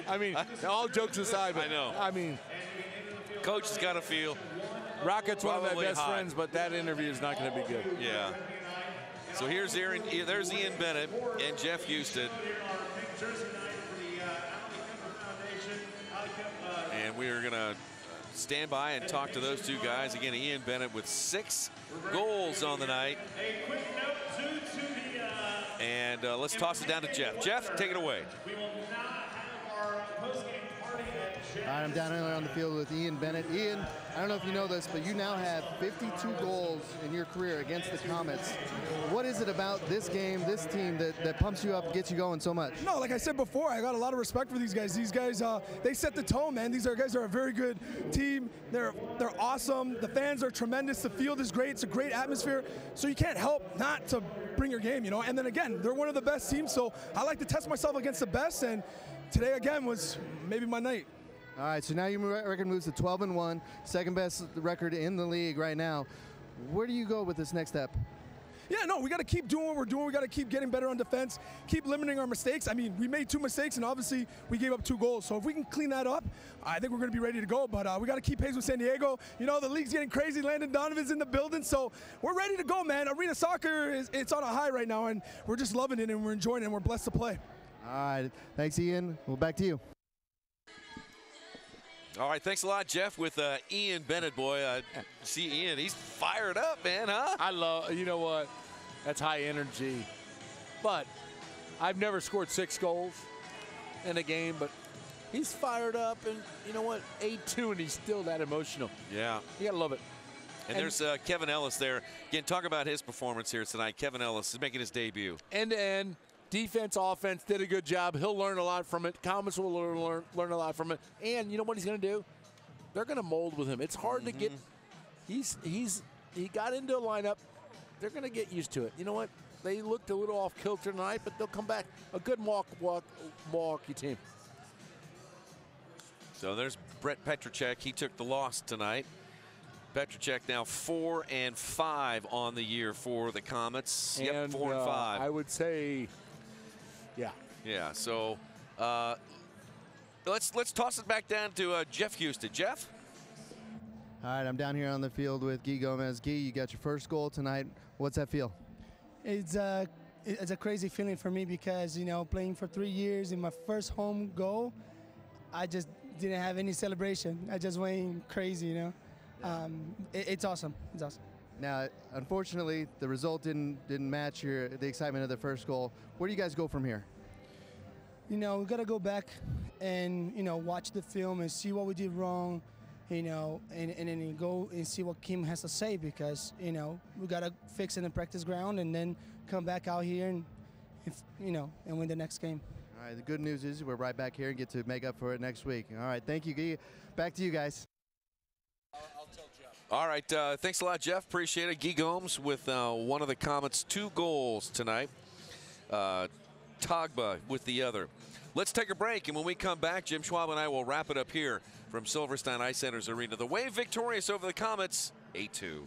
I mean, all jokes aside, but I know. I mean, Coach has got to feel Rocket's one of my best hot. friends, but that interview is not going to be good. Yeah. So there's Ian Bennett and Jeff Houston. And we are going to stand by and talk to those two guys. Again, Ian Bennett with 6 goals on the night. And let's toss it down to Jeff. Jeff, take it away. We will not have our All right, I'm down here on the field with Ian Bennett. Ian, I don't know if you know this, but you now have 52 goals in your career against the Comets. What is it about this game, this team, that pumps you up, gets you going so much? No, like I said before, I got a lot of respect for these guys. These guys, they set the tone, man. These guys are a very good team. They're awesome. The fans are tremendous. The field is great. It's a great atmosphere. So you can't help not to bring your game, you know. And then again, they're one of the best teams, so I like to test myself against the best. And today again was maybe my night. All right, so now your record moves to 12-1, second best record in the league right now. Where do you go with this next step? Yeah, no, we got to keep doing what we're doing. We got to keep getting better on defense, keep limiting our mistakes. I mean, we made 2 mistakes, and obviously we gave up 2 goals. So if we can clean that up, I think we're going to be ready to go. But we got to keep pace with San Diego. You know, the league's getting crazy. Landon Donovan's in the building, so we're ready to go, man. Arena soccer, it's on a high right now, and we're just loving it, and we're enjoying it, and we're blessed to play. All right, thanks, Ian. Well, back to you. All right, thanks a lot, Jeff, with Ian Bennett, boy. See Ian, he's fired up, man, huh? I love, you know what, that's high energy. But I've never scored 6 goals in a game, but he's fired up, and you know what, 8-2, and he's still that emotional. Yeah. You gotta love it. And there's Kevin Ellis there. Again, talk about his performance here tonight. Kevin Ellis is making his debut. End-to-end. Defense, offense, did a good job. He'll learn a lot from it. Comets will learn a lot from it. And you know what he's going to do? They're going to mold with him. It's hard to get. He got into a lineup. They're going to get used to it. You know what? They looked a little off kilter tonight, but they'll come back. A good Milwaukee team. So there's Brett Petracek. He took the loss tonight. Petracek now 4-5 on the year for the Comets. And, yep, 4-5. I would say. Yeah. Yeah. So let's toss it back down to Jeff Houston. Jeff. All right, I'm down here on the field with Guy Gomez. Guy, you got your first goal tonight. What's that feel? It's a crazy feeling for me because, you know, playing for 3 years in my first home goal, I just didn't have any celebration. I just went crazy, you know. It's awesome. It's awesome. Now, unfortunately, the result didn't match the excitement of the first goal. Where do you guys go from here? You know, we got to go back and, you know, watch the film and see what we did wrong, you know, and then go and see what Kim has to say because, you know, we got to fix it in the practice ground and then come back out here and you know, and win the next game. All right, the good news is we're right back here and get to make up for it next week. All right, thank you, Guy. Back to you guys. All right, thanks a lot, Jeff. Appreciate it. Guy Gomes with one of the Comets' 2 goals tonight. Togba with the other. Let's take a break, and when we come back, Jim Schwab and I will wrap it up here from Silverstein Ice Center's arena. The Wave victorious over the Comets, 8-2.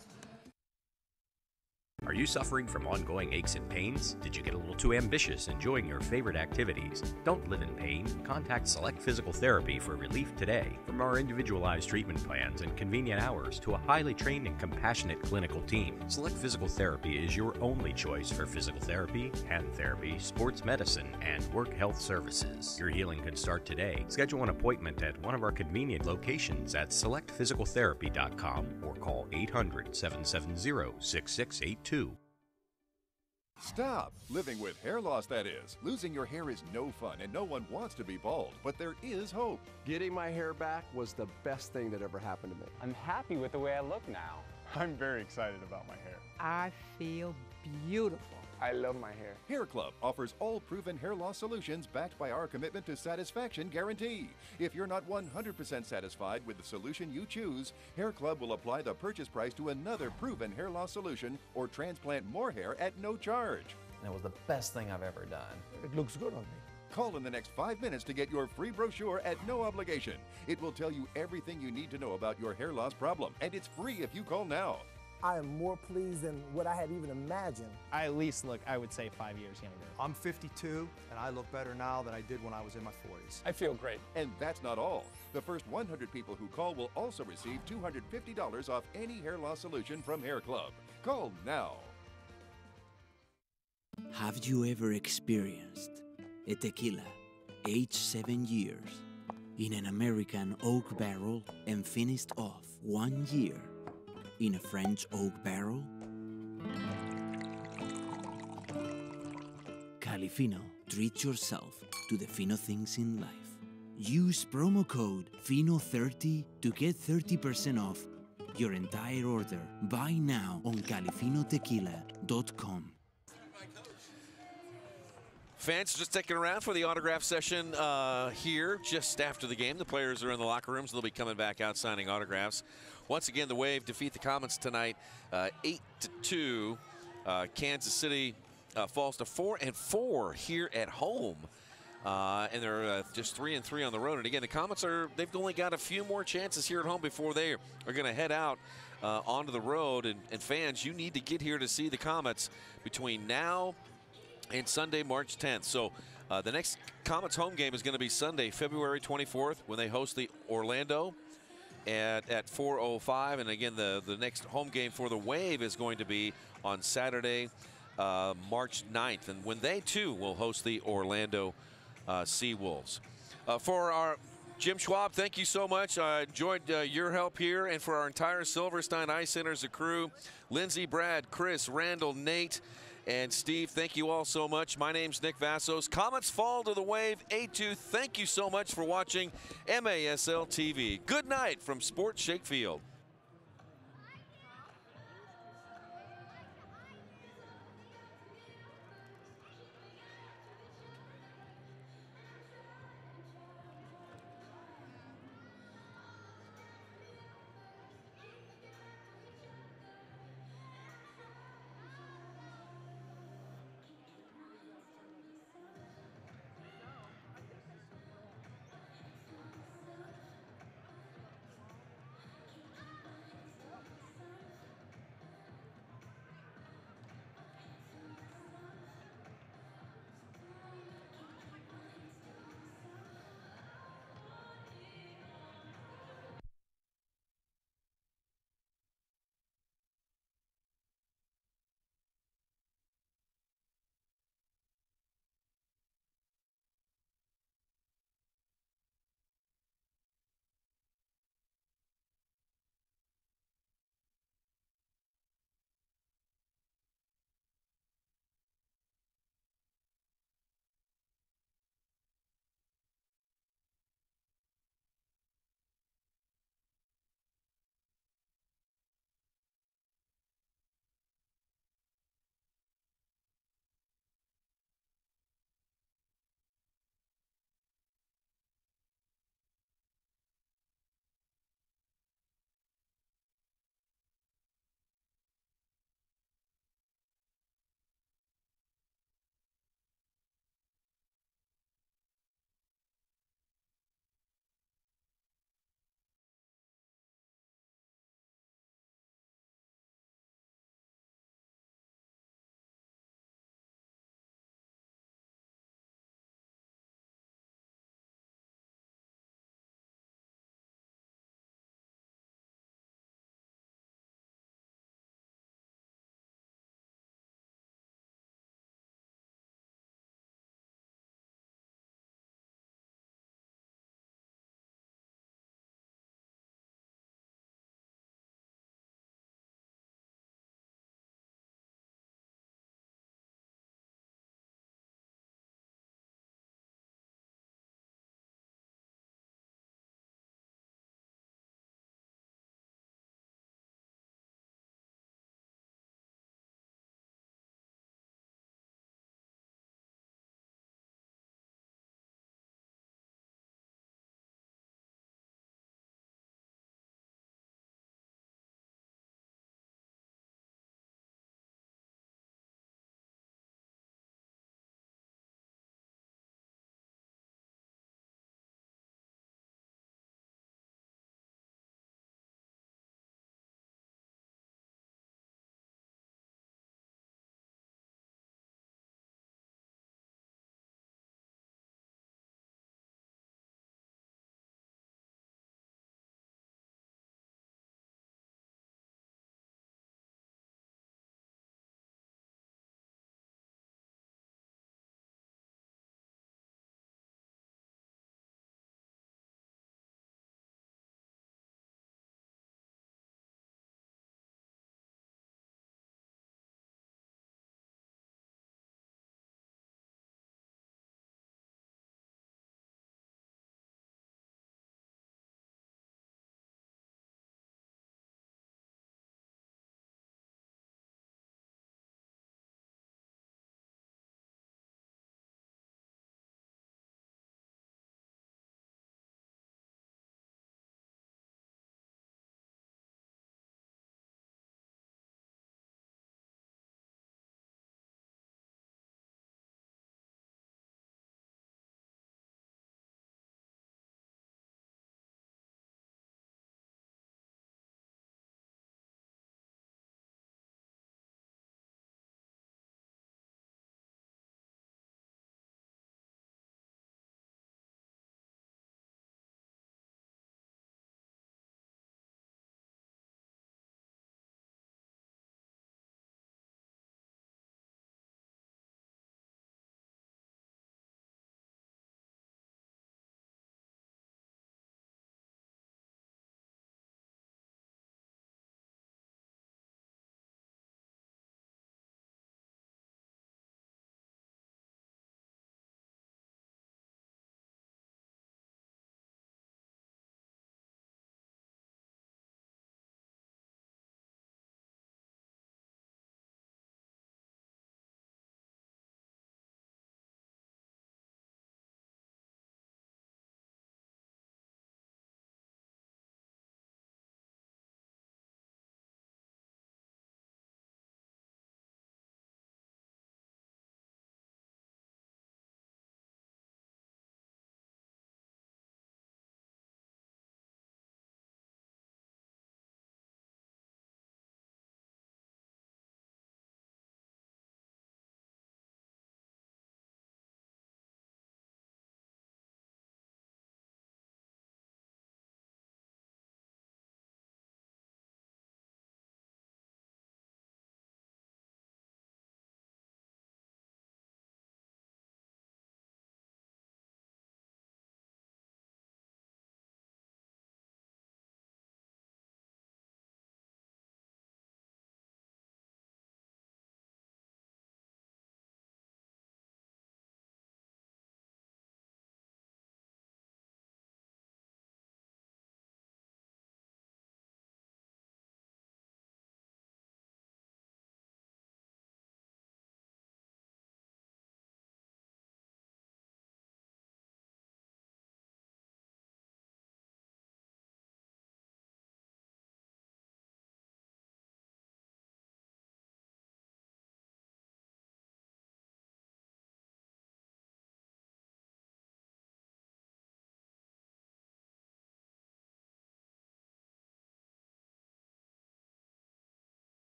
Are you suffering from ongoing aches and pains? Did you get a little too ambitious enjoying your favorite activities? Don't live in pain. Contact Select Physical Therapy for relief today. From our individualized treatment plans and convenient hours to a highly trained and compassionate clinical team, Select Physical Therapy is your only choice for physical therapy, hand therapy, sports medicine, and work health services. Your healing can start today. Schedule an appointment at one of our convenient locations at selectphysicaltherapy.com or call 800-770-6682. Stop! Living with hair loss, that is. Losing your hair is no fun, and no one wants to be bald, but there is hope. Getting my hair back was the best thing that ever happened to me. I'm happy with the way I look now. I'm very excited about my hair. I feel beautiful. I love my hair. Hair Club offers all proven hair loss solutions backed by our commitment to satisfaction guarantee. If you're not 100% satisfied with the solution you choose, Hair Club will apply the purchase price to another proven hair loss solution or transplant more hair at no charge. That was the best thing I've ever done. It looks good on me. Call in the next 5 minutes to get your free brochure at no obligation. It will tell you everything you need to know about your hair loss problem, and it's free if you call now. I am more pleased than what I had even imagined. I at least look, I would say, 5 years younger. I'm 52, and I look better now than I did when I was in my 40s. I feel great. And that's not all. The first 100 people who call will also receive $250 off any hair loss solution from Hair Club. Call now. Have you ever experienced a tequila aged 7 years in an American oak barrel and finished off 1 year in a French oak barrel? Califino treats yourself to the fino things in life. Use promo code FINO30 to get 30% off your entire order. Buy now on califinotequila.com. Fans just sticking around for the autograph session here just after the game. The players are in the locker rooms. They'll be coming back out signing autographs. Once again, the Wave defeat the Comets tonight 8-2. Kansas City falls to 4-4 here at home. And they're just 3-3 on the road. And again, the Comets they've only got a few more chances here at home before they are going to head out onto the road. And fans, you need to get here to see the Comets between now and Sunday, March 10th. So the next Comets home game is going to be Sunday, February 24th, when they host the Orlando at 4:05. And again, the next home game for the Wave is going to be on Saturday, March 9th, and when they too will host the Orlando Seawolves. For our Jim Schwab, thank you so much. I enjoyed your help here, and for our entire Silverstein Ice Centers crew, Lindsey, Brad, Chris, Randall, Nate, and Steve, thank you all so much. My name's Nick Vassos. Comets fall to the Wave 8-2. Thank you so much for watching MASL TV. Good night from Sports Shake Field.